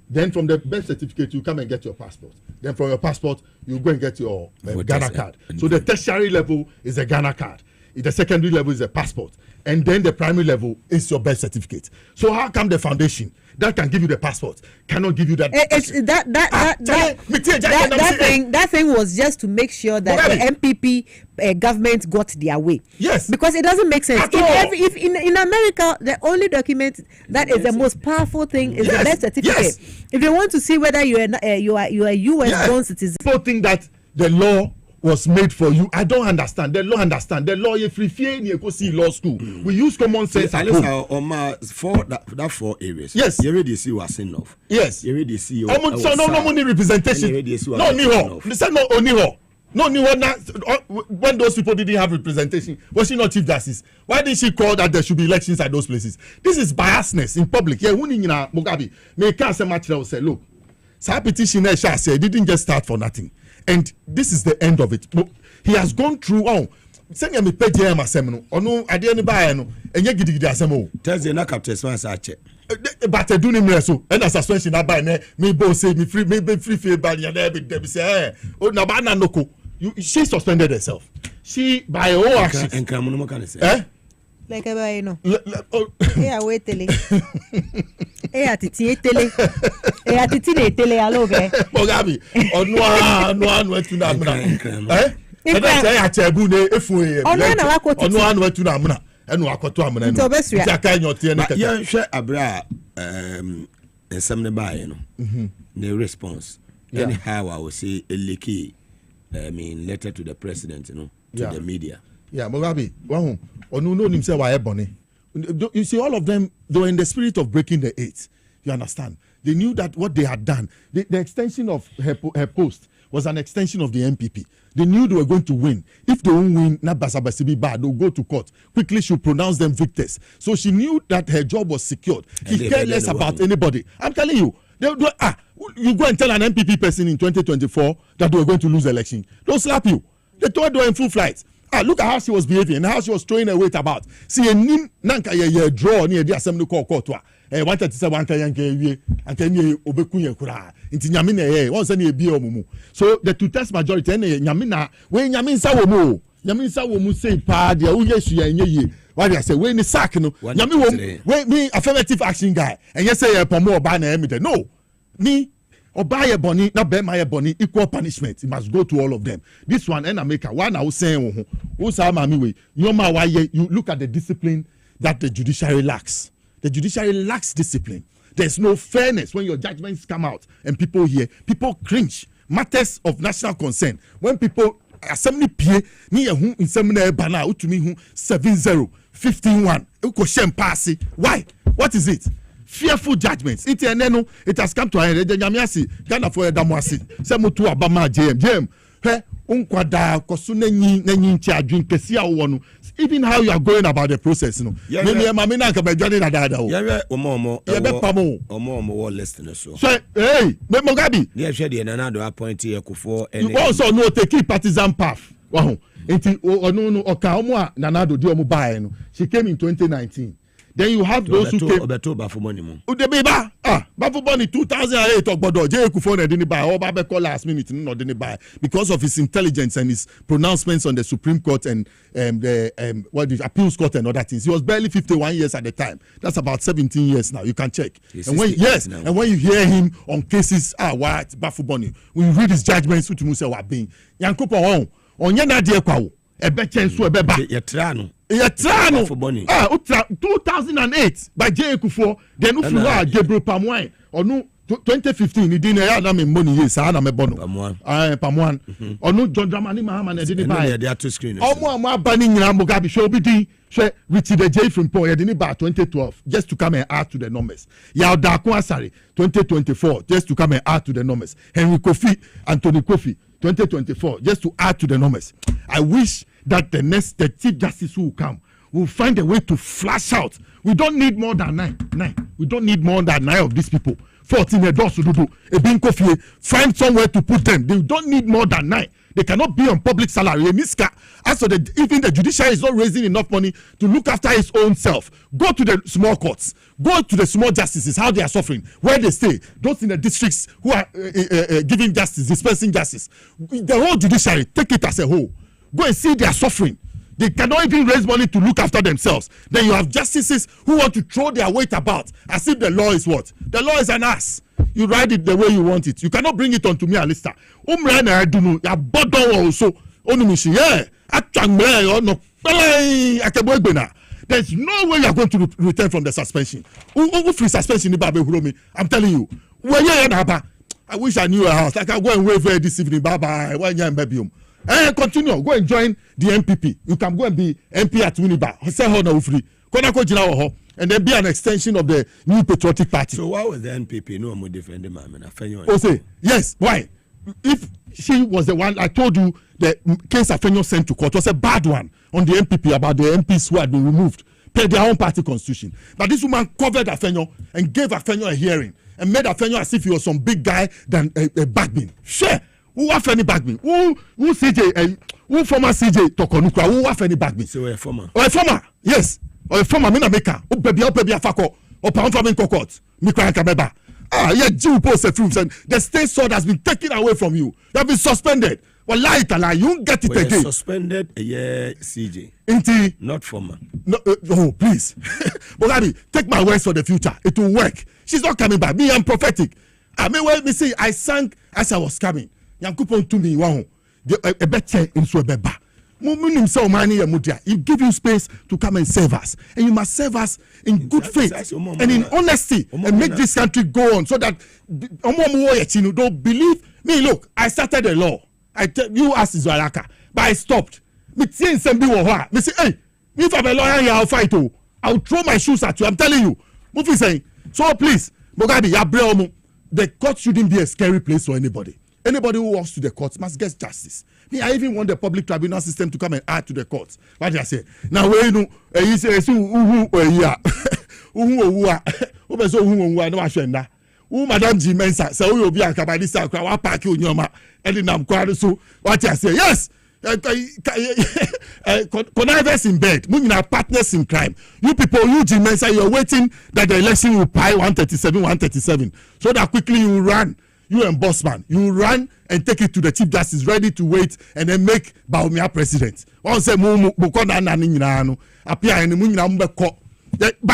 Then from the birth certificate, you come and get your passport. Then from your passport, you go and get your Ghana card. So the tertiary level is a Ghana card. The secondary level is a passport. And then the primary level is your birth certificate. So how come the foundation that can give you the passport cannot give you that? That thing was just to make sure that the MPP government got their way. Yes, because it doesn't make sense. If in America, the only document that is the most powerful thing is the birth certificate. Yes. If you want to see whether you are a U.S. born citizen, people think that the law was made for you. I don't understand. The law understand. The law if you go see law school. We use common sense. At least for that 4 areas. Yes. You already see what's enough. Yes. You already see. So no money representation. No Niho. Listen, no Niho. No Niho. When those people didn't have representation, was she not Chief Justice? Why did she call that there should be elections at those places? This is biasness in public. Yeah, when Mugabe may can't say much. Say look, sa petition didn't just start for nothing. And this is the end of it. He has gone through. Send me page here, Masemo. Or no, I didn't buy no. And you get the Asemo. Thursday, no captain, check. But I do need so. And a suspension, I buy me both say me free, maybe free fee by your debit. Say, oh, Nabana Noko. She suspended herself. She by all actions. And Kramono can say, like I know. Yeah, wait till it. Yeah, titi tele. Yeah, titi tele aloge. Mugabe. No went to Namna. And I say at Ebune if we on went to Namna and Wakoto Amana. So best we can your tea. Yeah, share Abra and some buy, the response. Anyhow, I will say a leaky letter to the president, to the media. Yeah, Mugabe, no himself why Ebony. You see, all of them, they were in the spirit of breaking the 8. You understand? They knew that what they had done, the extension of her post was an extension of the MPP. They knew they were going to win. If they won't win, not Basabasibi bad, they'll go to court. Quickly, she'll pronounce them victors. So she knew that her job was secured. He cared less about anybody. I'm telling you, you go and tell an MPP person in 2024 that they were going to lose the election. They'll slap you. They told her in full flight. Look at how she was behaving and how she was throwing her weight about. See, a nim nanka ye draw near the assembly call to wanted to say one can and can you obekunya kura into Yamina once any mumu. So the 2/3 majority and Yamina when Yamin Sawomo Yamin say pa dia yes ye what I say when the sack no Yami when me affirmative action guy and yes say pomo ba na emite no me or buy a bonny, not bear my bonny, equal punishment. It must go to all of them. This one, and I make a one I was saying, who's our mammy way? You know why you look at the discipline that the judiciary lacks. The judiciary lacks discipline. There's no fairness when your judgments come out and people hear, people cringe. Matters of national concern. When people assembly pay, me a who in seminar banner, to me who 7-0, 15-1, uko shem passy. Why? What is it? Fearful judgments. It has come to an end. Ghana for Damwasi. Semutu Abama JM. Even how you are going about the process, So hey, Mugabe. You also know the key partisan path. Wow. She came in 2019. Then you have those who came. Udebeba, Bafuboni 2008 Ogbodo, Jekufone didn't buy, or Babeko last minute, no, didn't buy, because of his intelligence and his pronouncements on the Supreme Court and the appeals court and other things. He was barely 51 years at the time. That's about 17 years now. You can check. And when you hear him on cases, what Bafuboni, when you read his judgments, which Musa were being, Yankupo on Yana Kwao, a betchen so beba. Yetrano 2008 by J. Kufo, then Ufuwa Gabriel Pamwine, or no 2015, he didn't have money. Yes, I am a bono. Pamwan, or no John Dramani Mahaman, and didn't buy. They are two screens. Oh, banning Mugabe show be Richie the J from Poya didn't buy 2012 just to come and add to the numbers. Yauda Kwasari 2024 just to come and add to the numbers. Henry Kofi, Anthony Kofi 2024 just to add to the numbers. I wish that the Chief Justice who will come will find a way to flash out. We don't need more than 9. We don't need more than 9 of these people. 14 adults to do a bin coffee. Find somewhere to put them. They don't need more than 9. They cannot be on public salary. Even the judiciary is not raising enough money to look after its own self. Go to the small courts. Go to the small justices, how they are suffering, where they stay. Those in the districts who are giving justice, dispensing justice. The whole judiciary, take it as a whole. Go and see their suffering. They cannot even raise money to look after themselves. Then you have justices who want to throw their weight about as if the law is what? The law is an ass. You write it the way you want it. You cannot bring it onto me, Alista. There's no way you are going to return from the suspension. Free suspension, I'm telling you. I wish I knew a house. Like I go and wait for this evening. Bye bye. Continue. Go and join the MPP. You can go and be MP at Winneba. Say how now free. And then be an extension of the New Patriotic Party. So why was the NPP no more defend the man? Oh, say yes. Why? If she was the one I told you the case Afenyo sent to court was a bad one on the MPP about the MPs who had been removed per their own party constitution. But this woman covered Afenyo and gave Afenyo a hearing and made Afenyo as if he was some big guy than a bagman. Sure. Who have any bagman? Who CJ? Who former CJ Tokonukwa? Who have any bagman? So a former. Or a former, yes. Or a former Minameka. Or baby afako. Or pound farming cocotte. Mikra Kabeba. Yeah, Jew post a film saying the state sword has been taken away from you. You have been suspended. Well, lie it, lie. You won't get it again. Suspended a year, CJ. Inti. Not former. No, oh, please. Mugabe, take my words for the future. It will work. She's not coming back. Me, I'm prophetic. I mean, well, me see, I sang as I was coming. Yankupon to me, wow. A better in Swebeba. He give you space to come and serve us, and you must serve us in good faith and in honesty, and make this country go on so that don't believe me. Look, I started a law. I tell you as Israelaka, but I stopped. Me say, hey, if I'm a lawyer, I'll fight. I'll throw my shoes at you. I'm telling you. Mufi saying, so please, Mugabe, the court shouldn't be a scary place for anybody. Anybody who walks to the courts must get justice. Me, I even want the public tribunal system to come and add to the courts. What did I say? Now, you know, you say, Madam G. Mensa, so we will be a Kabadisa, our park in Yoma, and in Namquad. So, what I say, yes, connivers in bed, moving our partners in crime. You people, you G. Mensa, you're waiting that the election will pie 137, so that quickly you run. You and Bossman, you run and take it to the Chief Justice, ready to wait and then make Baumia president. One say, by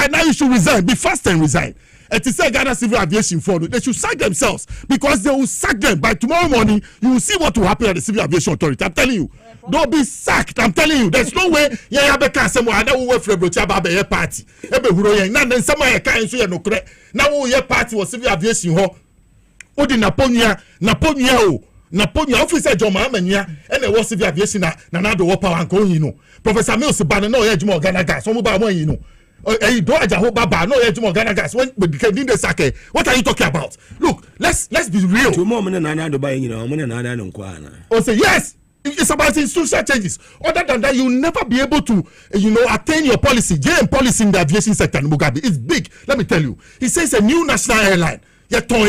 now you should resign, be fast and resign. And to say Ghana Civil Aviation Fund, they should sack themselves because they will sack them. By tomorrow morning, you will see what will happen at the Civil Aviation Authority. I'm telling you, don't be sacked. I'm telling you, there's no way. Yeah, now we for a party. Now we party was Civil Aviation. Odi Naponia officer John Mamania and the was civil aviation na do power and you know. Professor Mills Banner no edge Ghana gas, some about you know. A do Baba no edge Ghana gas when became the sake. What are you talking about? Look, let's be real. 2 more minutes and I buying you know, oh say yes. It's about institutional changes. Other than that, you'll never be able to, attain your policy. JM policy in the aviation sector in Mugabe is big. Let me tell you. He says a new national airline. Yes, and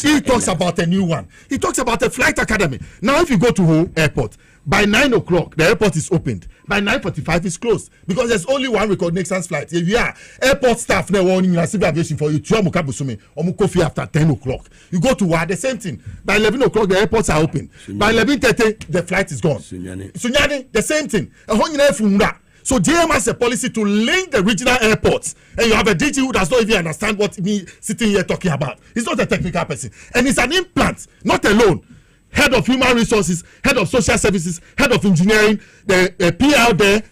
he talks about a new one. He talks about a flight academy. Now, if you go to Ho Airport, by 9 o'clock, the airport is opened. By 9:45, it's closed because there's only one reconnaissance flight. If you are airport staff, now warning civil aviation for you. Coffee after 10 o'clock. You go to work, the same thing. By 11 o'clock, the airports are open. By 11:30, the flight is gone. Sunyani, the same thing. So JM has a policy to link the regional airports, and you have a DG who does not even understand what me sitting here talking about. He's not a technical person, and it's an implant, not alone. Head of human resources, head of social services, head of engineering, the PR there.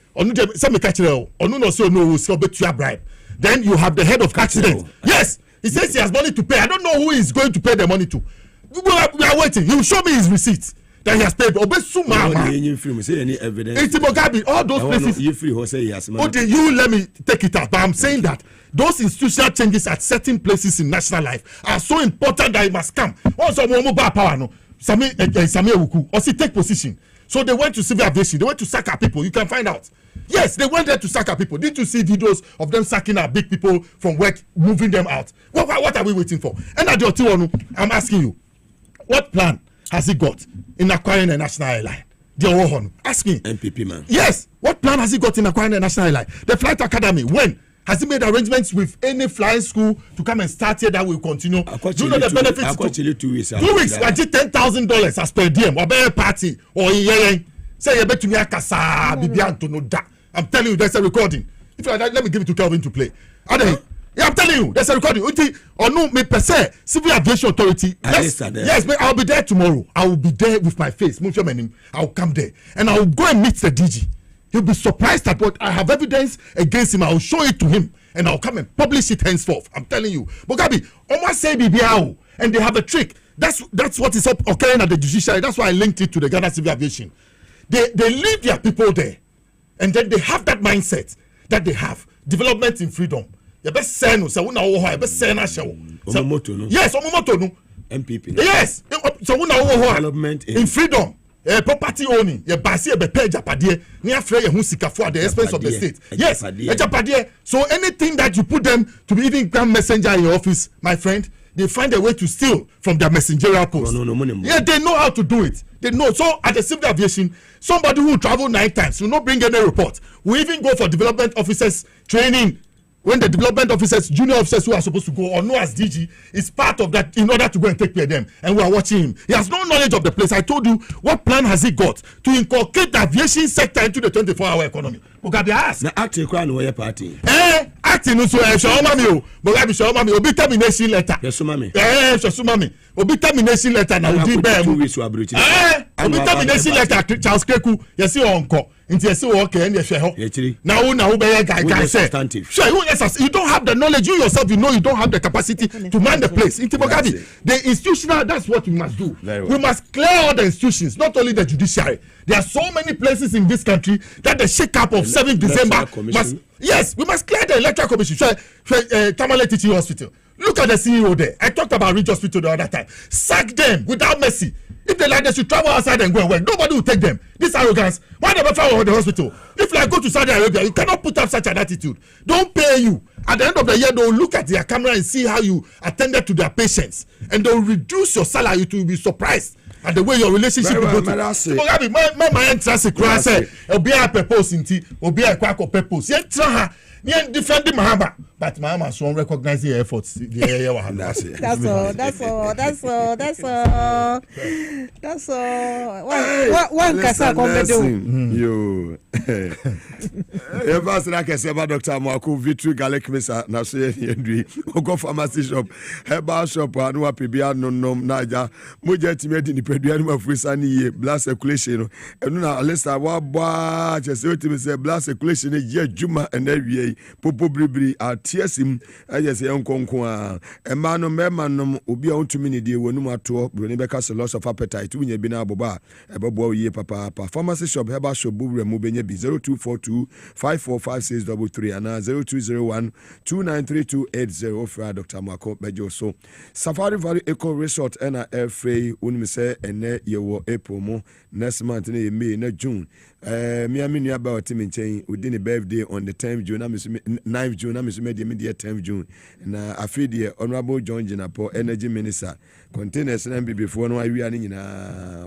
Then you have the head of accident. Yes, he says he has money to pay. I don't know who he's going to pay the money to. We are waiting. He will show me his receipt. That he has paid. Any evidence? It's Mugabe. All those places. You let me take it out. But I'm saying that those institutional changes at certain places in national life are so important that it must come. Also, power no. Take position. So they went to civil aviation. They went to sack our people. You can find out. Yes, they went there to sack our people. Did you see videos of them sacking our big people from work, moving them out? What are we waiting for? And at the I'm asking you, what plan has he got in acquiring a national airline? Ask me. MPP man. Yes. What plan has he got in acquiring a national airline? The flight academy. When has he made arrangements with any flying school to come and start here that will continue? Do you know the benefits? 2 weeks. 2 weeks. I did $10,000 as per diem. Or a party or say you bet to me I'm telling you, there's a recording. If you like that, let me give it to Kelvin to play. Yeah, I'm telling you, there's a recording. Or no, me per se, Civil Aviation Authority. Yes, but I'll be there tomorrow. I will be there with my face. I'll come there and I'll go and meet the DG. He'll be surprised at what I have evidence against him. I'll show it to him and I'll come and publish it henceforth. I'm telling you. Mugabe, almost say BBAO, and they have a trick. That's what is occurring at the judiciary. That's why I linked it to the Ghana Civil Aviation. They leave their people there, and then they have that mindset that they have development in freedom. You best say no. So you best say na show. Yes, omomoto no. MPP. Yes. So development in freedom. Property owning, your basi be pay japadie, ni afre ye hu sika for the expense of the state. Yes, japadie. So anything that you put them to be even grand messenger in your office, my friend, they find a way to steal from their messengerial post. Yeah, they know how to do it. They know. So at the civil aviation, somebody who travel 9 times will not bring any report. We even go for development officers training. When the development officers, junior officers who are supposed to go or know as DG is part of that in order to go and take care of them, and we are watching him. He has no knowledge of the place. I told you, what plan has he got to inculcate the aviation sector into the 24-hour economy? Mugabe asked. Na acting kwa no party. Acting no so shawma mi o. Mugabe shawma mi obi termination letter. Yesuma mi. Shawma mi. Obi termination letter na odi be mu. Obi termination letter Charles Keku yesi onko. Nti yesi wo okay and yehwe ho. Na wo be guy say. Sure, you don't have the knowledge. You yourself, you know you don't have the capacity to man the place. Nti Mugabe, the institutional, that's what we must do. We must clear all the institutions, not only the judiciary. There are so many places in this country that the shake-up of 7th December must. Yes, we must clear the electoral commission. Tamale Teaching Hospital. Look at the CEO there. I talked about Ridge Hospital the other time. Sack them without mercy. If they like, they should travel outside and go and work. Nobody will take them. This arrogance. Why never travel to the hospital? If like go to Saudi Arabia, you cannot put up such an attitude. Don't pay you. At the end of the year, they'll look at their camera and see how you attended to their patients, and they'll reduce your salary. To be surprised at the way your relationship will go to. My entrance class say, "Obi a purpose inti, obi a kwako purpose." Yen tra yen defend Mahama, but Mahama so recognize the efforts. That's all. One kasa kombedo. Yo. Evans na kese ba Dr. Mwaku Victory Garlic Mesa na so yendui. Ogo pharmacy shop, herbal shop anu apibia nonnom naja. Moja timedi ni pedua ni mafrisa ni ye blood circulation. Enu na Alesta wa bwa chese otimi se blood circulation ye juma enawie popo bribri atiesim ayese enkonko a ema no mema no obi a ontumi ni die wonu ato broni beka se loss of appetite unya bi na aboba ebebo ye papa pharmacy shop herbal shop bubre mu benye bi 0242 545633 and 0201 293280 fra Dr. Mako Bejo. So Safari Valley Eco Resort and air free unmise ene yewo April mo next month na May na June. Me amini about him in within a birthday on the 10th June. 9th June. I'm assuming the 10th June. Na afraid the Honorable John Jinapo Energy Minister containers and before no we are in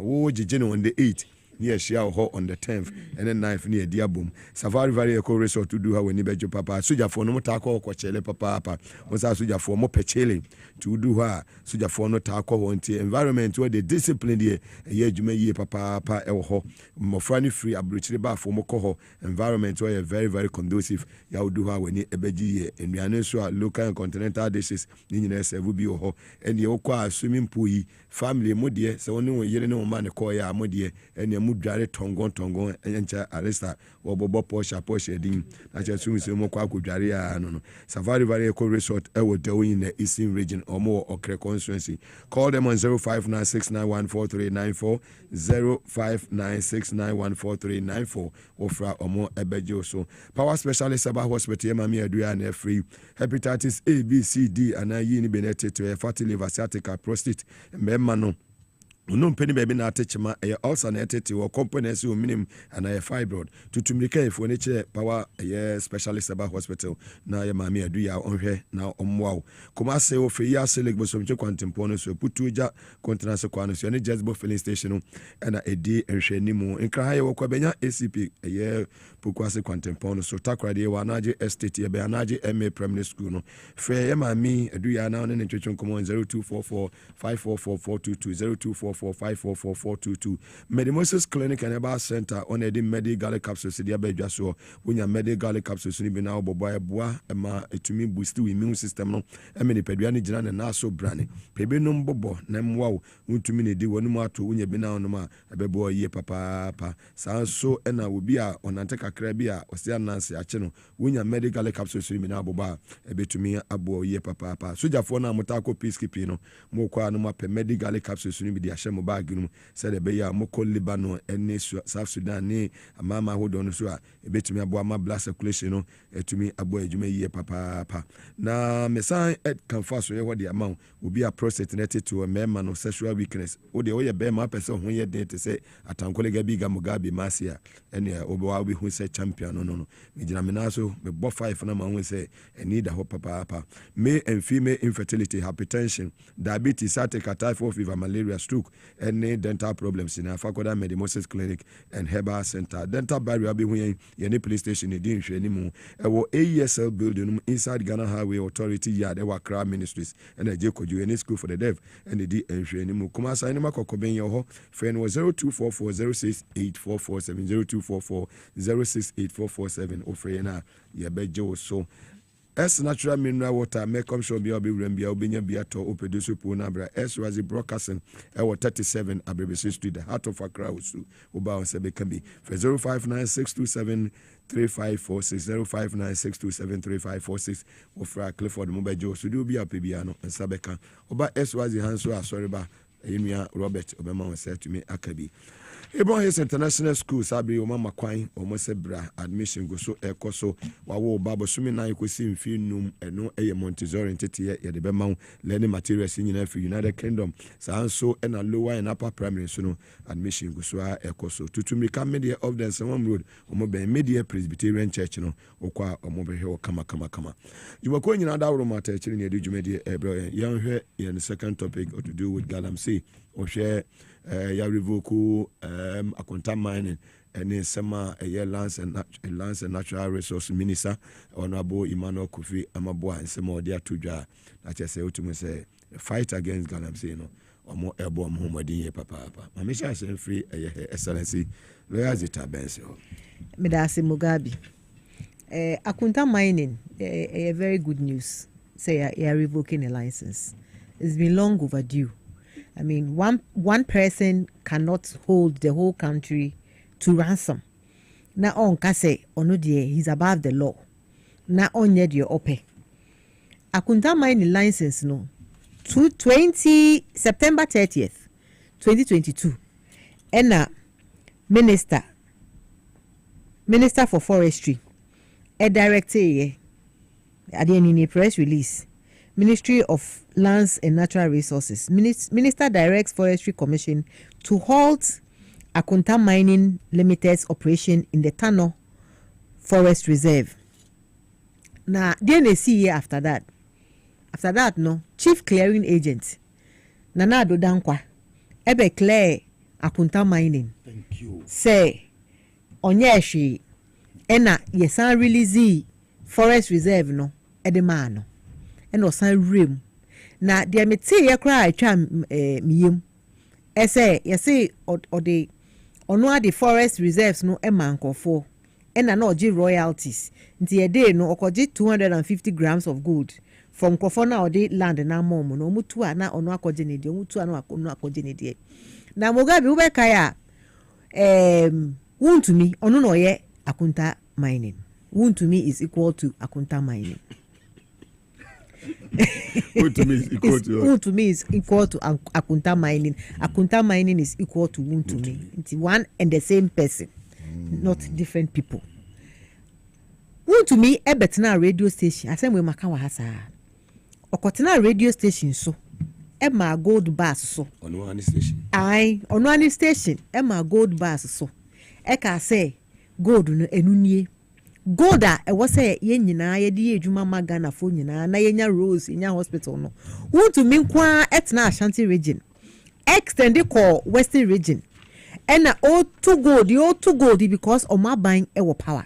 wo jijeno on the 8th. Yes, she are on the 10th and then 9th near Diabum. Safari Valley Eco Resort to do her when you bet your papa. Suja for no taco or chele papa. Was a suja for more pechele to do her. Suja for no taco on the environment where the discipline here. A year you may ye papa elho. More friendly free abridged bar for more environment where you're very, very conducive. You do her when you ebeji and we are no sure local and continental dishes. Ninja will be ho. And the Oka swimming pool family modie. So only you know man call ya modie and your mudjare tongon encha arresta obobo Porsche din na chesu se mo kwa kudware ya no Safari Valley Eco Resort e wo dewo in the Eastern region or more Okre constituency. Call them on 0596914394 0596914394 ofra omo ebejo. So power specialist about hospital mami adua na free hepatitis A B C D and yi ni benete to fatty liver sciatica prostate memma no no penny baby na atechma e also na etete wo components o minimum and a fibroid tutumrika e for nature power e specialist about hospital na ya mami adu ya onhwe na omwa kuma se o fe ya select bosomche kwantempo no so putuja continence kwano so ne jazbo filling station na edi enhwe nimu nkra ha ye wo kwa benya ACP e pokwase kwantempo no so takrade wa naje estate e be anaje MA primary school no fe ya mami adu ya na ne ntwetwe nkomo 0244 544422 0244 0244544422 Medimosis Clinic and Herbal Center on the medical capsules the abedwa so when your medical capsules ni bi na oboboa eboa ma etumi boost immune system no emene padua ni gina na so brane pebe no mbobo na mwa wo untumi ne di wonu ato unya bi na no ma ebebo ye papa sanso na obi a onante kakra bi a ose ananse ache no unya medical capsules ni bi na oboboa ebetumi abo ye papa sojafo na motako peacekeeping no mo kwa no ma pe medical capsules ni bi di ahye mo bag no se de be ya moko Lebanon ene South Sudan ni amama hodo no so a ebetumi abo ama blood circulation no etumi abo adwuma yie papa na mesan can fast we what the amount will be a prostate related to a man no sexual weakness o de o ye be ma person ho ye de te say atankolega biga Mugabe Maase ene obo wa be hu say champion no me gina me na so me bo 5 na ma hu say need a hope papa male and female infertility, hypertension, diabetes, sciatica, typhoid fever, malaria, stroke, and dental problems in Afakoda Medimosis Clinic and Herbal Center. Dental barrier be when any police station in Dinsh anymore. Our AESL building inside Ghana Highway Authority yard, our crowd ministries, and a Jekoju any school for the deaf and the DNsh anymore. Kuma Sainima Kokoben Yoho, friend was 0244068447, 0244068447, Ofrena, Yabejo so. S natural mineral water may come show be rembia obinya biato opedusu punabra S was broadcasting 37 Abbreviation Street, the heart of Accra usu uba on sebe can be for 0596273546 0596273546 ofra Clifford Mubajo so do be a pibiano and sabeka oba S was the hanso sorry ba Emia Robert Obama said to me Akabi Ebon Hills International School sabi o mama kwan o mo se bra admission go so ekoso wawo babo sumi na ikosi mfi num eno eye Montessori ntete ye de be ma learning materials nyina fi United Kingdom sanso na lower and upper primary so no admission go so ekoso tutumi ka media of the Sewam Road o mo be media Presbyterian Church no okwa o mo be he o kama jumako nyina da woro mata chiri ne de jumedi ebro yan hwe yan second topic or to do with Galamsey o share ya revoke akonta mining and sema lands and natural resource minister honorable Emmanuel Kofi Amaboa and sema odia tudwa na chese utumu say fight against Galamsey no omo ebo Muhammadin papa mamisha say free excellency lawyers it abense Medase Mugabe akonta mining a very good news say you are revoking a license. It's been long overdue. I mean, one person cannot hold the whole country to ransom. Na on kase onodie he's above the law. Na on yet your ope. Akunta mining license no. 20 September 30th, 2022. Ena Minister for Forestry. A director ye. At the end in a press release. Ministry of Lands and Natural Resources. Minister directs Forestry Commission to halt Akunta Mining Limited's operation in the Tano Forest Reserve. Now, DNC after that, no, Chief Clearing Agent, Nana Dodankwa, Ebe clear Akunta Mining. Thank you. Say, Onyeshi, Ena, yesan release Forest Reserve no, edemano. No san rim na dia meti ye kra atwa miyem ese ye say ode ono ade forest reserves no emankofo na oji royalties nti ye dey no okoji 250 grams of gold from kofo na ode land na mom no mutu na ono akoje ne die mutu na ono akoje ne die na Mugabe ubeka ya wuntumi ono no ye Akunta mining wuntumi is equal to Akunta mining. Who to me is equal to Akunta mining. Akunta mining is equal to Wuntumi. It's one and the same person, not different people. Wuntumi ebetna radio station. I say we maka wa hasa. Okotena radio station so. Emma gold bars so. On one station. On one station. Emma gold bars so. Eka say gold no enunye. Goda e was say ye nyina ye di edwuma magana fo nyina na ye nya Rose nya hospital no won't me kwa etna Ashanti region extend call Western region and na o to gold because o ma ban e wo power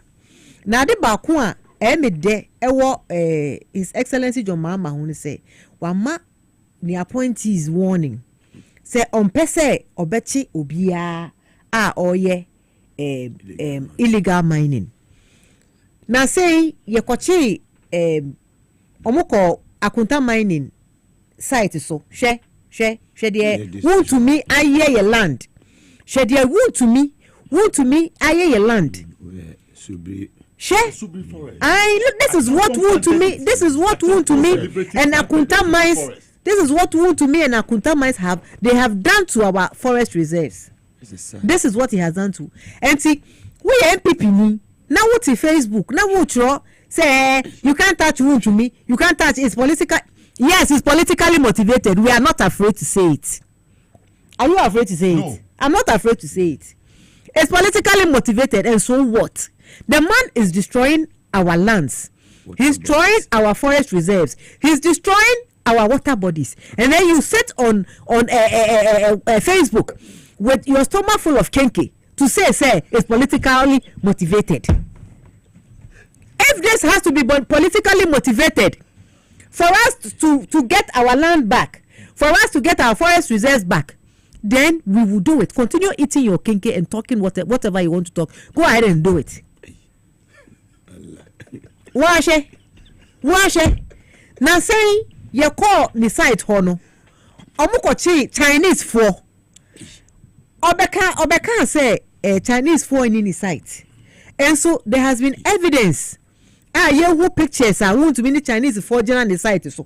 na de ba ko a e me de e wo His Excellency John Mahama hu ne say wa ma the appointees warning Say on pese obechi obia oye illegal mining. Now say ye kwachi omoko akunta mining site so she de want to me aye ye land. She de want to me aye ye land. Share. Look, this is what want to me. This is what want to me. And Akunta mines. This is what want to me and Akunta mines have. They have done to our forest reserves. This is what he has done to. And see, we MPP now what in Facebook now what you say you can't touch want to me. You can't touch. It's political. Yes, it's politically motivated. We are not afraid to say it. Are you afraid to say it? I'm not afraid to say it. It's politically motivated, and so what? The man is destroying our lands. He's destroying our forest reserves. He's destroying our water bodies. And then you sit on Facebook with your stomach full of kenke to say it's politically motivated. If this has to be politically motivated for us to get our land back, for us to get our forest reserves back, then we will do it. Continue eating your kenke and talking whatever you want to talk. Go ahead and do it. Washe. Now say you call the site hono. Omukochi Chinese for. Obeka say Chinese for in the site. And so there has been evidence. Who pictures are want to be the Chinese for on the site so.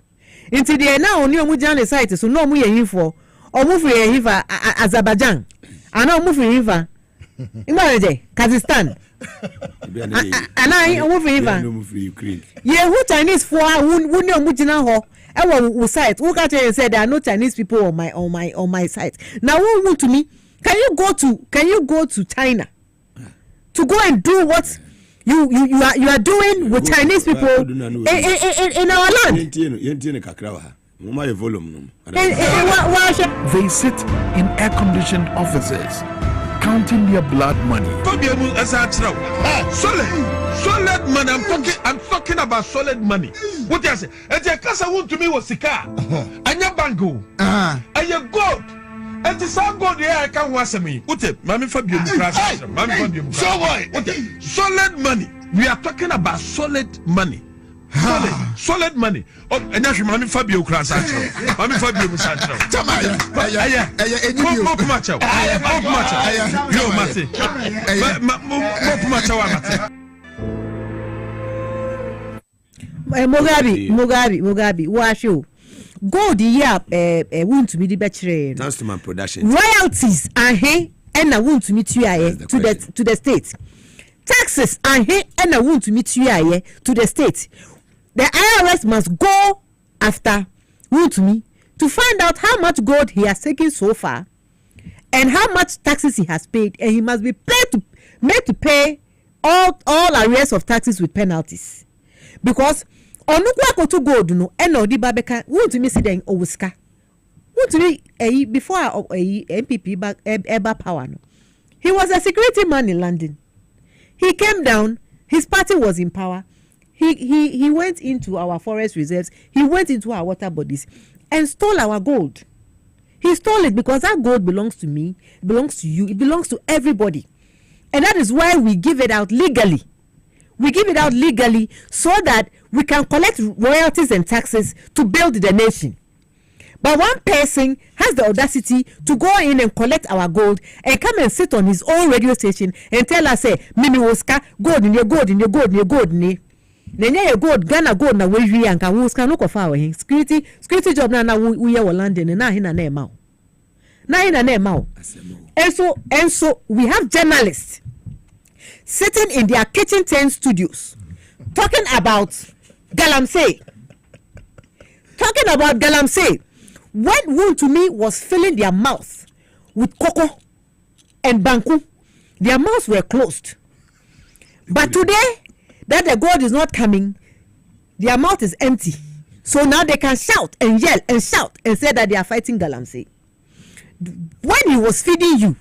Until they now only on the site so no mu ye for. Move river Azerbaijan. I know move river. Kazakhstan. And I move river. Ukraine. Yeah, who Chinese for who know mujina ho. Ewo site. Who got and said there are no Chinese people on my site. Now who want to me? Can you go to China to go and do what you are doing with Chinese people in our land? They sit in air-conditioned offices, counting their blood money. Solid money. I'm talking about solid money. What you say? Kasa want to me was sika. Anya bango. Anya gold. And the same gold here I can was me. What Mami Fabio crash. Mami Fabio. Solid money. We are talking about solid money. Solid money. Oh, and that's Mami Fabio crash. Mami Fabio Musacho. Mugabe, washu. Gold here, want to be the better. That's to my production. Royalties are here, and I want to meet you to the state. Taxes are here, and I want to meet you to the state. The IRS must go after Wontumi to find out how much gold he has taken so far and how much taxes he has paid, and he must be made to pay all arrears of taxes with penalties. Because onukwa ko to gold no eno di babeka Wontumi si den owuska. Wontumi before MPP back eba power no. He was a security man in London. He came down, his party was in power. He went into our forest reserves, he went into our water bodies and stole our gold. He stole it because that gold belongs to me, it belongs to you, it belongs to everybody. And that is why we give it out legally. We give it out legally so that we can collect royalties and taxes to build the nation. But one person has the audacity to go in and collect our gold and come and sit on his own radio station and tell us, say, Mimi Woska, gold in your gold in your gold in your gold in your Nenya gold Ghana gold na we anka Woska no kofa we security job na we here London na hina na ema. Na hina na ema. And so we have journalists sitting in their kitchen tent studios talking about Galamsey. When Wontumi was filling their mouth with cocoa and banku, their mouths were closed. But today, that the gold is not coming, their mouth is empty. So now they can shout and yell and shout and say that they are fighting Galamsey. When he was feeding you,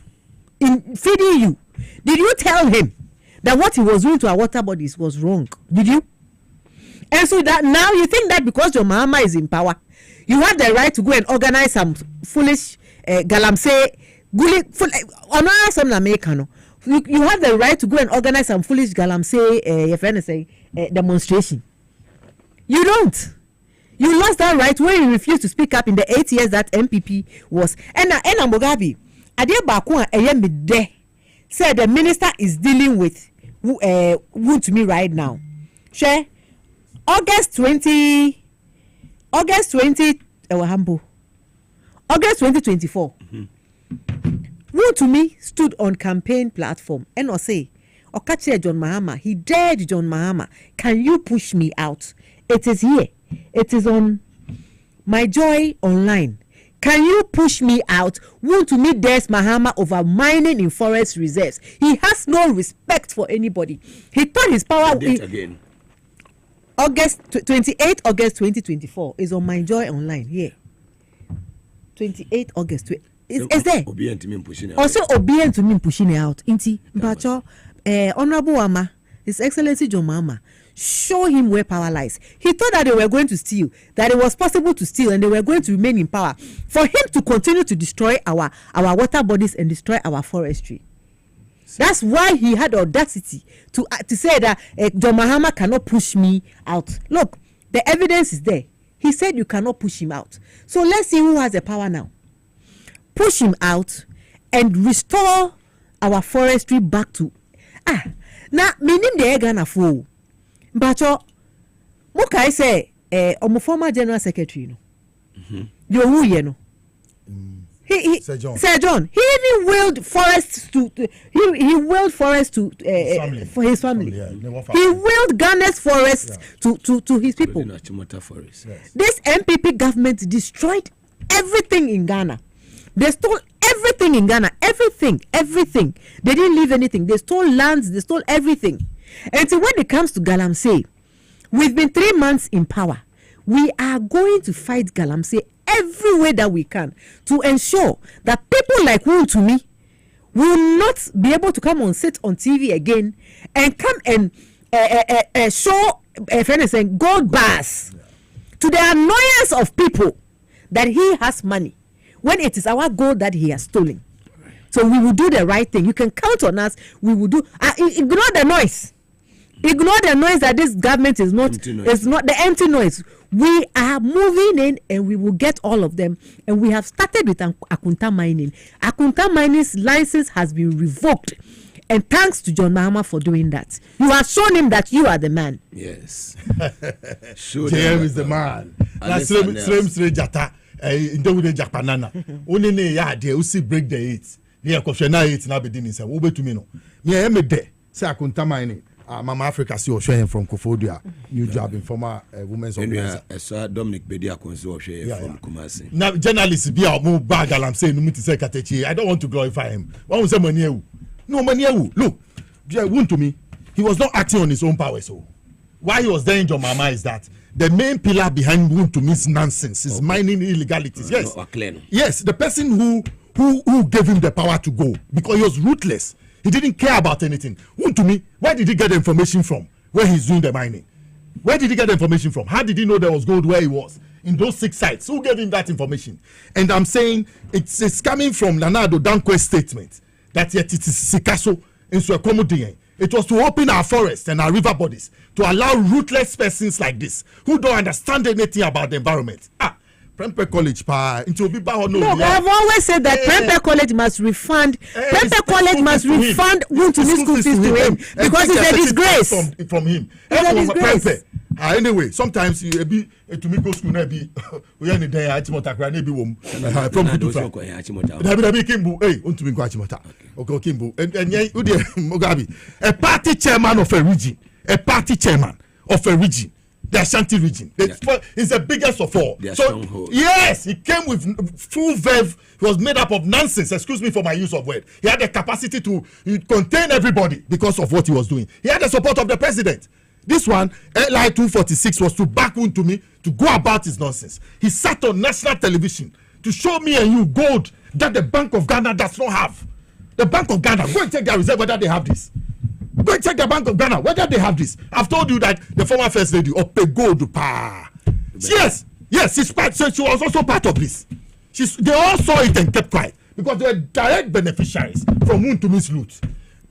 did you tell him that what he was doing to our water bodies was wrong? Did you? And so that now you think that because your mama is in power, you have the right to go and organize some foolish galamsey guli ono asem na make no you have the right to go and organize some foolish galamsey your friend say demonstration. You don't. You lost that right when you refused to speak up in the 8 years that MPP was. And Mugabe, Ade Bakwa Eyemide said the minister is dealing with to me right now. Share August 2024. To me stood on campaign platform and say, Okache John Mahama, he dared John Mahama, can you push me out? It is here. It is on My Joy Online. Can you push me out? To me dares Mahama over mining in forest reserves. He has no respect for anybody. He thought his power again. August 28 August 2024 is on My Joy Online. Yeah. 28 August. Is there? Also, obedient to me pushing it out. Inti, Bacho, Honorable Ama, His Excellency John Mahama, show him where power lies. He thought that they were going to steal, that it was possible to steal, and they were going to remain in power. For him to continue to destroy our water bodies and destroy our forestry. That's why he had audacity to say that John Mahama cannot push me out. Look, the evidence is there. He said you cannot push him out. So let's see who has the power now. Push him out and restore our forestry back to now meaning the Ghana fool. But Mukai say former general secretary no. Who you know. He Sir John. He even willed forests to he willed forests to for his family. He willed Ghana's forests to his people. This MPP government destroyed everything in Ghana. They stole everything in Ghana. Everything. They didn't leave anything. They stole lands. They stole everything. And so when it comes to Galamsey, we've been 3 months in power. We are going to fight Galamsey every way that we can to ensure that people like me will not be able to come and sit on TV again and come and show gold bars to the annoyance of people that he has money when it is our gold that he has stolen. So we will do the right thing. You can count on us. We will do. Ignore the noise. Ignore the noise that this government is not. It's not the empty noise. We are moving in, and we will get all of them. And we have started with Akunta mining. Akunta mining's license has been revoked, and thanks to John Mahama for doing that. You have shown him that you are the man. Yes. JM is the man. That's same jata. Ndewude Japanana. Only ne ya de usi break the 8. Yeah, question 8 na be din say wo betu me no. Me am de say Akunta mining. Mama Africa see Oshoyen from Kofodia, new job in former women's organization. Dominic Bedia Konso from Kumasi. Now journalists be out more bag I'm saying no say Katechi. I don't want to glorify him. One will say Maniewu. No Maniewu. Look, to me, he was not acting on his own power. So why he was there in John Mahama is that the main pillar behind Wuntumi's nonsense is mining illegalities. Yes. Yes, the person who gave him the power to go because he was ruthless. He didn't care about anything. Wuntumi, where did he get the information from? Where he's doing the mining? Where did he get the information from? How did he know there was gold where he was? In those 6 sites. Who gave him that information? And I'm saying it's coming from Nanado Dankwe's statement that yet it is Sikaso in Suekomudiyen. It was to open our forests and our river bodies to allow ruthless persons like this who don't understand anything about the environment. Prempeh College I've always said that Prempeh College must refund. Prempeh College must refund Wuntumi's school fees to him because it's a disgrace. From him. It's a disgrace. Anyway, sometimes you be to me go school na be we any day Achimota kra na be wom from Kudufa. Na be Kimbu Untumi go Achimota. Okay Kimbu and Mugabe, a party chairman of a region, the Ashanti region. It's the biggest of all. So, yes, he came with full verve. He was made up of nonsense. Excuse me for my use of word. He had the capacity to contain everybody because of what he was doing. He had the support of the president. This one, LI 246, was to back Wuntumi to go about his nonsense. He sat on national television to show me and you gold that the Bank of Ghana does not have. The Bank of Ghana, go and check their reserve whether they have this. Go and check the Bank of Ghana whether they have this. I've told you that the former first lady Opegodu Pa. Yes, she's part. So she was also part of this. They all saw it and kept quiet because they were direct beneficiaries from Muntumi's loot.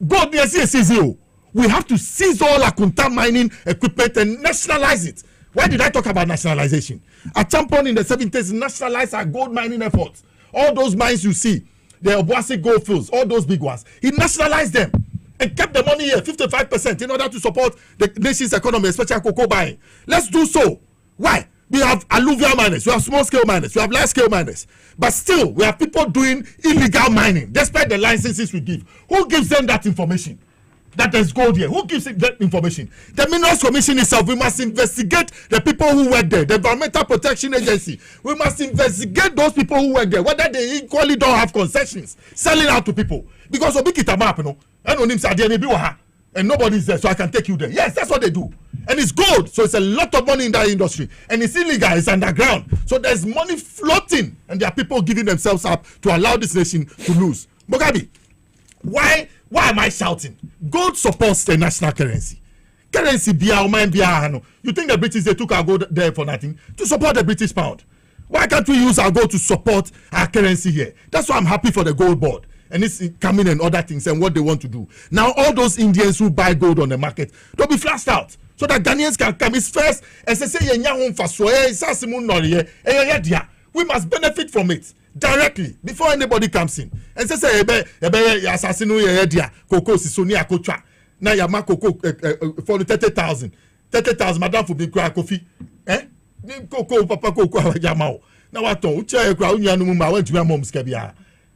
God, we have to seize all Akunta mining equipment and nationalize it. Why did I talk about nationalization? At some point in the 70s, nationalized our gold mining efforts. All those mines you see, the Obuasi gold fields, all those big ones, he nationalized them and kept the money here, 55%, in order to support the nation's economy, especially cocoa buying. Let's do so. Why? We have alluvial miners, we have small-scale miners, we have large-scale miners. But still, we have people doing illegal mining, despite the licenses we give. Who gives them that information? That there's gold here. Who gives that information? The Minerals Commission itself. We must investigate the people who work there. The Environmental Protection Agency. We must investigate those people who work there, whether they equally don't have concessions selling out to people. Because Obiki map, you know, and nobody's there, so I can take you there. Yes, that's what they do. And it's gold, so it's a lot of money in that industry. And it's illegal, it's underground. So there's money floating, and there are people giving themselves up to allow this nation to lose. Mugabe, why am I shouting? Gold supports the national currency. Currency, you think the British, they took our gold there for nothing? To support the British pound. Why can't we use our gold to support our currency here? That's why I'm happy for the gold board. And it's coming and other things and what they want to do. Now, all those Indians who buy gold on the market, they'll be flashed out so that Ghanaians can come. It's first, as I say, we must benefit from it directly before anybody comes in. And say, Coco, Sisonia, Cocha. Now, you have Coco for 30,000. 30,000, Madame, for being coffee. Eh? Coco, Papa, Coco, Yamao. Now, I told you, I went to my mom's cabia.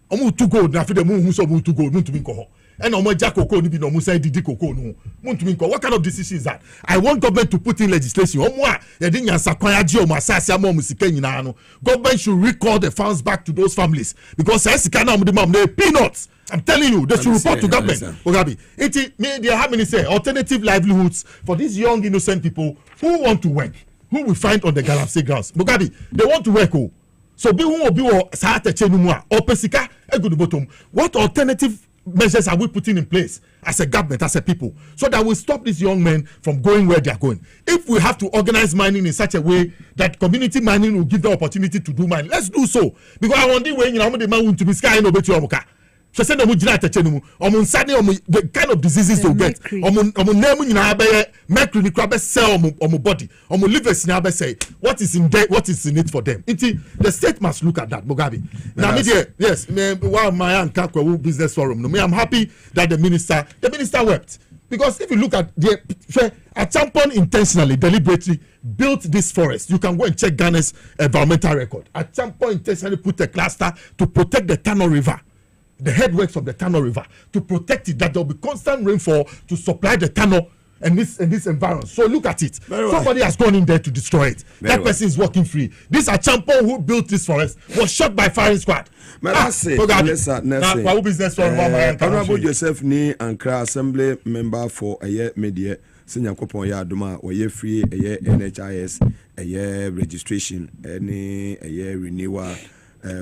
Omu to gold na fide mu hu so mu to gold mu tumi nko ho and omo ja koko ni bi no mu say didi koko no mu tumi nko. What kind of decision is that? I want government to put in legislation omo a ye di nyansa kwan age omo asase am omo sika nyina no. Government should recall the funds back to those families because say sika na omo di mam na peanuts. I'm telling you, they should report to government. Mugabe, there how many say alternative livelihoods for these young innocent people who want to work, who we find on the Galamsey grounds. Mugabe, they want to work. Oh. So what alternative measures are we putting in place as a government, as a people, so that we stop these young men from going where they are going? If we have to organize mining in such a way that community mining will give the opportunity to do mining, let's do so. Because I want the way the man to be sky no better. So send them the kind of diseases they'll get. Mercury cell on body. Liver say what is in there, what is in it for them. The state must look at that, Mugabe. Now, yes, while my uncle business forum, I'm happy that the minister wept. Because if you look at at some point intentionally, deliberately built this forest, you can go and check Ghana's environmental record. At some point intentionally put a cluster to protect the Tano River. The headworks of the Tano River to protect it, that there will be constant rainfall to supply the Tano and this environment. So look at it. Somebody has gone in there to destroy it. That person is walking free. This Achampo who built this forest was shot by firing squad. Honorable Joseph Ni Ankara Assembly member for a year media. Sinyankopon ya aduma oye free a year NHIS a year registration any a year renewal.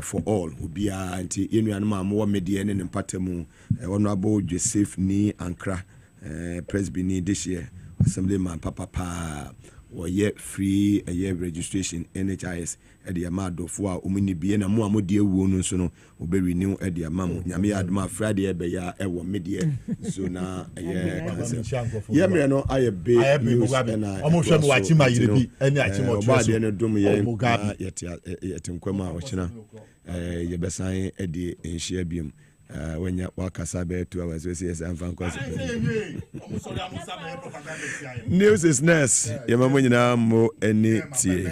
For all ubia anti yenuanuma mo media ne mpatemu honorable Joseph Ni Ankara presbyni this year assembly man papa or yet free a year registration NHIS at the amado for umini be na mo amodie wu no so no obe renew at the amamo nyame aduma Friday be ya e wo media so na yeah me no aye be omo hwe mo wachi ma yire bi ene achi mo twa no dum ye yet nkwama o china ye besan e de enhia biem when you walk as a 2 hours, we see some fan news is next. Your mama, you know, more any tea.